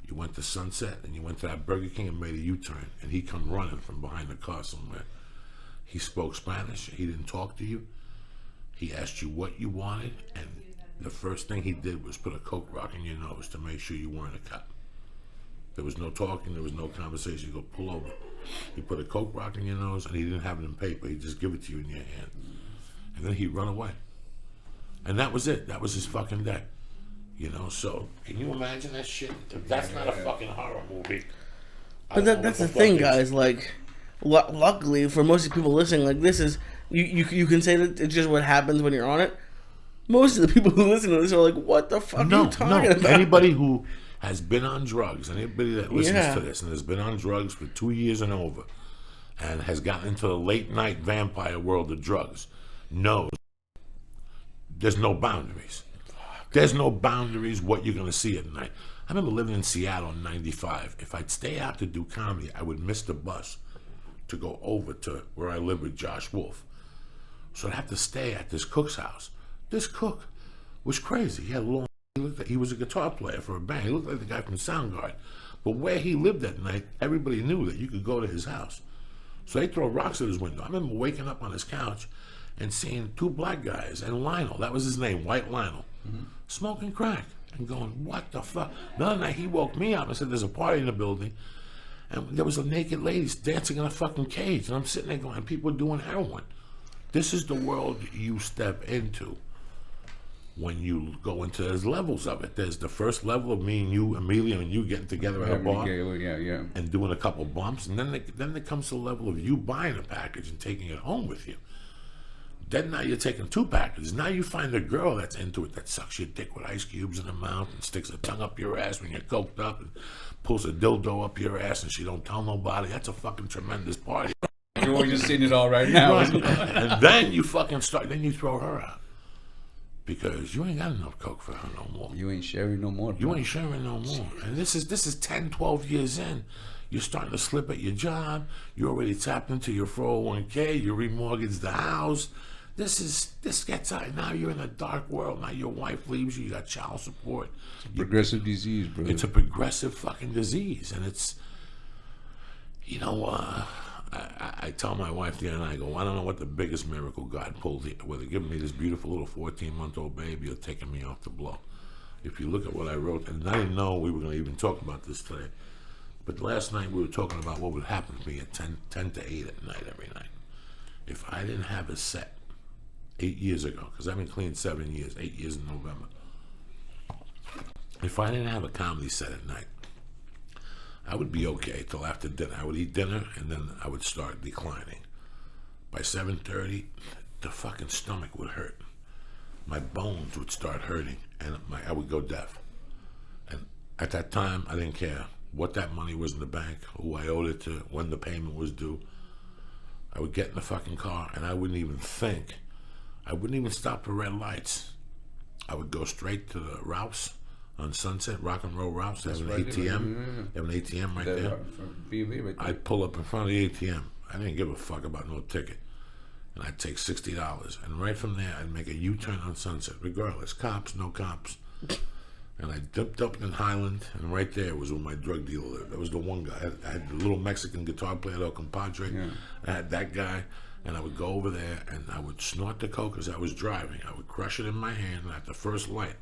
S1: you went to Sunset and you went to that Burger King and made a U-turn. And he come running from behind the car somewhere. He spoke Spanish. He didn't talk to you. He asked you what you wanted. And the first thing he did was put a coke rock in your nose to make sure you weren't a cop. There was no talking. There was no conversation. You go, pull over. He put a coke rock in your nose and he didn't have it in paper. He'd just give it to you in your hand. And then he'd run away. And that was it. That was his fucking day. You know, so can you imagine that shit? If that's not a fucking horror movie.
S2: But that's the thing, guys. Like, luckily for most of the people listening, like this is you can say that it's just what happens when you're on it. Most of the people who listen to this are like, "What the fuck are you talking about?"
S1: Anybody who has been on drugs, anybody that listens to this and has been on drugs for 2 years and over, and has gotten into the late night vampire world of drugs, knows there's no boundaries. There's no boundaries what you're going to see at night. I remember living in Seattle in 95. If I'd stay out to do comedy, I would miss the bus to go over to where I lived with Josh Wolf. So I'd have to stay at this cook's house. This cook was crazy. He had a long, he was a guitar player for a band. He looked like the guy from Soundgarden. But where he lived at night, everybody knew that you could go to his house. So they throw rocks at his window. I remember waking up on his couch and seeing two black guys and Lionel, that was his name, White Lionel, smoking crack and going, what the fuck? The other night he woke me up and said there's a party in the building and there was a naked lady dancing in a fucking cage, and I'm sitting there going, people are doing heroin. This is the world you step into when you go into those levels of it. There's the first level of me and you, Amelia, and you getting together at a bar and doing a couple bumps, and then there comes the level of you buying a package and taking it home with you. Then now you're taking 2 packages. Now you find a girl that's into it, that sucks your dick with ice cubes in her mouth and sticks her tongue up your ass when you're coked up and pulls a dildo up your ass and she don't tell nobody. That's a fucking tremendous party.
S4: You're just seeing it all right now.
S1: And then you fucking start, then you throw her out. Because you ain't got enough coke for her no more.
S4: You ain't sharing no more.
S1: You ain't sharing no more. And this is 10, 12 years in. You're starting to slip at your job. You already tapped into your 401k. You remortgaged the house. This gets out. Now you're in a dark world. Now your wife leaves you. You got child support.
S4: It's a progressive disease, bro.
S1: It's a progressive fucking disease. And it's, you know, I tell my wife the other night, I go, I don't know what the biggest miracle God pulled here, whether giving me this beautiful little 14-month-old baby or taking me off the blow. If you look at what I wrote, and I didn't know we were going to even talk about this today, but last night we were talking about what would happen to me at 10 to 8 at night every night. If I didn't have a set 8 years ago, because I've been clean 7 years, 8 years in November. If I didn't have a comedy set at night, I would be okay till after dinner. I would eat dinner and then I would start declining. By 7:30, the fucking stomach would hurt. My bones would start hurting and I would go deaf. And at that time, I didn't care what that money was in the bank, who I owed it to, when the payment was due. I would get in the fucking car and I wouldn't even think. I wouldn't even stop for red lights. I would go straight to the Ralph's on Sunset, Rock and Roll Ralph's. They have an ATM. They have an ATM right there. I'd pull up in front of the ATM. I didn't give a fuck about no ticket. And I'd take $60. And right from there, I'd make a U-turn on Sunset, regardless. Cops, no cops. And I dipped up in Highland, and right there was where my drug dealer lived. That was the one guy. I had the little Mexican guitar player, El Compadre. Yeah. I had that guy. And I would go over there and I would snort the coke as I was driving. I would crush it in my hand, and at the first light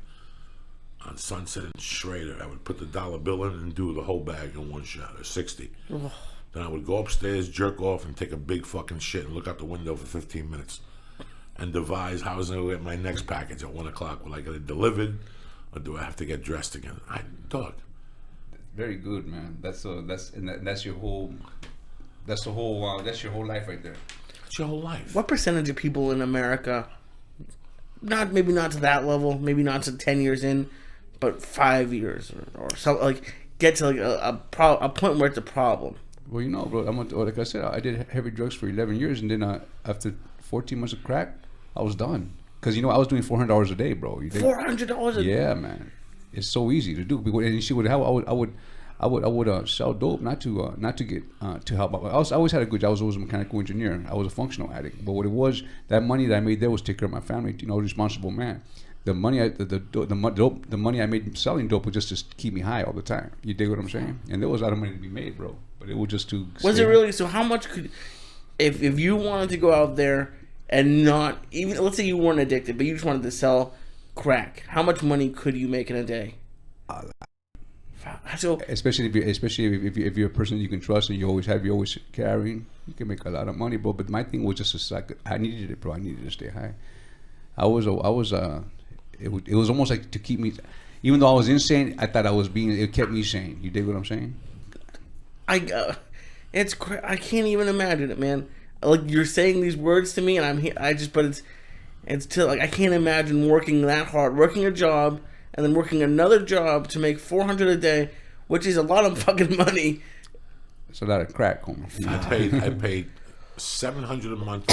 S1: on Sunset and Schrader, I would put the dollar bill in and do the whole bag in one shot, or 60. Then I would go upstairs, jerk off, and take a big fucking shit and look out the window for 15 minutes. and devise how I was going to get my next package at 1 o'clock. Will I get it delivered, or do I have to get dressed again? Dog.
S4: Very good, man. That's your whole life right there.
S1: That's your whole life.
S2: What percentage of people in America, maybe not to that level, maybe not to 10 years in, but 5 years or something, like, get to like a point where it's a problem?
S4: Well, you know, bro, like I said, I did heavy drugs for 11 years, and then after 14 months of crack, I was done. Because, you know, I was doing $400 a day, bro.
S2: $400 a day?
S4: Yeah, man. It's so easy to do. And you see what I would sell dope, not to get to help out. I always had a good job. I was always a mechanical engineer. I was a functional addict. But what it was, that money that I made there was to take care of my family. You know, I was a responsible man. The money the money I made selling dope was just to keep me high all the time. You dig what I'm saying? And there was a lot of money to be made, bro. But it was just to.
S2: Was it really? So how much could, if you wanted to go out there and not even, let's say you weren't addicted, but you just wanted to sell crack, how much money could you make in a day? So
S4: especially if you're a person you can trust and you're always carrying, you can make a lot of money, bro. But my thing was just like I needed it, bro. I needed to stay high. It was almost like to keep me, even though I was insane, I thought it kept me sane. You dig what I'm saying?
S2: I can't even imagine it, man. Like, you're saying these words to me, and I'm here. But it's still like I can't imagine working that hard, working a job, and then working another job to make $400 a day, which is a lot of fucking money.
S4: It's a lot of crack, homie.
S1: I paid $700 a month.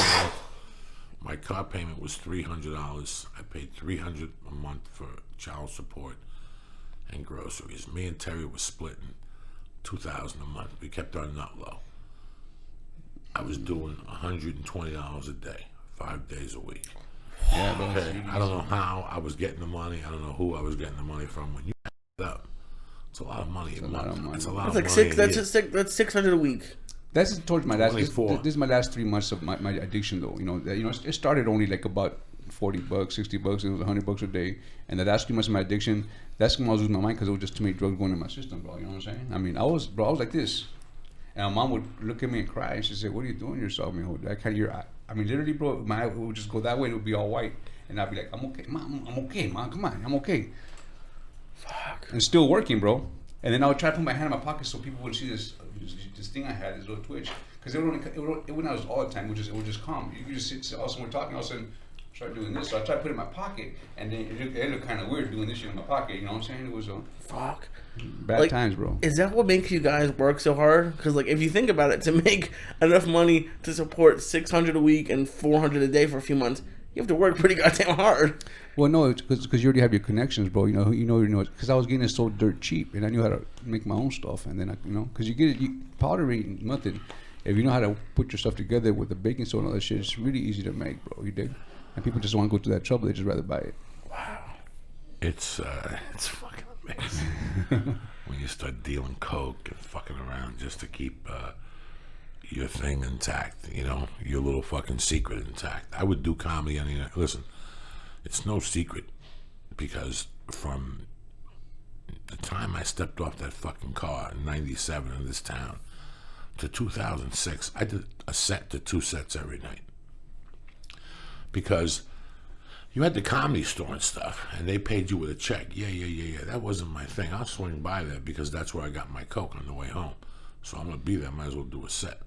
S1: My car payment was $300. I paid $300 a month for child support and groceries. Me and Terry were splitting $2,000 a month. We kept our nut low. I was doing $120 a day, 5 days a week.
S4: Yeah, but
S1: okay. I don't know how I was getting the money. I don't know who I was getting the money from. When you add it up, it's a lot of money a month. It's a lot of money.
S2: That's $600 a week.
S4: That's towards my last. This is my last 3 months of my addiction, though. You know, it started only like about $40, $60. It was $100 a day, and the last 3 months of my addiction, that's when I was losing my mind because there was just too many drugs going in my system, bro. You know what I'm saying? I mean, I was like this, and my mom would look at me and cry, and she'd say, "What are you doing to yourself, man? That kind of your eye." I mean, literally, bro, my eye would just go that way, and it would be all white, and I'd be like, "I'm okay, mom. I'm okay, mom. Come on, I'm okay." Fuck. And still working, bro. And then I would try to put my hand in my pocket so people would see this thing I had, this little twitch, because it wouldn't have all the time. It would just come. You could just sit. All of a sudden we're talking. All of a sudden, start doing this. So I tried to put it in my pocket, and then it looked kind of weird doing this shit in my pocket. You know what I'm saying? It was
S2: fuck.
S4: Bad times, bro.
S2: Is that what makes you guys work so hard? Because like, if you think about it, to make enough money to support $600 a week and $400 a day for a few months, you have to work pretty goddamn hard.
S4: Well, no, it's because you already have your connections, bro. You know. Because I was getting it so dirt cheap, and I knew how to make my own stuff. And then because you get it, powder ain't nothing. If you know how to put your stuff together with the baking soda and all that shit, it's really easy to make, bro. You dig? And people just want to go through that trouble. They just rather buy it.
S2: Wow.
S1: It's fucking amazing when you start dealing coke and fucking around just to keep your thing intact. You know, your little fucking secret intact. I would do comedy. Listen, it's no secret because from the time I stepped off that fucking car in '97 in this town to 2006, I did a set to 2 sets every night. Because you had the Comedy Store and stuff, and they paid you with a check. Yeah. That wasn't my thing. I'll swing by there because that's where I got my coke on the way home. So I'm going to be there. Might as well do a set.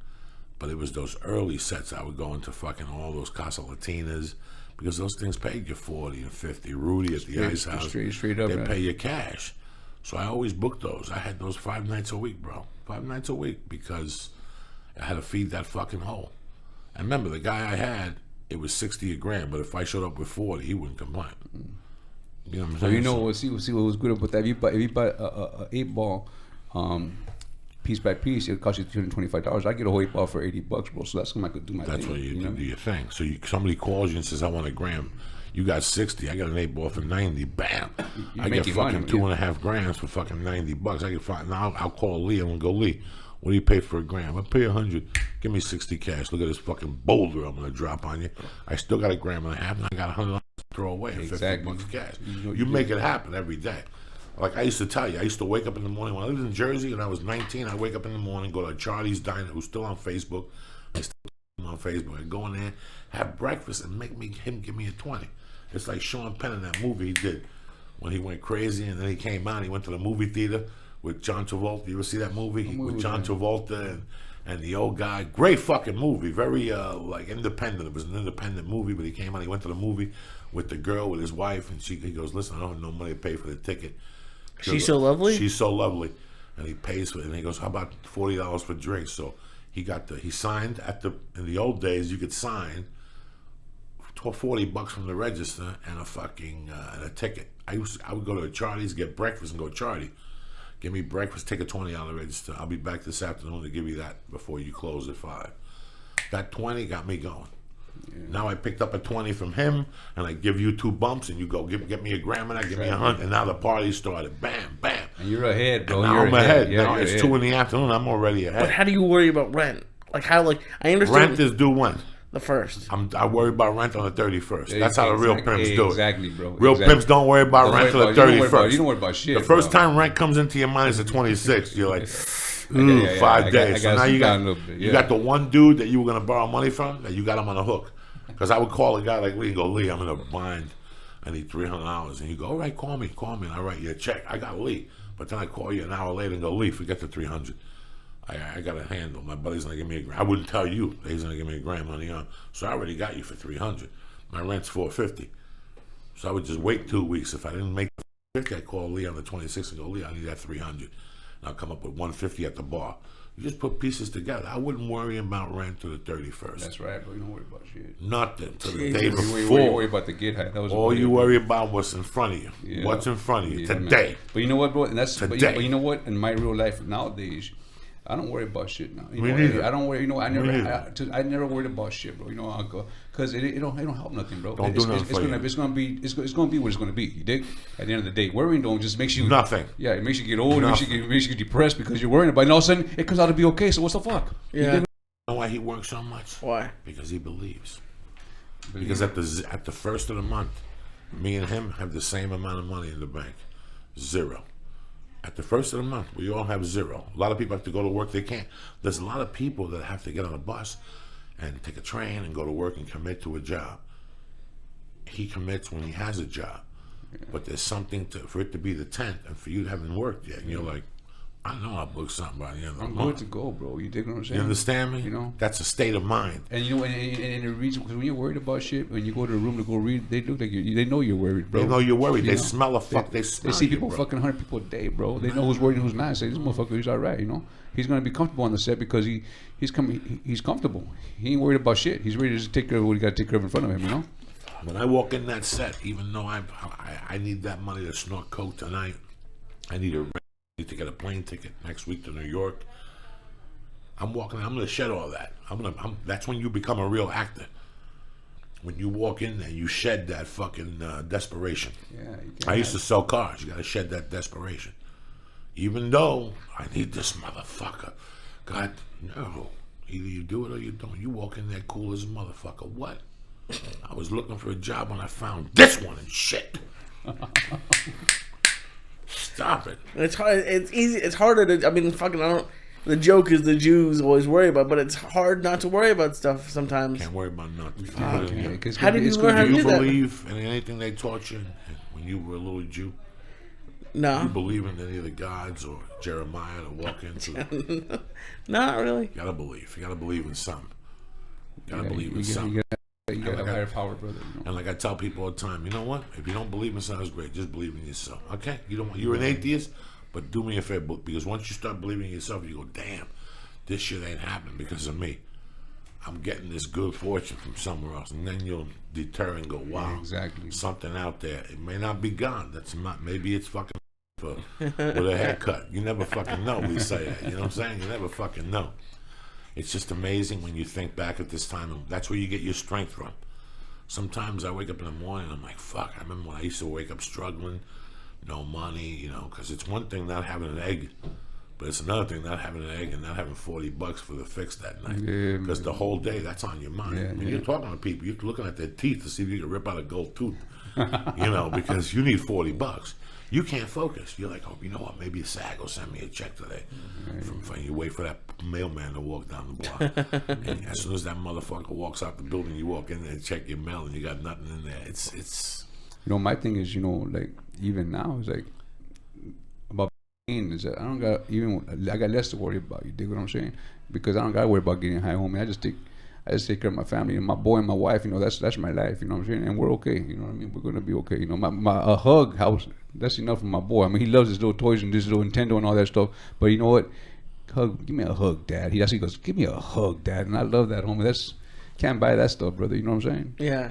S1: But it was those early sets I would go into fucking all those Casa Latinas because those things paid you 40 and 50. Rudy at the Ice House,
S4: straight up,
S1: they
S4: right?
S1: pay you cash. So I always booked those. I had those 5 nights a week, bro. 5 nights a week because I had to feed that fucking hole. And remember, the guy I had, it was 60 a gram, but if I showed up with 40, he wouldn't complain. You know what I'm saying?
S4: So see what was good about that. If you buy a 8-ball, piece by piece, it costs you $225. I get a whole 8-ball for $80, bro. So that's when I could do my thing.
S1: That's what you do your thing. So somebody calls you and says, "I want a gram." You got 60. I got an 8-ball for 90. Bam! I get fucking money, 2.5 grams for fucking $90. I get fine. Now I'll call Lee. I'm gonna go, "Lee, what do you pay for a gram?" "I pay 100. Give me 60 cash. Look at this fucking boulder I'm gonna drop on you. I still got a gram and a half, and I got $100 to throw away.
S4: Exactly.
S1: $50 cash. You make it happen every day. Like I used to tell you, I used to wake up in the morning when I lived in Jersey and I was 19. I wake up in the morning, go to Charlie's Diner, who's still on Facebook. I still on Facebook. I go in there, have breakfast, and him give me a 20. It's like Sean Penn in that movie he did when he went crazy, and then he came out. He went to the movie theater with John Travolta. You ever see that movie with John Travolta and the old guy? Great fucking movie. Very like independent. It was an independent movie, but he came out. He went to the movie with the girl, with his wife, and he goes, "Listen, I don't have no money to pay for the ticket."
S2: She's so lovely.
S1: She's so lovely, and he pays for it. And he goes, "How about $40 for drinks?" So he signed in the old days you could sign $40 from the register and a ticket. I would go to a Charlie's, get breakfast, and go, "Charlie, give me breakfast, take a $20 register. I'll be back this afternoon to give you that before you close at 5. That 20 got me going. Yeah. Now I picked up a 20 from him, and I give you 2 bumps, and you go get me a gram, and I give me 100, and now the party started. Bam, bam.
S4: And you're ahead, bro.
S1: And now I'm ahead.
S4: Yeah,
S1: now it's
S4: ahead.
S1: 2 in the afternoon. I'm already ahead.
S2: But how do you worry about rent? I understand.
S1: Rent is due when?
S2: The 1st.
S1: I worry about rent on the 31st. That's how the real pimps do it.
S4: Exactly, bro.
S1: Real pimps don't worry about rent till the 31st.
S4: You don't worry about shit.
S1: The first time rent comes into your mind is the 26th. You're like, 5 days. So now you got the one dude that you were going to borrow money from, that you got him on a hook. Because I would call a guy like Lee and go, "Lee, I'm in a bind. I need $300. And you go, "All right, call me. And I write you a check. I got Lee." But then I call you an hour later and go, "Lee, forget the $300. I got a handle. My buddy's going to give me a grand. I wouldn't tell you. He's going to give me a grand money on. So I already got you for $300. My rent's $450. So I would just wait 2 weeks. If I didn't make the $50, I'd call Lee on the 26th and go, "Lee, I need that $300. And I'll come up with $150 at the bar." You just put pieces together. I wouldn't worry about rent to the 31st.
S4: That's right, bro. You don't worry about shit.
S1: Nothing to the day before.
S4: You worry about the get high.
S1: All you worry about what's in front of you. Yeah. What's in front of you today.
S4: Man. But you know what, bro? And that's
S1: today.
S4: But you know what? In my real life nowadays, I don't worry about shit now.
S1: Me neither.
S4: I don't worry. You know, I never worried about shit, bro. You know, because it don't help nothing, bro.
S1: Don't do nothing for you.
S4: It's gonna be what it's gonna be. You dig? At the end of the day, worrying don't just makes you
S1: nothing.
S4: Yeah, it makes you get old. It makes you get depressed because you're worrying about it. And all of a sudden, it comes out to be okay. So what's the fuck?
S2: Yeah.
S1: You know why he works so much?
S2: Why?
S1: Because he believes. Because at the first of the month, me and him have the same amount of money in the bank. 0. At the first of the month, we all have 0. A lot of people have to go to work. They can't. There's a lot of people that have to get on a bus and take a train and go to work and commit to a job. He commits when he has a job. Yeah. But there's something for it to be the 10th and for you haven't worked yet. And you're like, "I know I'll book something by the end of the month.
S4: I'm good to go, bro. You dig what I'm saying?
S1: You understand me?
S4: You know?
S1: That's a state of mind.
S4: And you know, and the reason, because when you're worried about shit, when you go to a room to go read, they look like they know you're worried, bro.
S1: They know you're worried. They smell a fuck. They smell.
S4: They see people
S1: bro.
S4: fucking 100 people a day, bro. They know who's worried and who's not. Say, "This motherfucker, he's all right, you know. He's gonna be comfortable on the set because he's comfortable. He ain't worried about shit. He's ready to just take care of what he got to take care of in front of him, you know."
S1: When I walk in that set, even though I need that money to snort coke tonight, I need to get a plane ticket next week to New York. I'm gonna shed all that. That's when you become a real actor. When you walk in there, you shed that fucking desperation.
S4: Yeah.
S1: I used to sell cars. You gotta shed that desperation. Even though I need this motherfucker. God, no. Either you do it or you don't. You walk in there cool as a motherfucker. What? I was looking for a job when I found this one and shit. Stop it.
S2: It's hard. It's easy. It's harder to. I mean, fucking. I don't. The joke is the Jews always worry about, but it's hard not to worry about stuff sometimes.
S1: Can't worry about nothing.
S2: How did you learn how to do that?
S1: Do you believe in anything they taught you when you were a little Jew?
S2: No.
S1: Do you believe in any of the gods or Jeremiah to walk into?
S2: Not really.
S1: You gotta believe. You gotta believe in something. You gotta believe in something.
S4: You got a higher power, brother. You know?
S1: And like I tell people all the time, you know what? If you don't believe in something, it's great. Just believe in yourself. Okay? You're an atheist, but do me a favor, because once you start believing in yourself, you go, "Damn, this shit ain't happening because of me. I'm getting this good fortune from somewhere else." And then you'll deter and go, "Wow,
S4: yeah, exactly.
S1: Something out there. It may not be God. Maybe it's fucking with a haircut. You never fucking know." We say that. You know what I'm saying? You never fucking know. It's just amazing when you think back at this time, and that's where you get your strength from. Sometimes I wake up in the morning and I'm like, fuck, I remember when I used to wake up struggling, no money, because it's one thing not having an egg, but it's another thing not having an egg and not having $40 for the fix that night. Because the whole day, that's on your mind. When you're talking to people, you're looking at their teeth to see if you can rip out a gold tooth, because you need $40. You can't focus. You're like, oh, you know what? Maybe SAG will send me a check today. From you wait for that mailman to walk down the block. And as soon as that motherfucker walks out the building, you walk in there and check your mail, and you got nothing in there. It's.
S4: You know, my thing is, you know, like even now, it's like about is that I got less to worry about. You dig what I'm saying? Because I don't gotta worry about getting high, homie. I just take care of my family and my boy and my wife. You know, that's my life. You know what I'm saying? And we're okay. You know what I mean? We're gonna be okay. You know, a hug, that's enough for my boy. I mean, he loves his little toys and this little Nintendo and all that stuff. But you know what? Give me a hug, Dad. He goes, give me a hug, Dad. And I love that, homie. Can't buy that stuff, brother. You know what I'm saying?
S2: Yeah.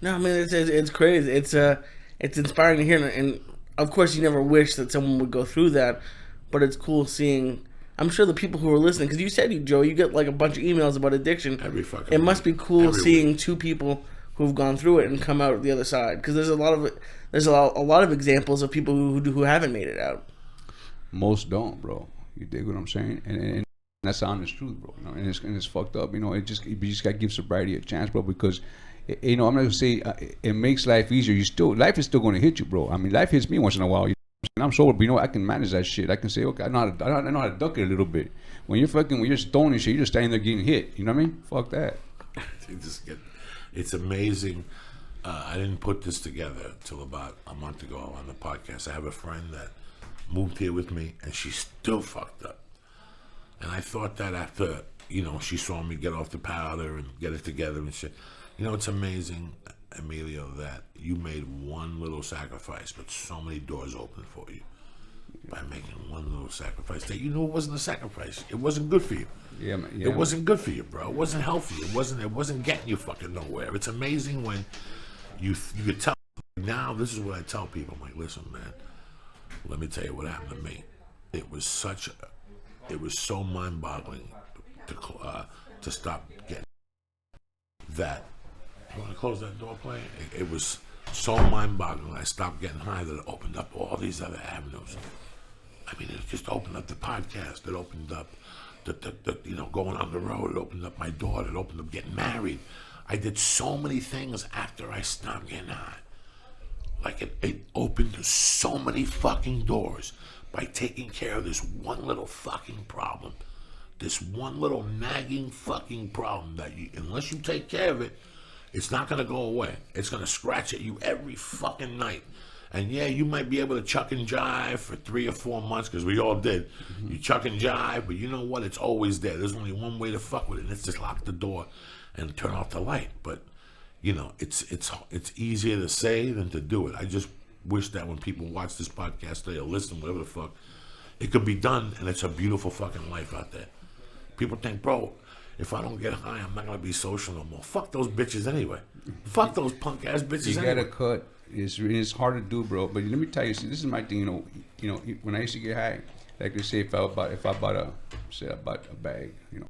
S2: No, I mean it's crazy. It's inspiring to hear, and of course you never wish that someone would go through that, but it's cool seeing. I'm sure the people who are listening, because you said, Joe, you get like a bunch of emails about addiction.
S1: Every fucking
S2: it must be cool
S1: every
S2: seeing
S1: week.
S2: two people who've gone through it and come out the other side. Because there's a lot of examples of people who haven't made it out.
S4: Most don't, bro. You dig what I'm saying? And that's the honest truth, bro. You know, and it's fucked up. You know, you just gotta give sobriety a chance, bro. Because you know, I'm not gonna say it makes life easier. Life is still gonna hit you, bro. I mean, life hits me once in a while. And I'm sober, but you know, I can manage that shit. I can say, okay, I know how to duck it a little bit. When you're stoned and shit, you're just standing there getting hit. You know what I mean? Fuck that.
S1: It's amazing. I didn't put this together till about a month ago on the podcast. I have a friend that moved here with me, and she's still fucked up. And I thought that after, you know, she saw me get off the powder and get it together and shit. You know, it's amazing, Emilio, that you made one little sacrifice, but so many doors open for you by making one little sacrifice that you knew it wasn't a sacrifice. It wasn't good for you.
S4: Yeah, man.
S1: It wasn't good for you, bro. It wasn't healthy. It wasn't getting you fucking nowhere. It's amazing when you could tell. Now, this is what I tell people. I'm like, listen, man, let me tell you what happened to me. It was so mind-boggling to stop getting that. You want to close that door, play? It was so mind-boggling. I stopped getting high that it opened up all these other avenues. I mean, it just opened up the podcast. It opened up the you know, going on the road. It opened up my daughter. It opened up getting married. I did so many things after I stopped getting high. Like it opened so many fucking doors by taking care of this one little fucking problem. This one little nagging fucking problem that unless you take care of it, it's not going to go away. It's going to scratch at you every fucking night. And yeah, you might be able to chuck and jive for 3 or 4 months, because we all did. Mm-hmm. You chuck and jive, but you know what? It's always there. There's only one way to fuck with it, and it's just lock the door and turn off the light. But, you know, it's easier to say than to do it. I just wish that when people watch this podcast today or listen, whatever the fuck, it could be done, and it's a beautiful fucking life out there. People think, bro, if I don't get high, I'm not going to be social no more. Fuck those bitches anyway. Fuck those punk ass bitches
S4: You
S1: anyway.
S4: gotta cut. It's hard to do, bro. But let me tell you, see, this is my thing. You know, when I used to get high, like they say, if I bought a bag, you know,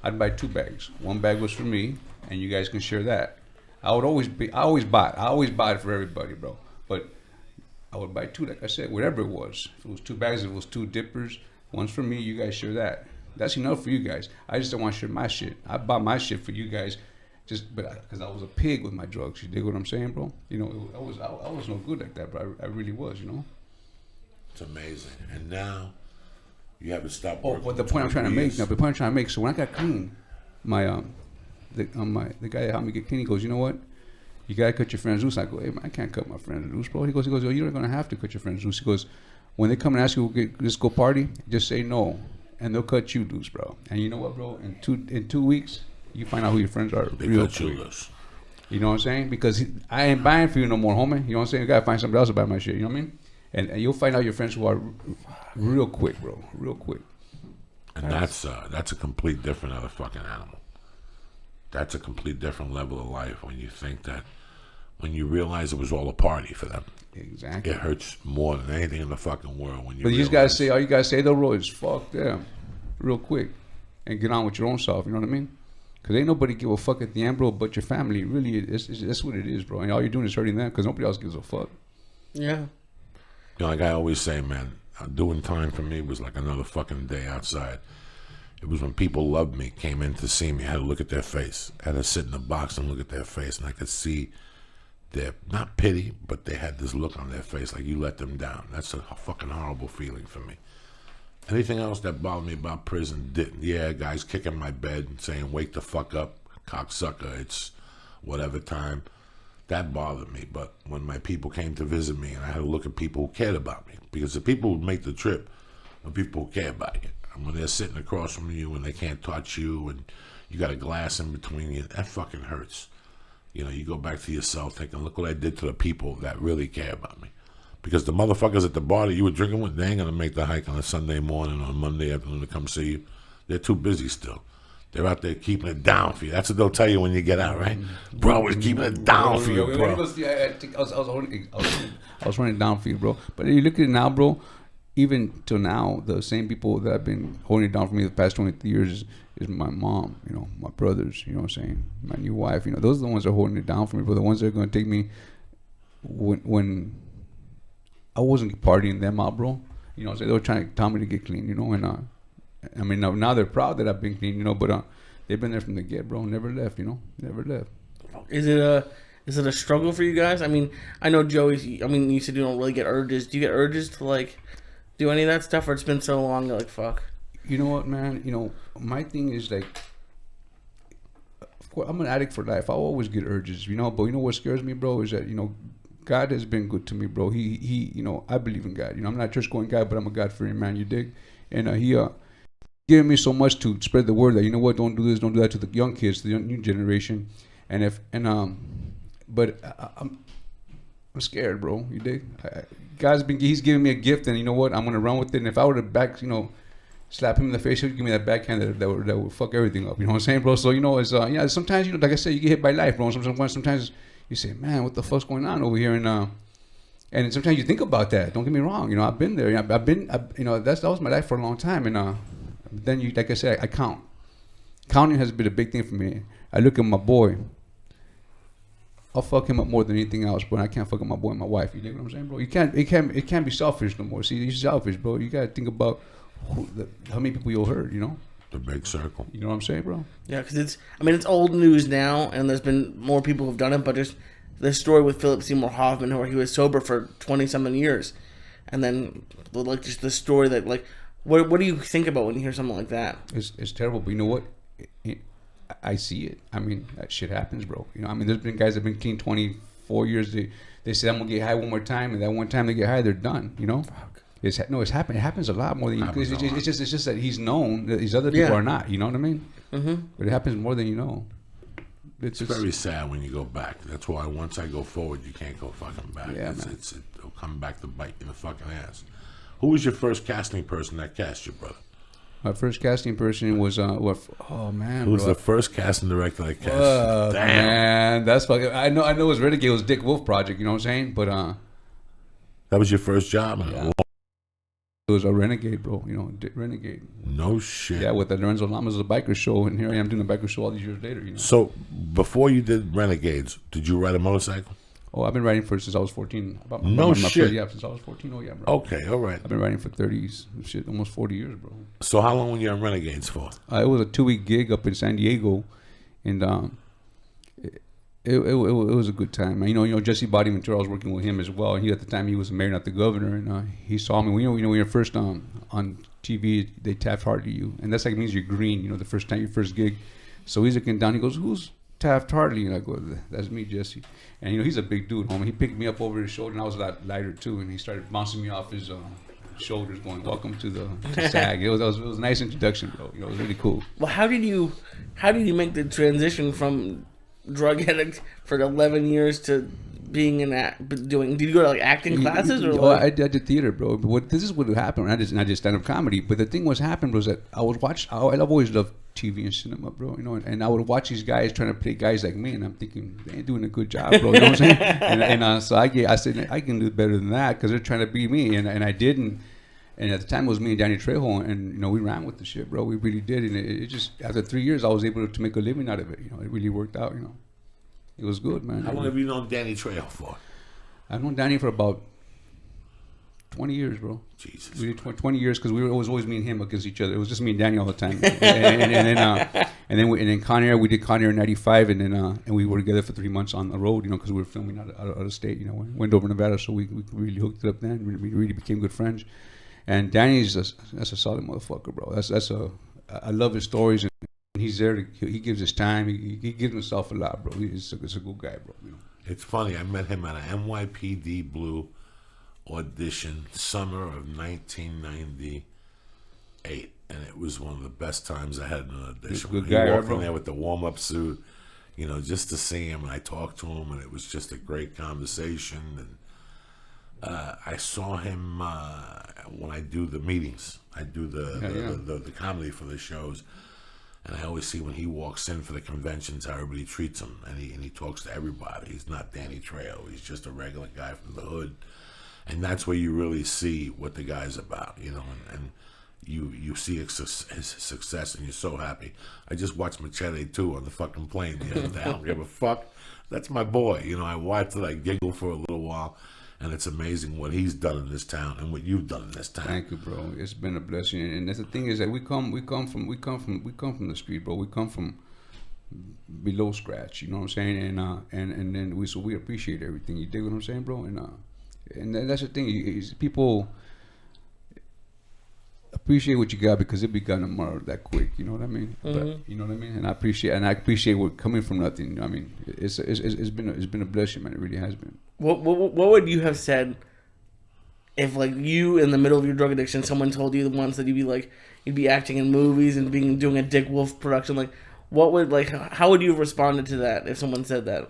S4: I'd buy 2 bags. One bag was for me, and you guys can share that. I always bought it for everybody, bro. But I would buy 2, like I said, whatever it was. If it was 2 bags, if it was 2 dippers, one's for me. You guys share that. That's enough for you guys. I just don't want to share my shit. I bought my shit for you guys. Because I was a pig with my drugs. You dig what I'm saying, bro? You know, I was no good like that, bro. I really was, you know?
S1: It's amazing. And now, you haven't stopped
S4: Oh,
S1: working.
S4: but the point I'm trying to make, so when I got clean, the guy that helped me get clean, he goes, you know what? You gotta cut your friends loose. I go, hey, man, I can't cut my friends loose, bro. He goes, oh, you're not gonna have to cut your friends loose. He goes, when they come and ask you, let's go party, just say no, and they'll cut you loose, bro. And you know what, bro? In 2 weeks, you find out who your friends are real quick. You know what I'm saying? Because I ain't buying for you no more, homie. You know what I'm saying? You gotta find somebody else to buy my shit. You know what I mean? And you'll find out your friends who are real quick, bro. Real quick.
S1: And that's a complete different other fucking animal. That's a complete different level of life when you think that, when you realize it was all a party for them.
S4: Exactly.
S1: It hurts more than anything in the fucking world when you.
S4: But you just gotta say, all you gotta say though, bro, is fuck them, real quick, and get on with your own self. You know what I mean? Because ain't nobody give a fuck at the end, bro, but your family. Really, that's what it is, bro. And all you're doing is hurting them because nobody else gives a fuck.
S2: Yeah.
S1: You know, like I always say, man, doing time for me was like another fucking day outside. It was when people loved me, came in to see me, I had to look at their face. I had to sit in the box and look at their face, and I could see their, not pity, but they had this look on their face like you let them down. That's a fucking horrible feeling for me. Anything else that bothered me about prison didn't. Yeah, guys kicking my bed and saying, wake the fuck up, cocksucker, it's whatever time. That bothered me. But when my people came to visit me and I had to look at people who cared about me, because the people who make the trip are people who care about you. And when they're sitting across from you and they can't touch you and you got a glass in between you, that fucking hurts. You know, you go back to yourself thinking, look what I did to the people that really care about me. Because the motherfuckers at the bar that you were drinking with, they ain't going to make the hike on a Sunday morning or a Monday afternoon to come see you. They're too busy still. They're out there keeping it down for you. That's what they'll tell you when you get out, right? Bro, we're keeping it down for you, bro.
S4: I was running it down for you, bro. But you look at it now, bro, even till now, the same people that have been holding it down for me the past 23 years is my mom, you know, my brothers, you know what I'm saying, my new wife, you know, those are the ones that are holding it down for me, bro. The ones that are going to take me when I wasn't partying them out, bro. You know, so they were trying to tell me to get clean, you know, and I mean, now they're proud that I've been clean, you know, but they've been there from the get, bro. Never left, you know, never left.
S2: Is it a struggle for you guys? I mean, I know Joey. I mean, you said you don't really get urges. Do you get urges to like do any of that stuff, or it's been so long you're like, fuck?
S4: You know what, man? You know, my thing is like, of course, I'm an addict for life. I always get urges, you know. But you know what scares me, bro, is that, you know, God has been good to me, bro. He, you know, I believe in God. You know, I'm not a church-going guy, but I'm a God-fearing man. You dig? And he giving me so much to spread the word that, you know what, don't do this, don't do that to the young kids, the new generation. But I'm scared, bro. You dig? He's giving me a gift, and you know what? I'm gonna run with it. And if I were to slap him in the face, he'd give me that backhand that would fuck everything up. You know what I'm saying, bro? So you know, it's yeah. Sometimes, you know, like I said, you get hit by life, bro. Sometimes you say, man, what the fuck's going on over here? And sometimes you think about that. Don't get me wrong. You know, I've been there. You know, that was my life for a long time. And then like I said, I count. Counting has been a big thing for me. I look at my boy. I'll fuck him up more than anything else, but I can't fuck up my boy and my wife. You know what I'm saying, bro? It can't be selfish no more. See, you're selfish, bro. You gotta think about how many people you'll hurt. You know,
S1: the big circle.
S4: You know what I'm saying, bro?
S2: Yeah, because it's old news now, and there's been more people who've done it. But there's this story with Philip Seymour Hoffman, where he was sober for 20-something years, and then like just the story that like, what do you think about when you hear something like that?
S4: It's terrible, but you know what? I see it. I mean, that shit happens, bro. You know, I mean, there's been guys that have been clean 24 years. They say, I'm gonna get high one more time, and that one time they get high, they're done. You know, it's happened. It happens a lot more than you. It's just that he's known that these other people are not. You know what I mean? Mm-hmm. But it happens more than you know.
S1: It's very sad when you go back. That's why once I go forward, you can't go fucking back.
S4: Yeah,
S1: it'll come back to bite you in the fucking ass. Who was your first casting person that cast you, brother?
S4: My first casting person was oh man,
S1: who's the first casting director that cast? Damn,
S4: man, that's fucking. I know it was Renegade. It was Dick Wolf project. You know what I'm saying? But
S1: that was your first job.
S4: Yeah. It was a Renegade, bro. You know, Renegade.
S1: No shit.
S4: Yeah, with the Lorenzo Lamas, the biker show, and here I am doing a biker show all these years later. You know.
S1: So before you did Renegades, did you ride a motorcycle?
S4: Oh, I've been riding since I was 14.
S1: No shit.
S4: Yeah, since I was 14. Oh yeah, bro.
S1: Okay, all right.
S4: I've been riding for 30s, almost 40 years, bro.
S1: So how long were you on Renegades for?
S4: It was a 2-week gig up in San Diego, and it was a good time. You know, Jesse Body Ventura, I was working with him as well. And at the time he was mayor, not the governor, and he saw me. You know, when you're first on TV, they tap hard to you, and that's like means you're green. You know, the first time your first gig. So he's looking down. He goes, "Who's Taft Hartley?" And I go, "That's me, Jesse." And you know, he's a big dude, homie. He picked me up over his shoulder, and I was a lot lighter too. And he started bouncing me off his shoulders, going, "Welcome to SAG." It was a nice introduction, bro. You know, it was really cool.
S2: Well, how did you make the transition from drug addict for 11 years to being did you go to like acting classes or?
S4: I did theater, bro. But this is what happened. I did stand up comedy. But the thing happened was that I've always loved TV and cinema, bro. You know, and I would watch these guys trying to play guys like me, and I'm thinking they ain't doing a good job, bro. You know what I'm saying? So I said I can do better than that because they're trying to be me, and I didn't. And at the time it was me and Danny Trejo, and you know we ran with the shit, bro. We really did, and it just after 3 years I was able to make a living out of it. You know, it really worked out. You know, it was good, man.
S1: How long have you known Danny Trejo for?
S4: I've known Danny for about 20 years, bro.
S1: Jesus.
S4: We did 20 years because it was always me and him against each other. It was just me and Danny all the time. And then Con Air, we did Con Air in '95, and then and we were together for 3 months on the road, because we were filming out of state, Wendover, Nevada. So we really hooked it up then. We really became good friends. And Danny's that's a solid motherfucker, bro. I love his stories, and he's there. He gives his time. He gives himself a lot, bro. He's a good guy, bro.
S1: It's funny. I met him at an NYPD Blue audition, summer of 1998, and it was one of the best times I had in an audition.
S4: Good
S1: He
S4: guy,
S1: walked
S4: bro.
S1: in there with the warm-up suit, just to see him, and I talked to him, and it was just a great conversation. And I saw him when I do the meetings. I do the comedy for the shows, and I always see when he walks in for the conventions how everybody treats him, and he talks to everybody. He's not Danny Trejo. He's just a regular guy from the hood. And that's where you really see what the guy's about, and you see his success, and you're so happy. I just watched Machete 2 on the fucking plane the other day. I don't give a fuck. That's my boy. I watched it, I giggle for a little while, and it's amazing what he's done in this town and what you've done in this town.
S4: Thank you, bro. It's been a blessing, and that's the thing is that we come from the street, bro. We come from below scratch. You know what I'm saying? And then we appreciate everything. You dig what I'm saying, bro? And that's the thing. Is people appreciate what you got because it be gone tomorrow that quick. You know what I mean?
S2: Mm-hmm.
S4: But, you know what I mean? And I appreciate what coming from nothing. I mean, it's been a blessing, man. It really has been.
S2: What would you have said if, like, you in the middle of your drug addiction, someone told you the once that you'd be acting in movies and doing a Dick Wolf production? Like, how would you have responded to that if someone said that?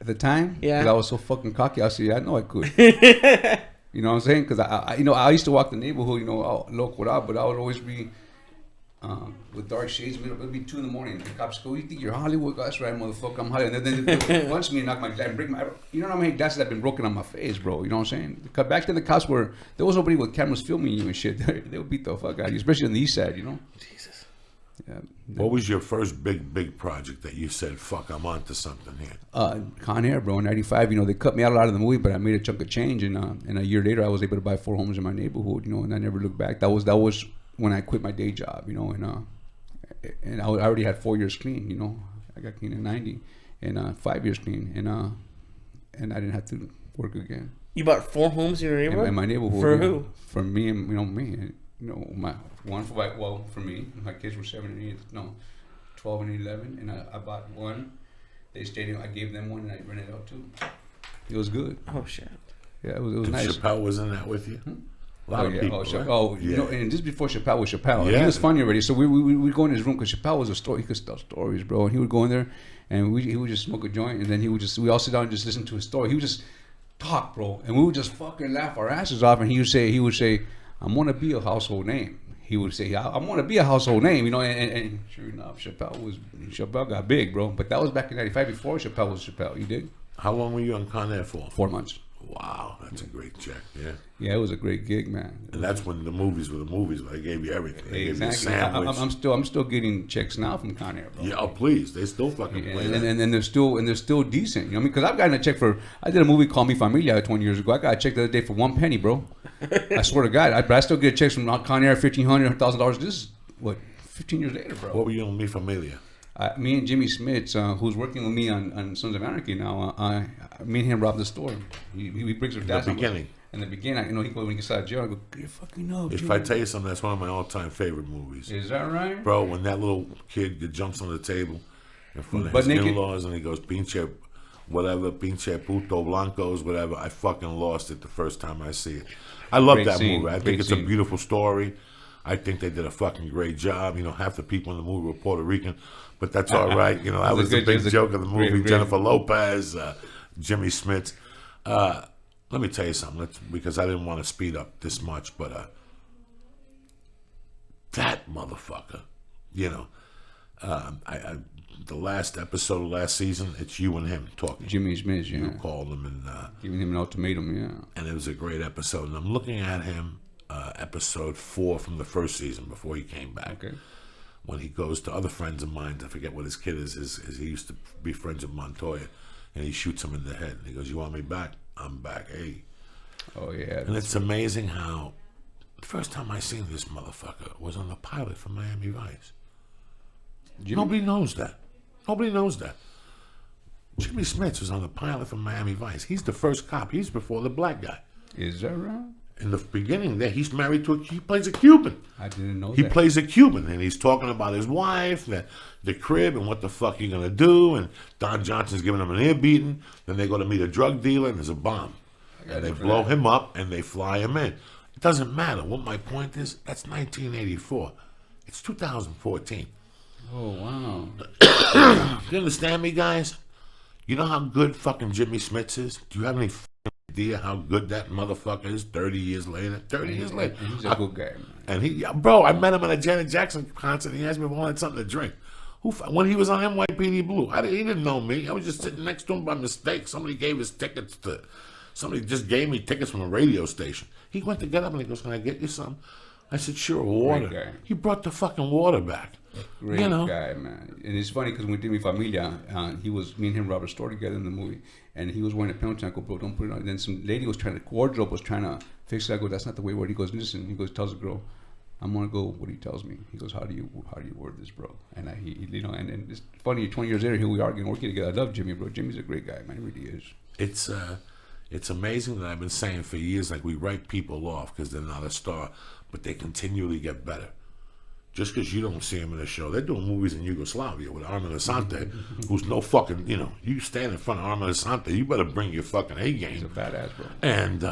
S4: At the time,
S2: Yeah.
S4: because I was so fucking cocky, I said, yeah, I know I could. You know what I'm saying? Because I used to walk the neighborhood, local out, but I would always be with dark shades. It would be 2 a.m. The cops go, "You think you're Hollywood?" That's right, motherfucker. I'm Hollywood. And then they punch me and knock my glass, break my. You know how many glasses have been broken on my face, bro? You know what I'm saying? Back then, the cops there was nobody with cameras filming you and shit. They would beat the fuck out of you, especially on the east side,
S2: Jesus.
S4: Yeah.
S1: What was your first big project that you said, fuck, I'm onto something here?
S4: Con Air, bro, in '95. They cut me out a lot of the movie, but I made a chunk of change, and a year later, I was able to buy 4 homes in my neighborhood, and I never looked back. That was when I quit my day job, and I already had 4 years clean, I got clean in '90, and 5 years clean, and I didn't have to work again.
S2: You bought 4 homes in your neighborhood?
S4: In my neighborhood.
S2: For
S4: yeah.
S2: who?
S4: For me and me. My one for me. My kids were 12 and 11, and I bought one. They stayed. I gave them one, and I rented out 2. It was good.
S2: Oh shit.
S4: Yeah, it was
S1: And
S4: nice.
S1: Chappelle was in that with you? A lot of
S4: yeah.
S1: people, right?
S4: Yeah. And this before Chappelle was Chappelle.
S1: Yeah.
S4: He was funny already. So we go in his room because Chappelle was a story. He could tell stories, bro. And he would go in there, and he would just smoke a joint, and then we all sit down and just listen to his story. He would just talk, bro, and we would just fucking laugh our asses off. And he would say, "I'm gonna be a household name." He would say, "I'm gonna be a household name," and sure enough, Chappelle got big, bro. But that was back in '95 before Chappelle was Chappelle. You dig?
S1: How long were you on Con Air for?
S4: 4 months.
S1: Wow, that's a great check, yeah.
S4: Yeah, it was a great gig, man.
S1: And that's when the movies were the movies. They gave you everything. They
S4: Exactly.
S1: gave you a sandwich.
S4: I'm still getting checks now from Con Air, bro.
S1: Yeah, oh, please. They still fucking play that.
S4: And they're still decent. Because I've gotten a check I did a movie called Mi Familia 20 years ago. I got a check the other day for 1 penny, bro. I swear to God. But I still get checks from Con Air, $1,500, $1,000. This is, 15 years later, bro.
S1: What were you on Mi Familia?
S4: Me and Jimmy Smith, who's working with me on Sons of Anarchy now, me and him robbed the store. He brings her dad. In the beginning, he goes when he gets out of jail. I go, "Get fucking up."
S1: If
S4: Jimmy.
S1: I tell you something, that's one of my all-time favorite movies.
S4: Is that right?
S1: Bro, when that little kid jumps on the table in front of
S4: But
S1: his
S4: naked.
S1: in-laws and he goes, pinche puto blancos, whatever, I fucking lost it the first time I see it. I love
S4: Great
S1: that
S4: scene.
S1: movie. I think
S4: Great
S1: it's a
S4: scene.
S1: beautiful story. I think they did a fucking great job. Half the people in the movie were Puerto Rican, but that's all right. That was the big joke of the movie.
S4: great-
S1: Jennifer Lopez, Jimmy Smith. Let me tell you something, because I didn't want to speed up this much, but that motherfucker, the last episode of last season, it's you and him talking.
S4: Jimmy Smith, yeah.
S1: You called him and
S4: Giving him an ultimatum, yeah.
S1: and it was a great episode. And I'm looking at him, episode 4 from the first season before he came back.
S4: Okay.
S1: When he goes to other friends of mine, I forget what his kid is he used to be friends with Montoya, and he shoots him in the head. And he goes, "You want me back? I'm back." Hey,
S4: Oh yeah.
S1: And it's amazing how the first time I seen this motherfucker was on the pilot for Miami Vice. Nobody knows that. Nobody knows that. Jimmy Smits was on the pilot for Miami Vice. He's the first cop. He's before the black guy.
S4: Is that right?
S1: In the beginning there, he's married to he plays a Cuban.
S4: I didn't know
S1: He
S4: that.
S1: plays a Cuban, and he's talking about his wife, the crib, and what the fuck he gonna do. And Don Johnson's giving him an ear beating. Then they go to meet a drug dealer, and there's a bomb. And they blow him up, and they fly him in. It doesn't matter. What my point is, that's 1984. It's 2014.
S4: Oh wow.
S1: You understand me, guys? You know how good fucking Jimmy Smits is? Do you have any idea how good that motherfucker is 30 years later? 30 years later.
S4: He's a good guy, man.
S1: And bro, I met him at a Janet Jackson concert. He asked me if I wanted something to drink. When he was on NYPD Blue, he didn't know me. I was just sitting next to him by mistake. Somebody just gave me tickets from a radio station. He went to get up and he goes, "Can I get you something?" I said, "Sure, water."
S4: Great guy.
S1: He brought the fucking water back.
S4: Great guy, man. And it's funny because when we did Mi Familia, me and him robbed a store together in the movie, and he was wearing a penalty. I go, "Bro, don't put it on." And then some lady wardrobe was trying to fix it. I go, "That's not the way." He goes, "Listen," he goes, tells the girl, "I'm gonna go what he tells me." He goes, "How do you word this, bro?" And and it's funny. 20 years later, here we are working together. I love Jimmy, bro. Jimmy's a great guy, man. He really is.
S1: It's amazing that I've been saying for years, like we write people off because they're not a star, but they continually get better. Just because you don't see them in a show, they're doing movies in Yugoslavia with Armin Asante, who's no fucking, you stand in front of Armin Asante, you better bring your fucking A game.
S4: He's a badass, bro.
S1: And,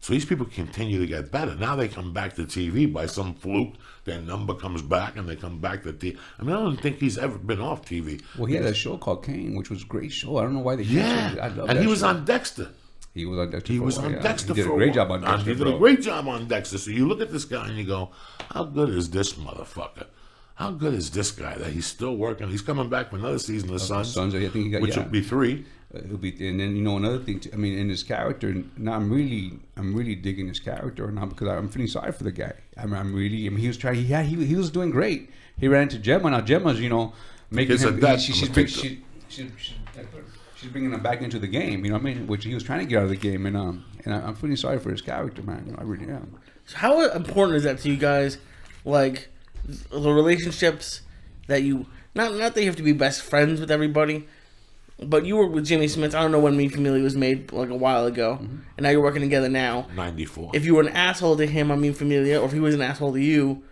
S1: so these people continue to get better. Now they come back to TV by some fluke. Their number comes back and they come back to TV. I mean, I don't think he's ever been off TV.
S4: Well, he had a show called Kane, which was a great show. I don't know why they
S1: canceled it.
S4: I love
S1: and
S4: that
S1: he was
S4: show.
S1: on Dexter.
S4: He was on Dexter.
S1: He was on Dexter.
S4: He did a great job on Dexter.
S1: He did a great job on Dexter. So you look at this guy and you go, how good is this motherfucker? How good is this guy that he's still working? He's coming back for another season of Sons,
S4: I think he got,
S1: which will be 3.
S4: It'll be, and then another thing. I mean, in his character, now I'm really digging his character now because I'm feeling sorry for the guy. He was trying. He was doing great. He ran into Gemma. Now Gemma's making him. She's bringing him back into the game. You know what I mean? Which he was trying to get out of the game, and I'm feeling sorry for his character, man. I really am.
S2: So how important is that to you guys? Like the relationships that you not that you have to be best friends with everybody. But you worked with Jimmy Smits. I don't know when Mi Familia was made, like a while ago, and now you're working together now.
S1: 94.
S2: If you were an asshole to him on Mi Familia, or if he was an asshole to you,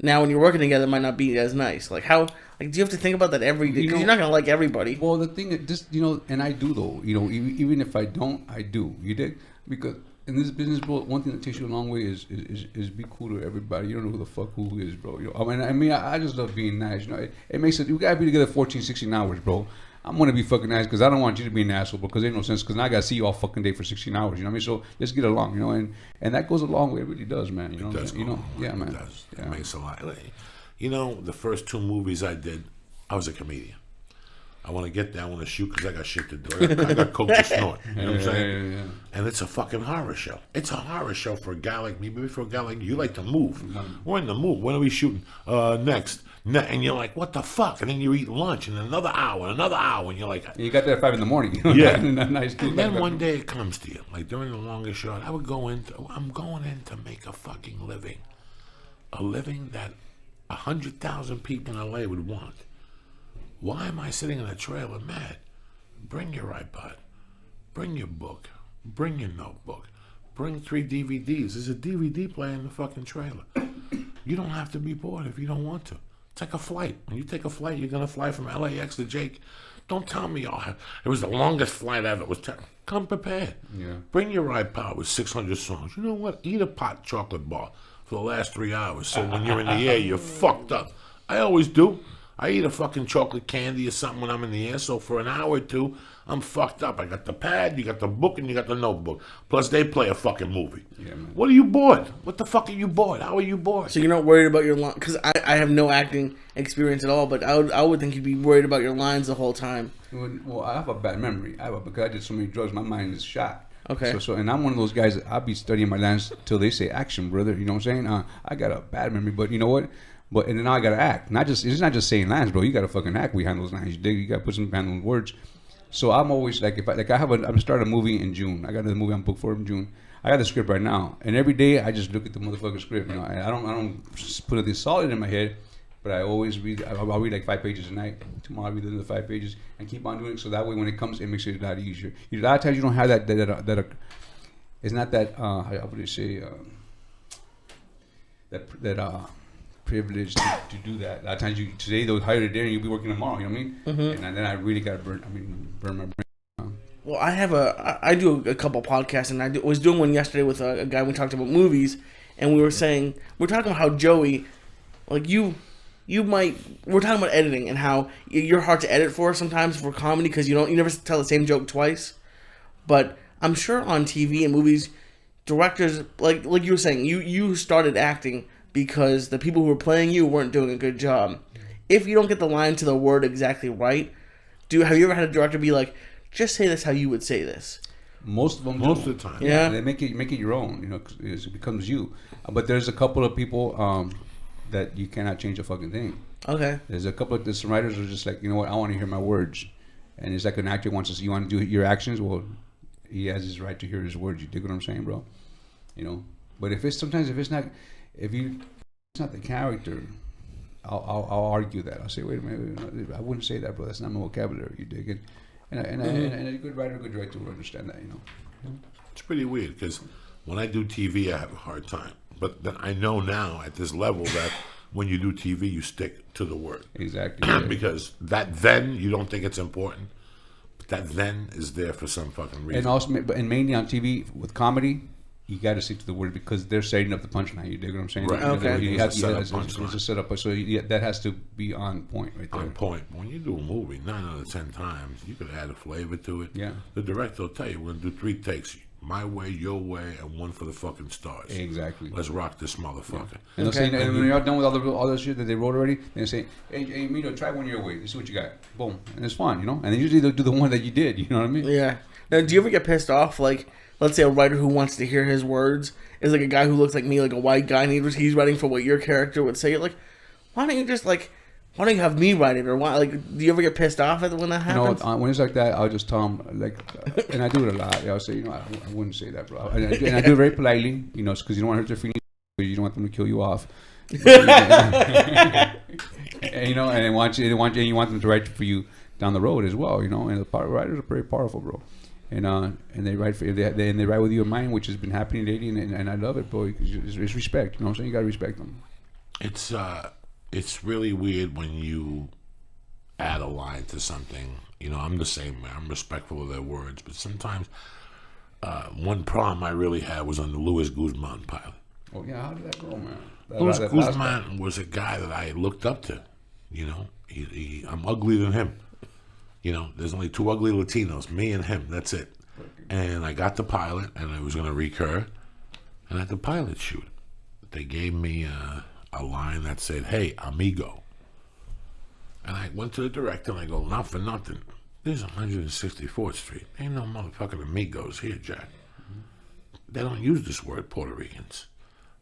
S2: now when you're working together, it might not be as nice. Like how? Like do you have to think about that every day? Because you're not gonna like everybody.
S4: Well, the thing is, just and I do though. Even if I don't, I do. You dig? Because in this business, bro, one thing that takes you a long way is be cool to everybody. You don't know who the fuck who is, bro. I just love being nice. It makes it. You gotta be together 14, 16 hours, bro. I'm gonna be fucking nice because I don't want you to be an asshole because ain't no sense because now I gotta see you all fucking day for 16 hours. You know what I mean? So let's get along, and that goes a long way. It really does, man.
S1: It does.
S4: Yeah, man.
S1: It does.
S4: Yeah.
S1: It makes a lot. The first 2 movies I did, I was a comedian. I want to get there. I want to shoot because I got shit to do. I got coke to snort. You know what I'm saying?
S4: Yeah.
S1: And it's a fucking horror show. It's a horror show for a guy like me. Maybe for a guy like you like to move. We're in the move. When are we shooting? Next. And you're like, what the fuck? And then you eat lunch in another hour, and you're like...
S4: You got there at 5 a.m.
S1: Yeah.
S4: Nice.
S1: And then one day it comes to you. Like during the longest shot, I'm going in to make a fucking living. A living that 100,000 people in LA would want. Why am I sitting in a trailer mad? Bring your iPod. Bring your book. Bring your notebook. Bring 3 DVDs. There's a DVD player in the fucking trailer. You don't have to be bored if you don't want to. Take a flight. When you take a flight, you're going to fly from LAX to Jake. Don't tell me it was the longest flight ever. Come prepared.
S4: Yeah.
S1: Bring your iPod with 600 songs. You know what? Eat a pot chocolate bar for the last 3 hours. So when you're in the air, you're fucked up. I always do. I eat a fucking chocolate candy or something when I'm in the air. So for an hour or 2, I'm fucked up. I got the pad, you got the book, and you got the notebook. Plus, they play a fucking movie.
S4: Yeah, man.
S1: What are you bored? What the fuck are you bored? How are you bored?
S2: So you're not worried about your line? Because I have no acting experience at all, but I would think you'd be worried about your lines the whole time.
S4: Well, I have a bad memory. Because I did so many drugs, my mind is shot.
S2: Okay.
S4: So and I'm one of those guys that I'll be studying my lines till they say action, brother. You know what I'm saying? I got a bad memory, but you know what? And then now I gotta act. It's not just saying lines, bro. You gotta fucking act behind those lines. You gotta put some behind those words. So I'm always like, I'm starting a movie in June. I got another movie I'm booked for in June. I got the script right now, and every day I just look at the motherfucking script. You know, and I don't just put this solid in my head, but I always read. I'll read like 5 pages a night. Tomorrow I'll read another 5 pages and keep on doing it. So that way, when it comes, it makes it a lot easier. A lot of times you don't have that. It's not that. How would you say? That privilege to do that. A lot of times today they'll hire you there and you'll be working tomorrow. You know what I mean? Mm-hmm. And then I really got burn my brain.
S2: Well, I do a couple podcasts, and I was doing one yesterday with a guy. We talked about movies, and we're talking about how Joey, like we're talking about editing and how you're hard to edit for sometimes for comedy because you never tell the same joke twice. But I'm sure on TV and movies, directors like you were saying, you started acting because the people who were playing you weren't doing a good job. If you don't get the line to the word exactly right, have you ever had a director be like, just say this how you would say this?
S4: Most of them
S1: most of the time.
S4: Yeah, they make it your own, you know, 'cause it becomes you. But there's a couple of people that you cannot change a fucking thing.
S2: Okay.
S4: There's a couple of some writers are just like, you know what, I want to hear my words. And it's like an actor wants to, you want to do your actions, well, he has his right to hear his words. You dig what I'm saying, bro? You know, but if it's not the character, I'll argue that. I'll say, wait a minute, I wouldn't say that, bro. That's not my vocabulary. You dig it? And a good writer, a good director will understand that. You know,
S1: it's pretty weird because when I do TV, I have a hard time. But then I know now at this level that when you do TV, you stick to the word.
S4: Exactly. Yeah.
S1: Because that then you don't think it's important. That then is there for some fucking reason.
S4: And also, and mainly on TV with comedy, you got to stick to the word because they're setting up the punchline. You dig what I'm saying?
S1: Right.
S2: Okay.
S1: It's
S4: a setup. So that has to be on point right there.
S1: On point. When you do a movie, 9 out of 10 times, you could add a flavor to it.
S4: Yeah.
S1: The director will tell you, we're going to do 3 takes. My way, your way, and 1 for the fucking stars.
S4: Exactly.
S1: Let's rock this motherfucker.
S4: Yeah. And they'll say, and when you're done with all the shit that they wrote already, they say, hey, Mito, try one your way. Let's see what you got. Boom. And it's fun, you know? And then usually they'll do the one that you did, you know what I mean?
S2: Yeah. Now, do you ever get pissed off, like, let's say a writer who wants to hear his words is like a guy who looks like me, like a white guy, and he's writing for what your character would say. You're like, why don't you have me write it? Or why? Like, do you ever get pissed off when that happens?
S4: You know, when it's like that, I'll just tell them, like, and I do it a lot. I'll say, you know, I wouldn't say that, bro. And I do it very politely, you know, because you don't want to hurt their feelings. You don't want them to kill you off. And, you know, and you want them to write for you down the road as well, you know. And the writers are very powerful, bro. And they write for they write with you in mind, which has been happening lately, and I love it, bro. Because it's respect, you know what I'm saying? You gotta respect them.
S1: It's really weird when you add a line to something. You know, I'm the same way. I'm respectful of their words, but sometimes one problem I really had was on the Luis Guzman pilot.
S4: Oh yeah, how did that go, man?
S1: Luis Guzman was a guy that I looked up to. You know, I'm uglier than him. You know, there's only 2 ugly Latinos, me and him. That's it. And I got the pilot, and I was going to recur. And at the pilot shoot, they gave me a line that said, "Hey, amigo." And I went to the director, and I go, "Not for nothing. This is 164th Street. Ain't no motherfucking amigos here, Jack. They don't use this word, Puerto Ricans."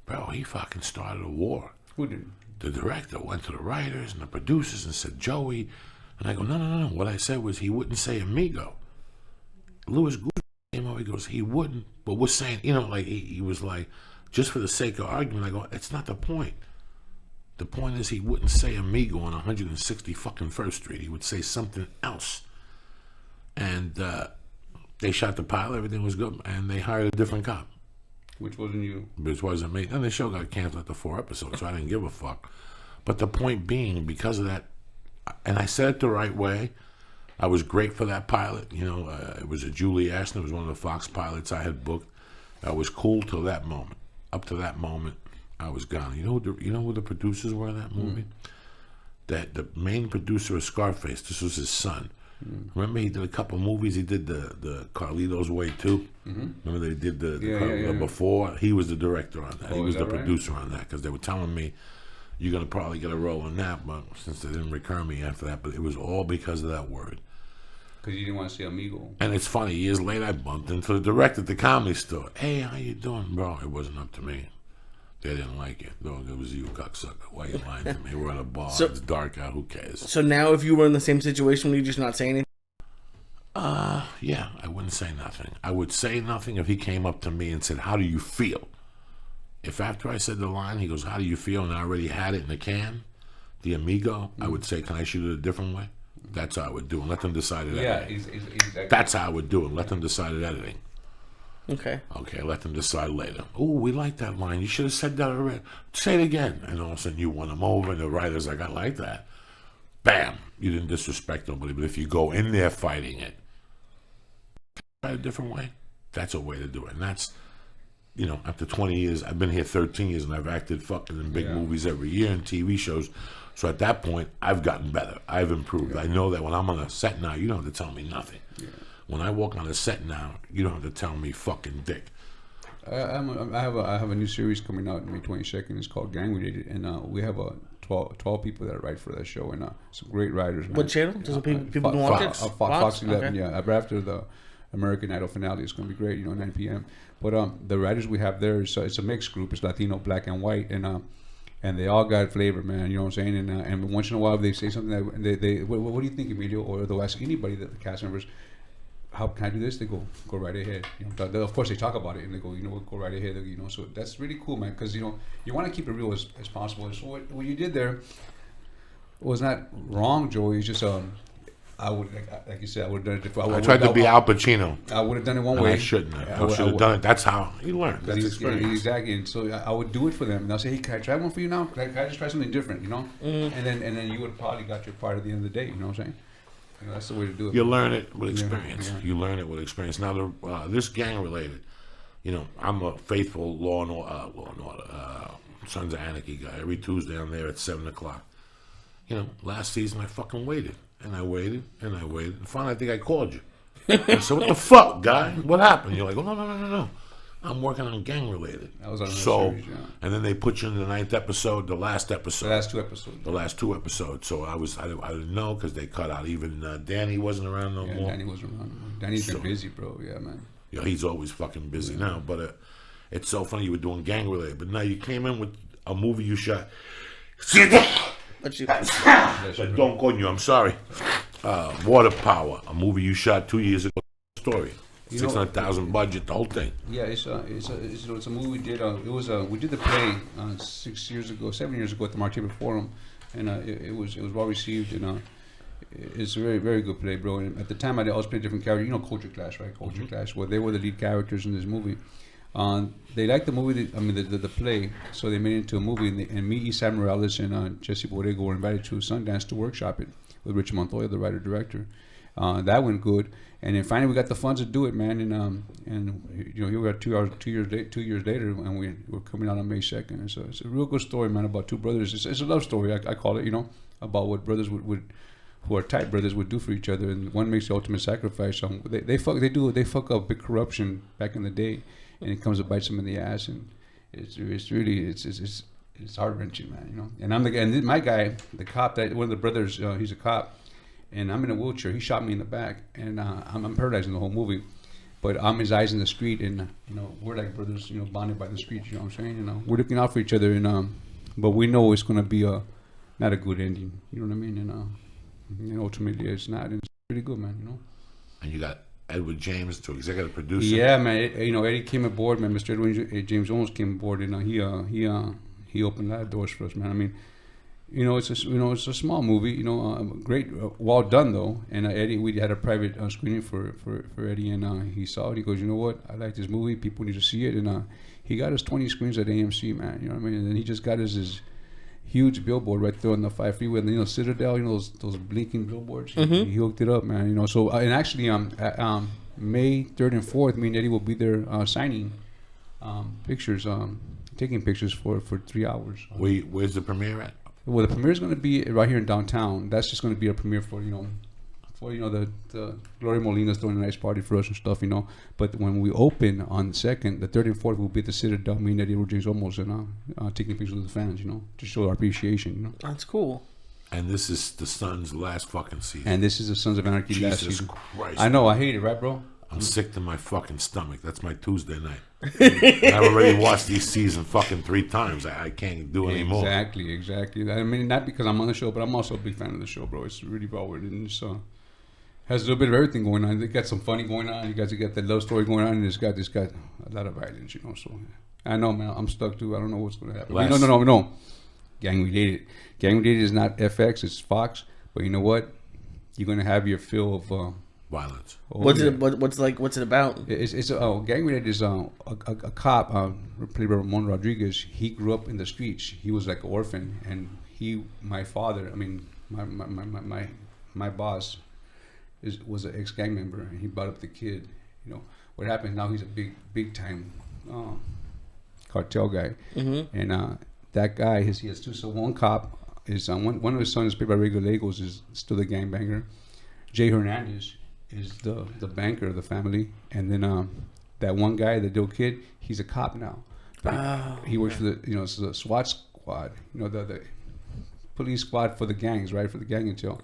S1: Bro, he fucking started a war.
S4: Who did?
S1: The director went to the writers and the producers and said, "Joey." And I go, no. What I said was he wouldn't say amigo. Luis Guzman came over, he goes, he wouldn't. But we're saying, you know, like he was like, just for the sake of argument, I go, it's not the point. The point is he wouldn't say amigo on 160 fucking First Street. He would say something else. And they shot the pilot, everything was good, and they hired a different cop.
S4: Which wasn't you.
S1: Which wasn't me. And the show got canceled after 4 episodes, so I didn't give a fuck. But the point being, because of that, and I said it the right way. I was great for that pilot. You know, it was a Julie Ashton. It was one of the Fox pilots I had booked. I was cool till that moment. Up to that moment, I was gone. You know who the producers were in that movie? That the main producer of Scarface. This was his son. Remember, he did a couple movies. He did the Carlito's Way too. Remember, they did the before. He was the director on that. He was the producer on that because they were telling me, "You're going to probably get a role in that," but since they didn't recur me after that, but it was all because of that word.
S4: Because you didn't want to say amigo.
S1: And it's funny, years later I bumped into the director at the Comedy Store. "Hey, how you doing?" "Bro, it wasn't up to me. They didn't like it." "Dog, it was you, cocksucker. Why you lying to me? We're in a bar, it's dark out, who cares?"
S2: So now if you were in the same situation, would you just not say anything?
S1: Yeah, I wouldn't say nothing. I would say nothing if he came up to me and said, "How do you feel?" If after I said the line, he goes, "How do you feel?" and I already had it in the can, the amigo, I would say, "Can I shoot it a different way?" That's how I would do it. Let them decide it.
S4: Yeah,
S1: editing.
S4: exactly.
S1: That's how I would do it. Let them decide it editing.
S2: Okay.
S1: Okay, let them decide later. Oh, we like that line. You should have said that already. Say it again. And all of a sudden you won them over, and the writer's like, "I like that." Bam. You didn't disrespect nobody. But if you go in there fighting it, try a different way. That's a way to do it. And that's, after 20 years, I've been here 13 years, and I've acted fucking in big movies every year and TV shows. So at that point, I've gotten better. I've improved. I know that when I'm on a set now, you don't have to tell me nothing. Yeah. When I walk on a set now, you don't have to tell me fucking dick.
S4: I have a new series coming out May 22nd. It's called Gang Related, and we have 12 people that write for that show, and some great writers. Man.
S2: What channel? Does people can watch it?
S4: Fox 11.
S2: Okay.
S4: Yeah, after the American Idol finale, it's going to be great. 9 p.m. But the writers we have there is it's a mixed group. It's Latino, Black, and White, and they all got flavor, man. You know what I'm saying? And once in a while they say something that they what do you think, Emilio? Or they'll ask anybody that the cast members, how can I do this? They go right ahead. Of course they talk about it and they go, go right ahead. So that's really cool, man. Because you want to keep it real as possible. So what you did there was not wrong, Joey. It's just I would, like you said, I would have done it different.
S1: I tried to be Al Pacino.
S4: I would have done it one way.
S1: I shouldn't have. I should have done it. That's how you learn. That's experience.
S4: Exactly. And so I would do it for them. And I'll say, "Hey, can I try one for you now? Can I just try something different?" And then you would probably got your part at the end of the day. You know what I'm saying? That's the way to do it.
S1: You learn it with experience.
S4: Yeah.
S1: You learn it with experience. Now, this gang related, I'm a faithful Law and Order, Sons of Anarchy guy. Every Tuesday I'm there at 7:00. Last season I fucking waited. And I waited, and I waited. And finally I think I called you. I said, "What the fuck, guy? What happened?" You're like, "Oh, no. I'm working on gang related."
S4: That was on
S1: series, yeah. And then they put you in the 9th episode, the last episode.
S4: The last two episodes.
S1: The last 2 episodes. So I didn't know because they cut out. Even Danny wasn't around no more.
S4: Danny wasn't around. Danny's been busy, bro. Yeah, man.
S1: Yeah, he's always fucking busy now. But it's so funny you were doing gang related. But now you came in with a movie you shot. Don't call you. I'm sorry. Water Power, a movie you shot 2 years ago. Story, 600,000 budget, the whole thing.
S4: Yeah, it's a movie we did. We did the play 7 years ago at the March Forum, and it was well received. And it's a very, very good play, bro. And at the time, I always played different characters. Culture Clash, right? Culture Clash. Well, they were the lead characters in this movie. They liked the movie, the play, so they made it into a movie. And me, Isaac Morales, and Jesse Borrego were invited to Sundance to workshop it with Richard Montoya, the writer-director. That went good. And then finally we got the funds to do it, man. And here we are 2 years later, and we're coming out on May 2nd. And so it's a real good story, man, about two brothers. It's a love story, I call it, about what brothers would who are tight brothers would do for each other, and one makes the ultimate sacrifice. They fuck up big corruption back in the day, and it comes to bite them in the ass, and it's really heart wrenching, man. And my guy, the cop, that one of the brothers, he's a cop, and I'm in a wheelchair. He shot me in the back, and I'm paralyzed in the whole movie. But I'm his eyes in the street, and we're like brothers, bonded by the streets. You know what I'm saying? We're looking out for each other, and but we know it's gonna be not a good ending. You know what I mean? And ultimately it's not. And it's pretty good, man.
S1: And you got Edward James to executive producer.
S4: Yeah, man. Eddie came aboard, man. Mr. Edward James almost came aboard, and he opened a lot of doors for us, man. I mean, it's a small movie, great, well done though. And Eddie, we had a private screening for Eddie, and he saw it. He goes, "You know what? I like this movie. People need to see it." And he got us 20 screens at AMC, man. You know what I mean? And then he just got us his huge billboard right there on the 5 freeway. And Citadel, those blinking billboards.
S2: Mm-hmm. He
S4: hooked it up, man. So and actually, May 3rd and 4th, me and Eddie will be there signing pictures, taking pictures for 3 hours.
S1: Where's the premiere at?
S4: Well, the premiere is going to be right here in downtown. That's just going to be a premiere for the Gloria Molina's throwing a nice party for us and stuff, But when we open on the 2nd, the 3rd and 4th, we'll be at the Citadel, me and Eddie James almost, and taking pictures with the fans, to show our appreciation,
S2: That's cool.
S1: And this is the Suns' last fucking season.
S4: And this is the Sons of Anarchy last
S1: Jesus
S4: season.
S1: Christ.
S4: I know, I hate it, right, bro?
S1: I'm sick to my fucking stomach. That's my Tuesday night. I've already watched these season fucking 3 times. I can't do anymore.
S4: Exactly. I mean, not because I'm on the show, but I'm also a big fan of the show, bro. It's really well written. So has a little bit of everything going on. They got some funny going on. You guys got the love story going on, and it's got a lot of violence, you know. So I know, man, I'm stuck too. I don't know what's going to happen. No. Gang related. Gang related is not FX. It's Fox. But you know what? You're going to have your fill of
S1: violence.
S2: What's it about?
S4: It's gang related is a cop played by Ramon Rodriguez. He grew up in the streets. He was like an orphan, and my father. I mean, my boss was an ex gang member, and he brought up the kid. You know what happened? Now he's a big time cartel guy, and that guy he has two. So one cop is one of his sons, played by Regular Lagos, is still the gangbanger. Jay Hernandez is the banker of the family, and then that one guy, the little kid, he's a cop now. He works for the SWAT squad, the police squad for the gangs, right, for the gang intel.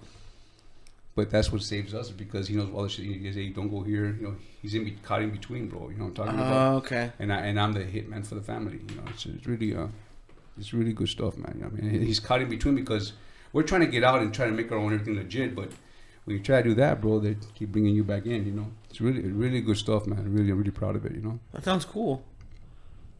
S4: But that's what saves us, because he knows all the shit. He says, hey, don't go here. He's caught in between, bro. You know what I'm talking about?
S2: Okay.
S4: And I'm the hitman for the family. It's really good stuff, man. I mean, he's caught in between because we're trying to get out and try to make our own everything legit, but when you try to do that, bro, they keep bringing you back in. It's really good stuff, man. I'm really proud of it.
S2: That sounds cool.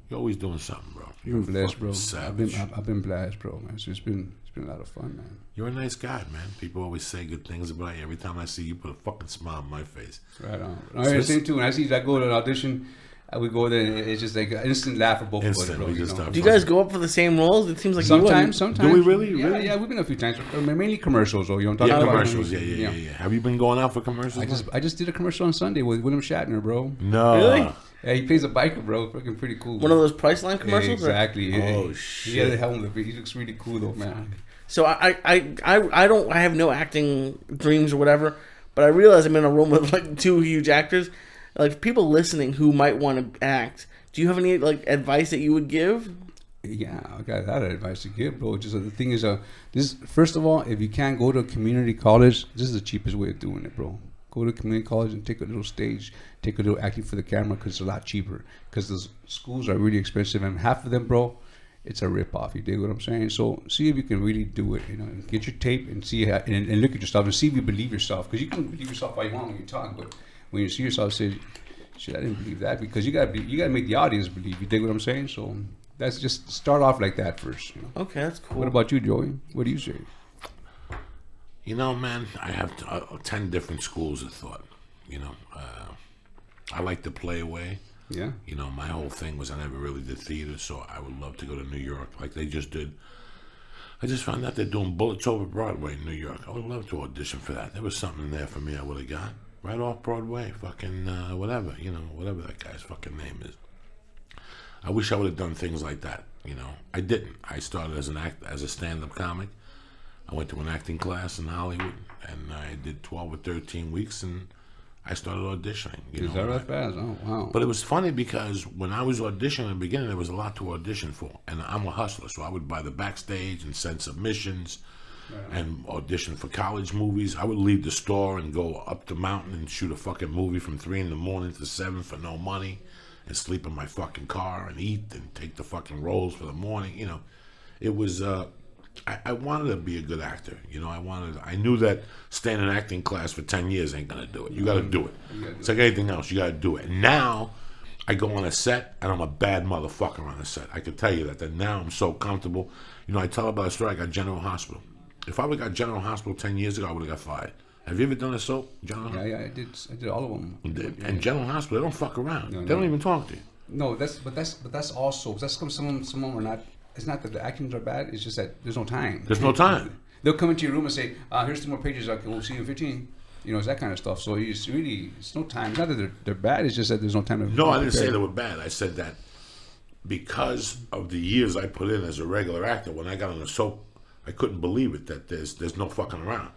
S1: You're always doing something, bro.
S4: You've been blessed, bro.
S1: Savage.
S4: I've been blessed, bro, man. So it's been a lot of fun, man.
S1: You're a nice guy, man. People always say good things about you. Every time I see you, put a fucking smile on my face.
S4: Right on. Same too. When I go to an audition, I would go there, and it's just like an instant laugh for both of us, bro.
S2: Do you guys go up for the same roles? It seems like
S4: sometimes.
S1: Do we really?
S4: Yeah, we've been a few times. Mainly commercials, though. You know what I'm talking
S1: about?
S4: Commercials.
S1: Yeah. Have you been going out for commercials?
S4: I just did a commercial on Sunday with William Shatner, bro.
S1: No.
S2: Really?
S4: Yeah, he plays a biker, bro. Freaking pretty cool.
S2: One of those Priceline commercials?
S4: Exactly.
S1: Oh, shit.
S4: He had a helmet. He looks really cool, though, man.
S2: So I have no acting dreams or whatever, but I realize I'm in a room with like two huge actors, like people listening who might want to act. Do you have any like advice that you would give?
S4: Yeah, I got a lot of advice to give, bro. Just the thing is, this first of all, if you can't go to a community college, this is the cheapest way of doing it, bro. Go to community college and take a little stage, take a little acting for the camera, because it's a lot cheaper. Because the schools are really expensive, and half of them, bro, it's a rip-off. You dig what I'm saying? So see if you can really do it. And get your tape and see how, and look at yourself and see if you believe yourself. Because you can believe yourself all you want when you talk, but when you see yourself, say, shit, I didn't believe that. Because you gotta make the audience believe. You dig what I'm saying? So that's just start off like that first.
S2: Okay, that's cool.
S4: What about you, Joey? What do you say?
S1: Man, I have 10 different schools of thought. I like to play away.
S4: Yeah.
S1: My whole thing was I never really did theater, so I would love to go to New York like they just did. I just found out they're doing Bullets Over Broadway in New York. I would love to audition for that. There was something there for me I would have got. Right off Broadway, fucking whatever, whatever that guy's fucking name is. I wish I would have done things like that, I didn't. I started as a stand-up comic. I went to an acting class in Hollywood, and I did 12 or 13 weeks, and I started auditioning.
S4: Is that right fast? Oh, wow.
S1: But it was funny because when I was auditioning in the beginning, there was a lot to audition for. And I'm a hustler, so I would buy the backstage and send submissions and audition for college movies. I would leave the store and go up the mountain and shoot a fucking movie from 3 in the morning to 7 for no money, and sleep in my fucking car and eat and take the fucking rolls for the morning. It was... I wanted to be a good actor. I knew that staying in acting class for 10 years ain't going to do it. You got to do it. It's like anything else. You got to do it. And now I go on a set, and I'm a bad motherfucker on a set. I can tell you that now I'm so comfortable. I tell about a story. I got General Hospital. If I would have got General Hospital 10 years ago, I would have got fired. Have you ever done a soap, General Hospital?
S4: Yeah, I did all of them.
S1: And General Hospital, they don't fuck around. They don't even talk to you.
S4: No, that's also because some are not. It's not that the actions are bad. It's just that there's no time.
S1: There's no time.
S4: They'll come into your room and say, "Here's 2 more pages. Okay, we'll see you in 15." It's that kind of stuff. So it's no time. It's not that they're bad. It's just that there's no time to.
S1: No, I didn't say they were bad. I said that because of the years I put in as a regular actor, when I got on the soap, I couldn't believe it that there's no fucking around.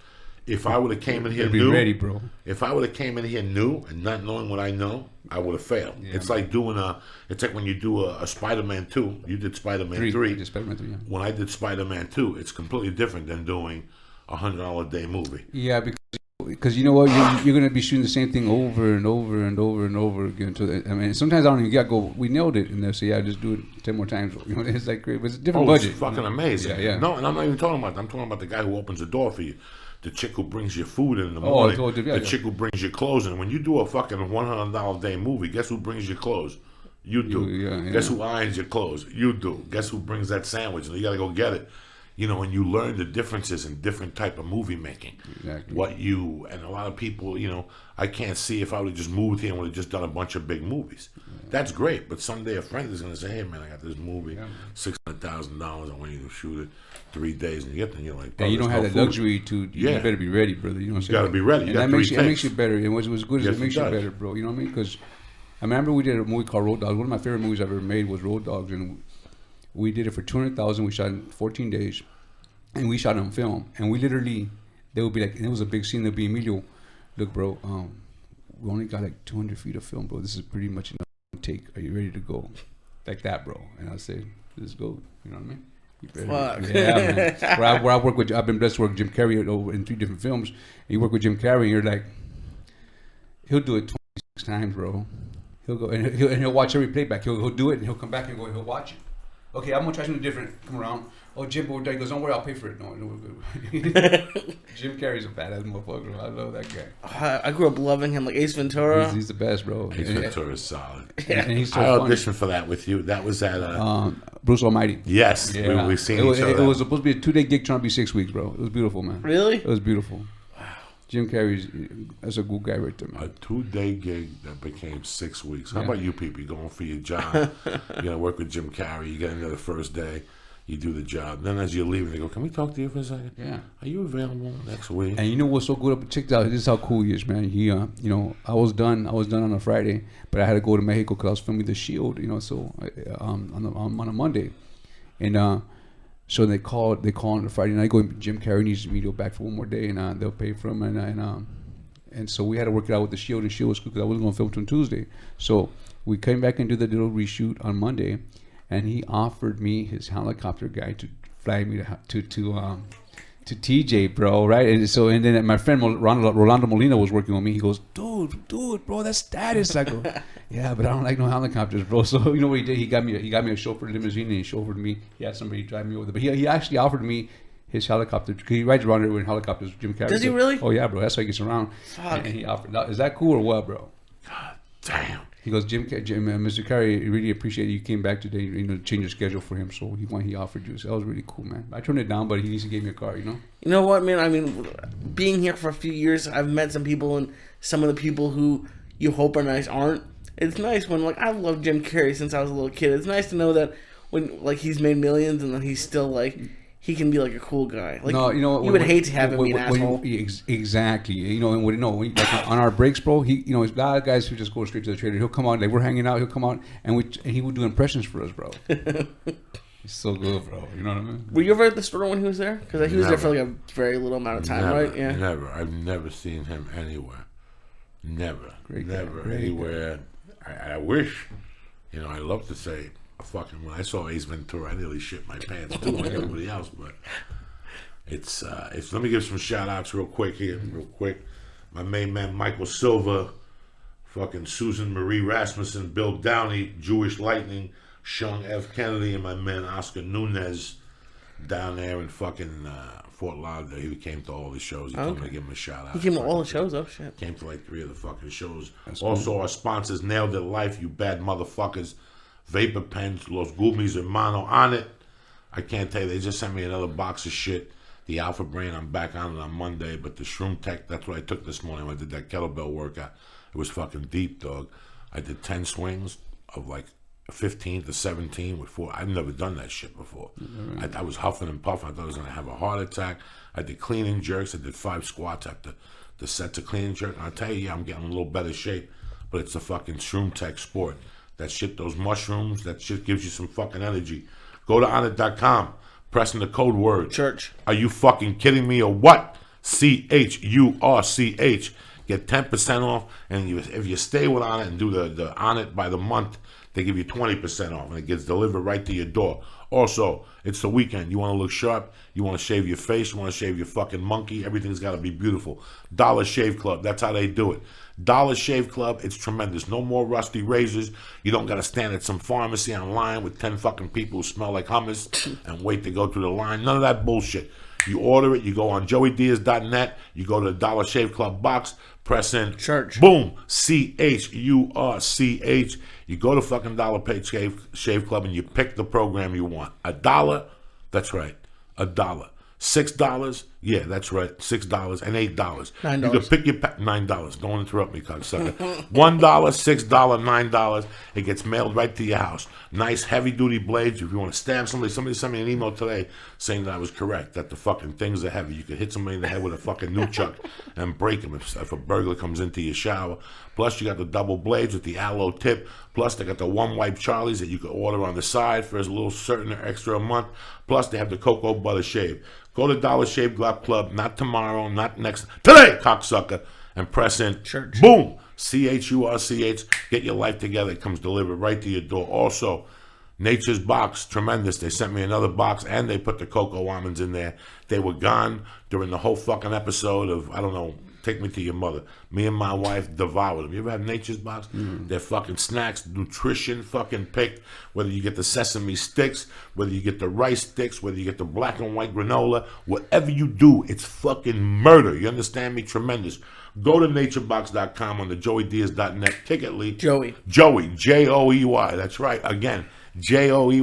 S1: If I would have came in here
S4: be
S1: new,
S4: ready, bro.
S1: If I would have came in here new and not knowing what I know, I would have failed.
S4: Yeah,
S1: it's like it's like when you do a Spider-Man 2. You did Spider-Man 3.
S4: I did Spider-Man 3, yeah.
S1: When I did Spider-Man 2, it's completely different than doing $100 a day movie.
S4: Yeah, because because you know what, you're gonna be shooting the same thing over and over and over and over again. I mean, sometimes I don't even go. We nailed it, and they'll say, "Yeah, just do it 10 more times." You know, it's like great, but it's a different budget.
S1: It's fucking amazing.
S4: Yeah.
S1: No, and I'm not even talking about that. I'm talking about the guy who opens the door for you. The chick who brings you food in the morning. The chick who brings you clothes. And when you do a fucking $100 a day movie, guess who brings you clothes? You do. Guess who irons your clothes? You do. Guess who brings that sandwich? And you got to go get it. You know, and you learn the differences in different type of movie making.
S4: Exactly.
S1: And a lot of people, you know, I can't see if I would have just moved here and would have just done a bunch of big movies. That's great. But someday a friend is going to say, hey, man, I got this movie, $600,000. I want you to shoot it 3 days. And you get there and you're like,
S4: and you don't have the luxury to, you better be ready, brother. You know what I'm saying?
S1: You got to be ready.
S4: And that makes you better. And what's good is it makes you better, bro. You know what I mean? Because I remember we did a movie called Road Dogs. One of my favorite movies I've ever made was Road Dogs. And we did it for $200,000. We shot in 14 days. And we shot it on film. And we literally, they would be like, and it was a big scene. There'd be Emilio, look, bro, we only got like 200 feet of film, bro. This is pretty much enough to take. Are you ready to go? Like that, bro. And I'd say, let's go. You know what I mean?
S2: Fuck.
S4: Yeah, man. Where I work with, I've been blessed to work with Jim Carrey over in 3 different films. And you work with Jim Carrey, and you're like, he'll do it 26 times, bro. He'll go, and he'll watch every playback. He'll do it, and he'll come back and go, he'll watch it. Okay, I'm gonna try something different. Come around. Oh, Jim, he goes, don't worry, I'll pay for it. No, we're good. Jim Carrey's a badass motherfucker. I love that guy.
S2: I grew up loving him, like Ace Ventura.
S4: He's the best, bro.
S1: Ace Ventura is solid.
S4: And he's so
S1: I
S4: funny.
S1: auditioned for that with you. That was at
S4: Bruce Almighty.
S1: Yes,
S4: Yeah.
S1: we've seen
S4: it
S1: each other.
S4: It was supposed to be a 2-day gig, trying to be 6 weeks, bro. It was beautiful, man.
S2: Really?
S4: It was beautiful. Wow. Jim Carrey's that's a good guy right there, man.
S1: A 2-day gig that became 6 weeks. How about you people? You're going for your job. You're gonna work with Jim Carrey. You get into the first day. You do the job. Then as you're leaving, they go, can we talk to you for a second?
S4: Yeah.
S1: Are you available next week?
S4: And you know what's so good? Check this out. This is how cool he is, man. He, you know, I was done on a Friday, but I had to go to Mexico because I was filming The Shield, you know, so on a Monday. And so they called on the Friday night, going, Jim Carrey needs me to go back for one more day, and they'll pay for him. And so we had to work it out with The Shield, and Shield was cool because I wasn't going to film till Tuesday. So we came back and did the little reshoot on Monday. And he offered me his helicopter guy to fly me to TJ, bro, right? And then my friend Rolando Molina was working with me. He goes, dude, bro, that's status. I go, yeah, but I don't like no helicopters, bro. So you know what he did? He got me a chauffeur limousine, and he chauffeured me. He had somebody drive me over there, but he actually offered me his helicopter. He rides around everywhere in helicopters. Jim Carrey.
S2: Does he really?
S4: Oh yeah, bro. That's how he gets around.
S2: Fuck.
S4: And he offered. Is that cool or what, bro?
S1: God damn.
S4: He goes, Mr. Carrey, really appreciate it. You came back today, you know, to change the schedule for him. So he offered you. So that was really cool, man. I turned it down, but he at least gave me a car, you know?
S2: You know what, man? I mean, being here for a few years, I've met some people, and some of the people who you hope are nice aren't. It's nice when, like, I've loved Jim Carrey since I was a little kid. It's nice to know that when, like, he's made millions and then he's still, like, he can be like a cool guy. Like,
S4: no, you know,
S2: you would hate to have him be an asshole.
S4: Exactly. You know, and like on our breaks, bro. He, you know, a lot of guys who just go straight to the trailer. He'll come out, like we're hanging out. He'll come out, and he would do impressions for us, bro. He's so good, bro. You know what I mean?
S2: Were you ever at the store when he was there? Because he was there for like a very little amount of time, right? Yeah.
S1: Never. I've never seen him anywhere. Never. Never anywhere. I wish. You know, I love to say. Fucking when I saw Ace Ventura, I nearly shit my pants too, like everybody else. But it's let me give some shout outs real quick. My main man Michael Silva, fucking Susan Marie Rasmussen, Bill Downey, Jewish Lightning, Sean F. Kennedy, and my man Oscar Nunez down there in fucking Fort Lauderdale. He came to all the shows. He told me to give him a shout out.
S2: He came to all the shows? Oh shit.
S1: Came to like 3 of the fucking shows. That's also cool. Our sponsors, Nailed It Life, you bad motherfuckers. Vapor Pens, Los Gummies, Hermano, on it. I can't tell you, they just sent me another box of shit. The Alpha Brain, I'm back on it on Monday, but the Shroom Tech, that's what I took this morning when I did that kettlebell workout. It was fucking deep, dog. I did 10 swings of like 15 to 17 with 4. I've never done that shit before. Mm-hmm. I was huffing and puffing. I thought I was going to have a heart attack. I did clean and jerks. I did 5 squats after the sets of clean and jerk. And I'll tell you, I'm getting a little better shape, but it's the fucking Shroom Tech sport. That shit, those mushrooms, that shit gives you some fucking energy. Go to onit.com, pressing the code word.
S2: Church.
S1: Are you fucking kidding me or what? CHURCH. Get 10% off. And if you stay with Onnit and do the Onnit by the month, they give you 20% off, and it gets delivered right to your door. Also, it's the weekend. You want to look sharp, you want to shave your face, you want to shave your fucking monkey, everything's got to be beautiful. Dollar Shave Club, that's how they do it. Dollar Shave Club, it's tremendous. No more rusty razors. You don't got to stand at some pharmacy online with 10 fucking people who smell like hummus and wait to go through the line. None of that bullshit. You order it, you go on joeydiaz.net, you go to the Dollar Shave Club box, press in,
S2: Church.
S1: Boom, CHURCH. You go to fucking Dollar Shave Club and you pick the program you want. $1, that's right, $1. $6, yeah, that's right, $6 and $8.
S2: $9.
S1: You can pick your $9. Don't interrupt me, cocksucker. $1, $6, $9. It gets mailed right to your house. Nice heavy duty blades. If you want to stab somebody sent me an email today saying that I was correct, that the fucking things are heavy. You could hit somebody in the head with a fucking nunchuck and break them if a burglar comes into your shower. Plus, you got the double blades with the aloe tip. Plus, they got the one wipe Charlies that you can order on the side for a little certain extra a month. Plus, they have the cocoa butter shave. Go to Dollar Shave Club, not tomorrow, not next, today, cocksucker, and press in.
S2: Church.
S1: Boom, CHURCH. Get your life together. It comes delivered right to your door. Also, Nature's Box, tremendous. They sent me another box, and they put the cocoa almonds in there. They were gone during the whole fucking episode of, I don't know, Take Me to Your Mother. Me and my wife devoured them. You ever have Nature's Box? They're fucking snacks, nutrition fucking picked. Whether you get the sesame sticks, whether you get the rice sticks, whether you get the black and white granola, whatever you do, it's fucking murder. You understand me? Tremendous. Go to naturebox.com on the joeydiaz.net ticket lead.
S2: Joey,
S1: Joey, that's right. Again, Joey,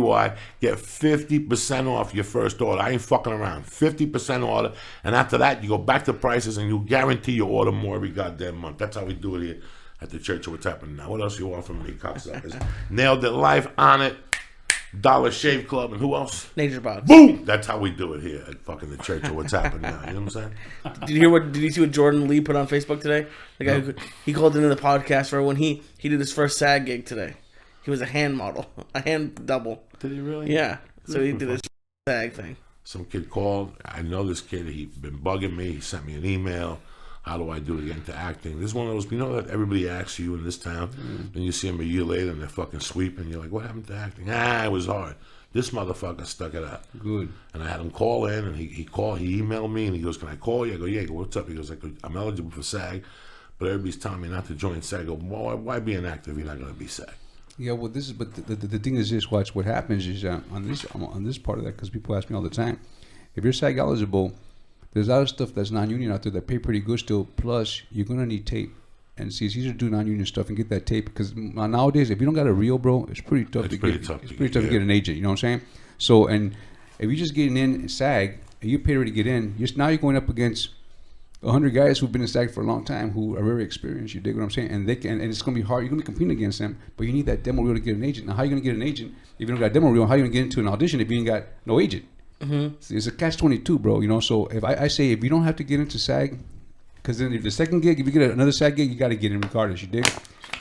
S1: get 50% off your first order. I ain't fucking around. 50% order, and after that, you go back to prices, and you guarantee you order more every goddamn month. That's how we do it here at the Church of What's Happening Now. What else you want from me, cocksuckers? Nailed It Life, on it. Dollar Shave Club, and who else?
S2: Nature Box.
S1: Boom! That's how we do it here at fucking the Church of What's Happening Now. You know what I'm saying?
S2: Did you see what Jordan Lee put on Facebook today? The guy who he called into the podcast for when he did his first SAG gig today. He was a hand model, a hand double.
S1: Did he really?
S2: Yeah. So he did his SAG thing.
S1: Some kid called. I know this kid. He's been bugging me. He sent me an email. How do I do to get into acting? This is one of those, you know, that everybody asks you in this town. Then you see them a year later and they're fucking sweeping. You're like, what happened to acting? It was hard. This motherfucker stuck it out.
S4: Good.
S1: And I had him call in, and he emailed me, and he goes, can I call you? I go, yeah. I go, what's up? He goes, I'm eligible for SAG, but everybody's telling me not to join SAG. I go, well, why be an actor if you're not going to be SAG?
S4: Yeah, well, the thing is this. Watch what happens is on this part of that, because people ask me all the time, if you're SAG eligible, there's a lot of stuff that's non-union out there that pay pretty good still. Plus, you're gonna need tape, and see, it's easier to do non-union stuff and get that tape, because nowadays, if you don't got a reel, bro, it's pretty tough to get an agent. You know what I'm saying? So, and if you're just getting in SAG and you pay to get in, now you're going up against 100 guys who've been in SAG for a long time who are very experienced. You dig what I'm saying? And and it's going to be hard. You're going to be competing against them, but you need that demo reel to get an agent. Now, how are you going to get an agent if you don't got a demo reel? How are you going to get into an audition if you ain't got no agent? See, it's a catch-22, bro. You know, so if I say if you don't have to get into SAG, because then if the second gig, if you get another SAG gig, you got to get in regardless. You dig?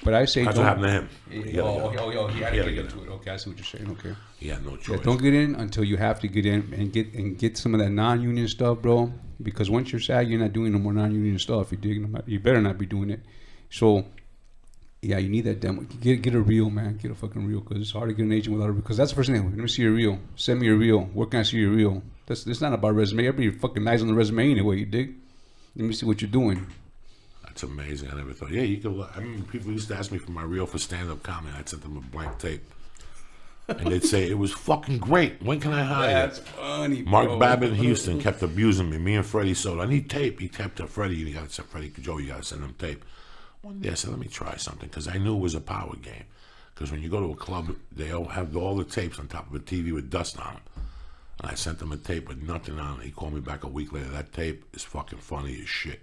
S4: But I say
S1: That's what happened to him.
S4: He had to get into it. Okay, I see what you're saying. Okay.
S1: He had no choice.
S4: Yeah, don't get in until you have to get in and get some of that non-union stuff, bro. Because once you're SAG, you're not doing no more non-union stuff. You dig? You better not be doing it. So, yeah, you need that demo. Get a reel, man. Get a fucking reel, because it's hard to get an agent without a reel. Because that's the first thing. Let me see your reel. Send me your reel. Where can I see your reel? It's not about resume. Everybody fucking lies on the resume anyway. You dig? Let me see what you're doing.
S1: That's amazing. I never thought. Yeah, you could. I mean, people used to ask me for my reel for stand-up comedy. I'd send them a blank tape, and they'd say it was fucking great. When can I hire you?
S4: That's funny, bro.
S1: Mark Babbitt in Houston kept abusing me. Me and Freddie Soto. I need tape. He tapped up Freddie. You got to send Freddie. Joe, you got to send him tape. One day I said, let me try something, because I knew it was a power game. Because when you go to a club, they all have all the tapes on top of a TV with dust on them. And I sent him a tape with nothing on it. He called me back a week later. That tape is fucking funny as shit.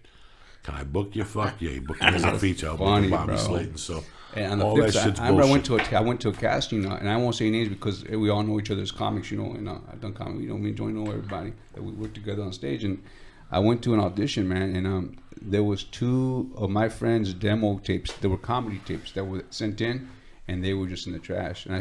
S1: Can I book you? Fuck yeah. He booked me as a feature. I'll book Bobby Slayton. So
S4: and on the
S1: all
S4: flip
S1: that
S4: side,
S1: shit's
S4: I remember
S1: bullshit.
S4: I went to a casting, and I won't say names because we all know each other as comics, you know. And I've done comedy, you know. Me and Joey know everybody that we work together on stage. And I went to an audition, man, and there was 2 of my friends' demo tapes. There were comedy tapes that were sent in, and they were just in the trash. And I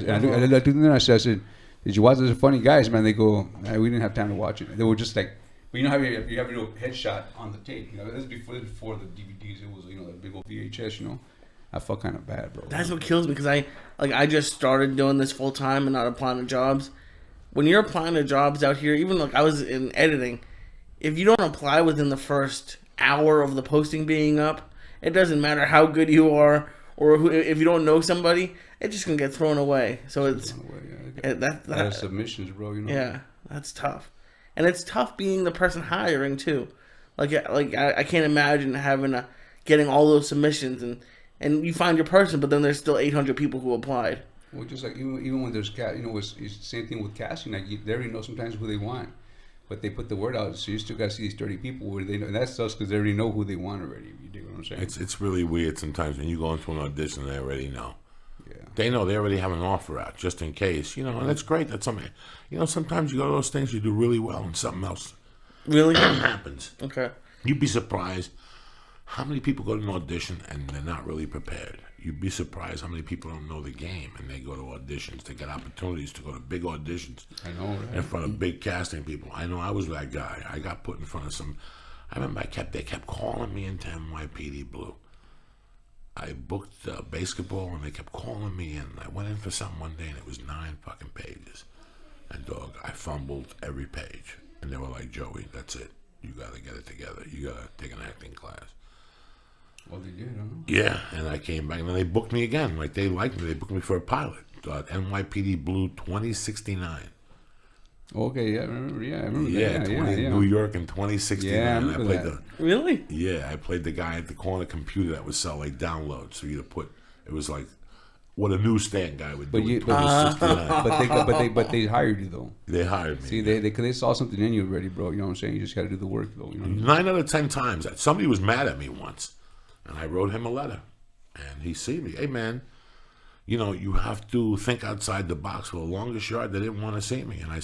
S4: said, did you watch those funny guys, man? They go, we didn't have time to watch it. They were just like, but you know how you have a headshot on the tape. You know, this is before the DVDs. It was, you know, that big old VHS, you know. I felt kind of bad, bro.
S2: That's what kills me because I just started doing this full time and not applying to jobs. When you're applying to jobs out here, even like I was in editing, if you don't apply within the first hour of the posting being up, it doesn't matter how good you are or if you don't know somebody, it's just gonna get thrown away. So it's
S4: That's submissions, bro. You know.
S2: Yeah, that's tough, and it's tough being the person hiring too. Like I can't imagine getting all those submissions and you find your person, but then there's still 800 people who applied.
S4: Well, just like even when there's it's the same thing with casting. Like they already know sometimes who they want, but they put the word out, so you still got to see these 30 people where they know. And that's us because they already know who they want already. You dig what I'm saying?
S1: It's really weird sometimes when you go into an audition, they already know.
S4: Yeah.
S1: They know they already have an offer out just in case, and that's great. That's something, sometimes you go to those things, you do really well, and something else
S2: Really
S1: happens.
S2: Okay.
S1: You'd be surprised how many people go to an audition and they're not really prepared. You'd be surprised how many people don't know the game and they go to auditions. They get opportunities to go to big auditions.
S4: I know, right?
S1: In front of big casting people. I know I was that guy. I got put in front of some. I remember they kept calling me into NYPD Blue. I booked basketball and they kept calling me in. I went in for something one day and it was 9 fucking pages. And dog, I fumbled every page. And they were like, Joey, that's it. You gotta get it together. You gotta take an acting class.
S4: Well, they did, huh?
S1: Yeah, and I came back and then they booked me again. Like they liked me. They booked me for a pilot. NYPD Blue 2069.
S4: Okay, yeah, I remember. Yeah, I remember
S1: Yeah,
S4: that.
S1: 20,
S4: Yeah.
S1: New York in 2069.
S4: Yeah, I
S1: I
S4: remember
S1: played
S4: that.
S2: Really?
S1: I played the guy at the corner computer that would sell like downloads. So you put it was like what a newsstand guy would do.
S4: But you-
S1: in 2069.
S4: But they hired you though.
S1: They hired me.
S4: See, they saw something in you already, bro. You know what I'm saying? You just got to do the work, though. You know.
S1: 9 out of 10 times somebody was mad at me once, and I wrote him a letter, and he said me, "Hey man, you have to think outside the box." For the longest yard, they didn't want to see me, and I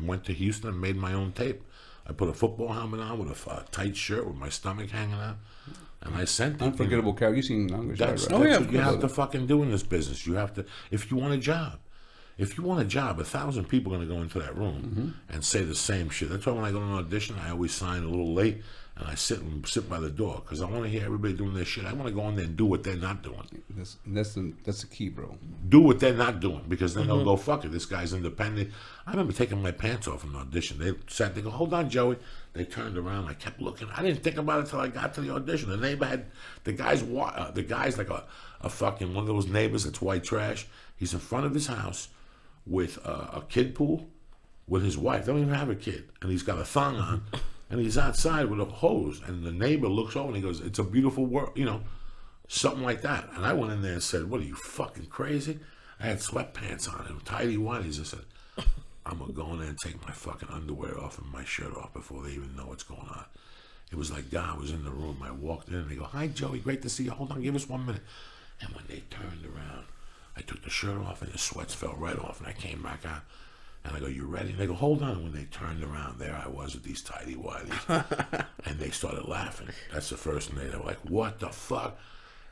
S1: went to Houston and made my own tape. I put a football helmet on with a tight shirt with my stomach hanging out, and I sent it.
S4: Unforgettable character. You seen language, right?
S1: That's
S2: yeah,
S1: what you have to fucking do in this business. You have to, if you want a job. If you want a job, 1,000 people are going to go into that room and say the same shit. That's why when I go to an audition, I always sign a little late, and I sit by the door because I want to hear everybody doing their shit. I want to go in there and do what they're not doing.
S4: That's the key, bro.
S1: Do what they're not doing because then they'll go, fuck it, this guy's independent. I remember taking my pants off in an audition. They go, hold on, Joey. They turned around. I kept looking. I didn't think about it until I got to the audition. The neighbor had, the guy's like a fucking one of those neighbors that's white trash. He's in front of his house with a kid pool with his wife. They don't even have a kid. And he's got a thong on. And he's outside with a hose. And the neighbor looks over and he goes, it's a beautiful world, something like that. And I went in there and said, what are you, fucking crazy? I had sweatpants on and tidy whities. I said, I'm going to go in there and take my fucking underwear off and my shirt off before they even know what's going on. It was like God was in the room. I walked in and they go, hi, Joey, great to see you. Hold on, give us 1 minute. And when they turned around, I took the shirt off and the sweats fell right off and I came back out and I go, you ready? And they go, hold on. And when they turned around, there I was with these tidy whities and they started laughing. That's the first thing. They were like, what the fuck?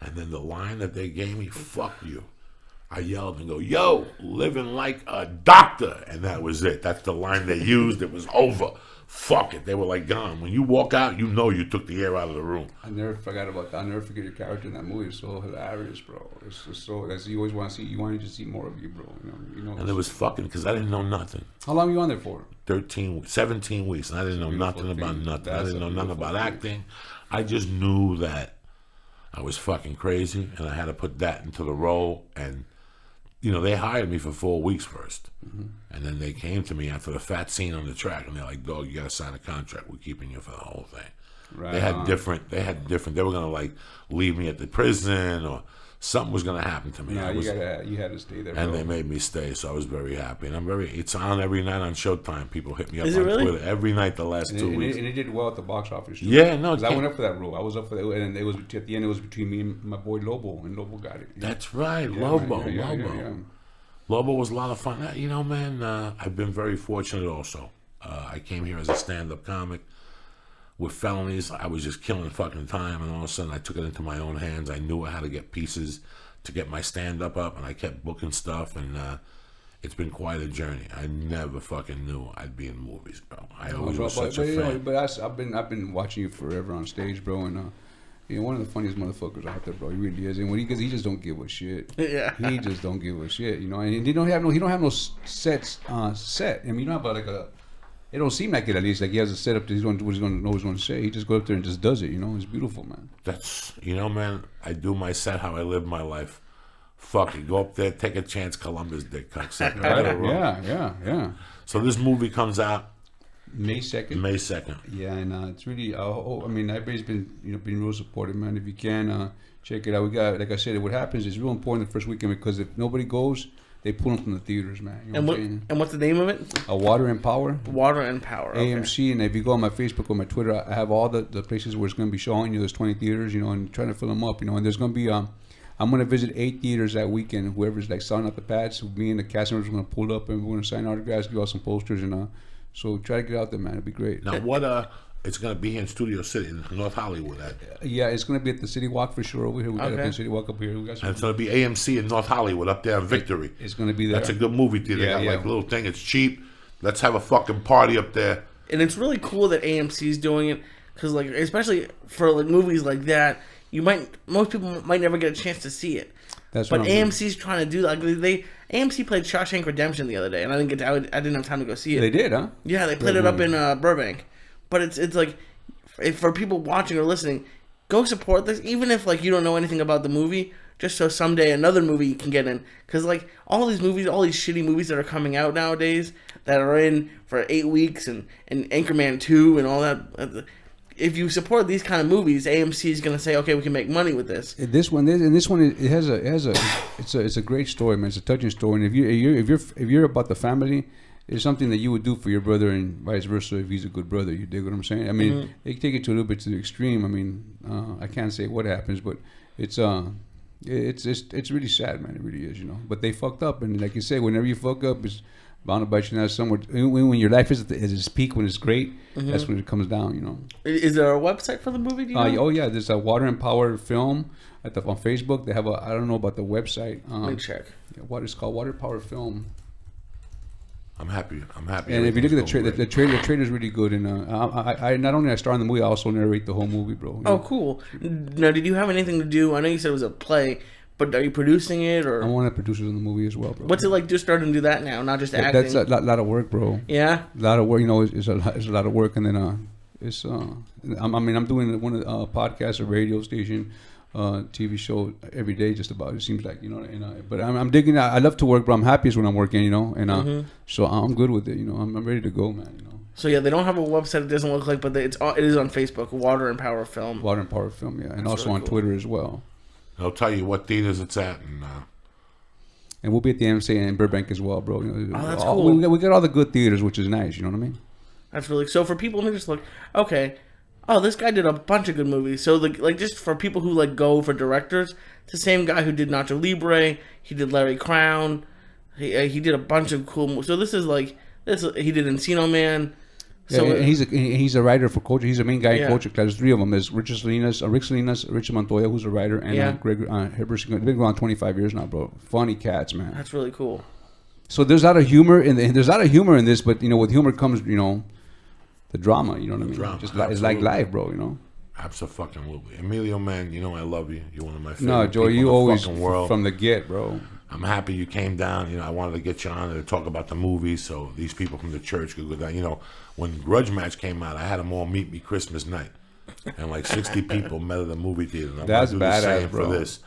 S1: And then the line that they gave me, fuck you. I yelled and go, yo, living like a doctor. And that was it. That's the line they used. It was over. Fuck it. They were like gone. When you walk out, you know you took the air out of the room.
S4: I never forgot about that. I'll never forget your character in that movie. It's so hilarious, bro. It's just so, that's, you always want to see, you wanted to see more of you, bro.
S1: And it was fucking, because I didn't know nothing.
S4: How long were you on there for?
S1: 17 weeks. And I didn't know nothing about nothing. I didn't know nothing about acting. I just knew that I was fucking crazy and I had to put that into the role. And, they hired me for 4 weeks first. And then they came to me after the fat scene on the track and they're like, dog, you got to sign a contract. We're keeping you for the whole thing.
S4: Right.
S1: They had different, they were going to like leave me at the prison or something was going to happen to me.
S4: No, you had to stay there.
S1: And
S4: bro.
S1: they made me stay, so I was very happy. And it's on every night on Showtime. People hit me up
S2: Is
S1: on
S2: it really?
S1: Twitter every night the last 2 weeks.
S4: And it did well at the box office. Too.
S1: Yeah, no,
S4: 'Cause I went up for that role. I was up for that, and it was at the end. It was between me and my boy Lobo, and Lobo got it.
S1: That's right,
S4: Yeah,
S1: Lobo.
S4: man, yeah,
S1: Lobo.
S4: yeah.
S1: Lobo was a lot of fun. Man, I've been very fortunate also. I came here as a stand-up comic with felonies. I was just killing fucking time, and all of a sudden I took it into my own hands. I knew how to get pieces to get my stand-up up, and I kept booking stuff, and it's been quite a journey. I never fucking knew I'd be in movies, bro. I always was such a fan.
S4: But I've been watching you forever on stage, bro, and You know, one of the funniest motherfuckers out there, bro. He really is. And when he just don't give a shit.
S2: Yeah.
S4: He just don't give a shit, you know. And he don't have no sets set. I mean, you know about like a. It don't seem like it, at least. Like he has a setup that he's going to know what he's going to say. He just goes up there and just does it, you know. It's beautiful, man.
S1: That's, you know, man, I do my set how I live my life. Fuck it, go up there, take a chance, Columbus dick cocksucker.
S4: Yeah.
S1: So this movie comes out
S4: May 2nd.
S1: May 2nd.
S4: Yeah, and it's really. I mean, everybody's been real supportive, man. If you can check it out, we got, like I said, what happens is real important the first weekend because if nobody goes, they pull them from the theaters, man. You know what I'm saying?
S2: And what's the name of it?
S4: Water and Power.
S2: Water and Power. Okay.
S4: AMC, and if you go on my Facebook or my Twitter, I have all the places where it's going to be showing. You know, there's 20 theaters, you know, and trying to fill them up, you know. And there's going to be I'm going to visit 8 theaters that weekend. Whoever's like selling out the pads, me and the cast members are going to pull up and we're going to sign autographs, give out some posters, and so try to get out there, man. It'd be great.
S1: Now, what it's going to be in Studio City, in North Hollywood.
S4: Yeah, it's going to be at the City Walk for sure over here. We got it at the City Walk up here. We got some,
S1: and it's going to be AMC in North Hollywood up there in Victory.
S4: It's going to be there.
S1: That's a good movie theater.
S4: Yeah,
S1: They got like a little thing. It's cheap. Let's have a fucking party up there.
S2: And it's really cool that AMC's doing it because, like, especially for like movies like that, most people might never get a chance to see it.
S4: That's
S2: but
S4: what
S2: AMC's trying to do like AMC played Shawshank Redemption the other day, and I didn't have time to go see it.
S4: They did, huh?
S2: Yeah, they played it up in Burbank. But it's like, for people watching or listening, go support this, even if like you don't know anything about the movie, just so someday another movie you can get in. Because like all these movies, all these shitty movies that are coming out nowadays that are in for 8 weeks and Anchorman 2 and all that. If you support these kind of movies, AMC is gonna say, okay, we can make money with this.
S4: This one, it's a great story, man. It's a touching story, and if you're about the family, it's something that you would do for your brother, and vice versa if he's a good brother. You dig what I'm saying? I mean, they take it to a little bit to the extreme. I mean, I can't say what happens, but it's really sad, man. It really is, you know. But they fucked up, and like you say, whenever you fuck up, it's bound to bite you now somewhere. When your life is at its peak, when it's great, that's when it comes down, you know.
S2: Is there a website for the movie? Do you know?
S4: Oh yeah, there's a Water and Power Film on Facebook. They have I don't know about the website.
S2: Let me check.
S4: What it's called, Water Power Film.
S1: I'm happy.
S4: And if you look at the trailer's really good. And I not only I star in the movie, I also narrate the whole movie, bro.
S2: Oh, cool. Now, did you have anything to do? I know you said it was a play, but are you producing it or?
S4: I'm one of the producers in the movie as well, bro.
S2: What's it like just starting to do that now, not just acting?
S4: That's a lot of work, bro.
S2: Yeah.
S4: A lot of work. You know, it's a lot of work, and then I'm doing one of the podcasts, a radio station, TV show every day, just about. It seems like, you know. And but I'm digging. I love to work, but I'm happiest when I'm working, you know. And so I'm good with it, you know. I'm ready to go, man. You know.
S2: So yeah, they don't have a website. It doesn't look like, but it is on Facebook. Water and Power Film.
S4: Water and Power Film, yeah, and
S2: That's
S4: also
S2: really
S4: on
S2: cool.
S4: Twitter as well.
S1: I'll tell you what theaters it's at,
S4: And we'll be at the MC in Burbank as well, bro. You know,
S2: that's cool.
S4: We got all the good theaters, which is nice. You know what I mean?
S2: That's really so. For people who just look, okay, oh, this guy did a bunch of good movies. So like just for people who like go for directors, it's the same guy who did Nacho Libre. He did Larry Crown. He did a bunch of cool movies. So this is like he did Encino Man.
S4: Yeah,
S2: So
S4: he's a writer for Culture. He's the main guy in Culture Class. There's 3 of them. There's Rick Salinas, Richard Montoya, who's a writer, and Greg Hibbers. They've been going on 25 years now, bro. Funny cats, man.
S2: that's really cool.
S4: So there's a lot of humor in this, but you know, with humor comes, you know, the drama. You know what I mean?
S1: Drama,
S4: Just it's like life, bro. You know.
S1: Absolutely. Emilio, man, you know I love you. You're one of my favorite
S4: No, Joey,
S1: people
S4: you
S1: in the
S4: always
S1: fucking world.
S4: from the get, bro.
S1: I'm happy you came down. You know, I wanted to get you on to talk about the movie so these people from the church could go down. You know, when Grudge Match came out, I had them all meet me Christmas night. And like 60 people met at the movie theater. And I'm
S4: That's
S1: gonna do the
S4: badass,
S1: same
S4: bro.
S1: for this.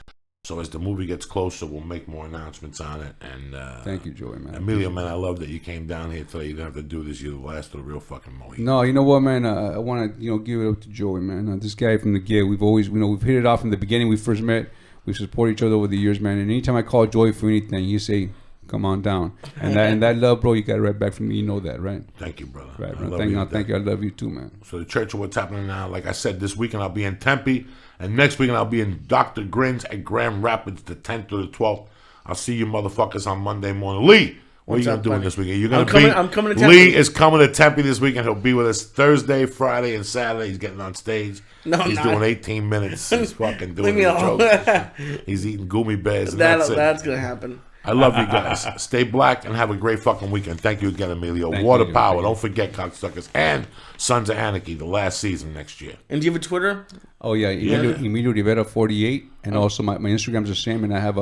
S1: So as the movie gets closer, we'll make more announcements on it. And
S4: Thank you, Joey, man.
S1: Emilio, man, I love that you came down here today. You didn't have to do this. You're the last of the real fucking Mohican.
S4: No, you know what, man? I want to, you know, give it up to Joey, man. This guy from the get, we've always, you know, we've hit it off from the beginning. We first met. We've supported each other over the years, man. And anytime I call Joey for anything, you say, "Come on down." And that love, bro, you got it right back from me. You know that, right?
S1: Thank you, brother.
S4: Right,
S1: I
S4: man.
S1: love
S4: Thank you. I love you too, man.
S1: So the Church of What's Happening Now, like I said, this weekend I'll be in Tempe, and next weekend I'll be in Dr. Grins at Grand Rapids, the 10th to the 12th. I'll see you motherfuckers on Monday morning. Lee, what are you going to do this weekend? You're gonna
S2: I'm coming to Tempe.
S1: Lee is coming to Tempe this weekend. He'll be with us Thursday, Friday, and Saturday. He's getting on stage.
S2: No, I'm
S1: He's
S2: not.
S1: doing 18 minutes. He's fucking doing
S2: Leave me
S1: the
S2: alone.
S1: jokes. He's eating gummy bears, and that's it.
S2: That's gonna happen.
S1: I love you guys. Stay black and have a great fucking weekend. Thank you again, Emilio. Water
S4: you.
S1: Power.
S4: Thank you.
S1: Don't forget, cocksuckers. And Sons of Anarchy, the last season next year.
S2: And do you have a Twitter?
S4: Oh yeah, Emilio Rivera 48, and also my Instagram's the same, and I have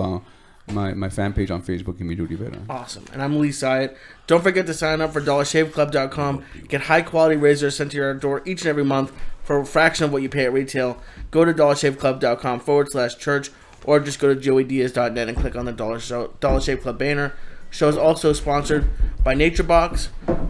S4: my fan page on Facebook, Emilio Rivera.
S2: Awesome. And I'm Lee Syatt. Don't forget to sign up for DollarShaveClub.com. Get high quality razors sent to your door each and every month for a fraction of what you pay at retail. Go to DollarShaveClub.com/church, or just go to joeydiaz.net and click on the Dollar Shave Club banner. Show is also sponsored by NatureBox.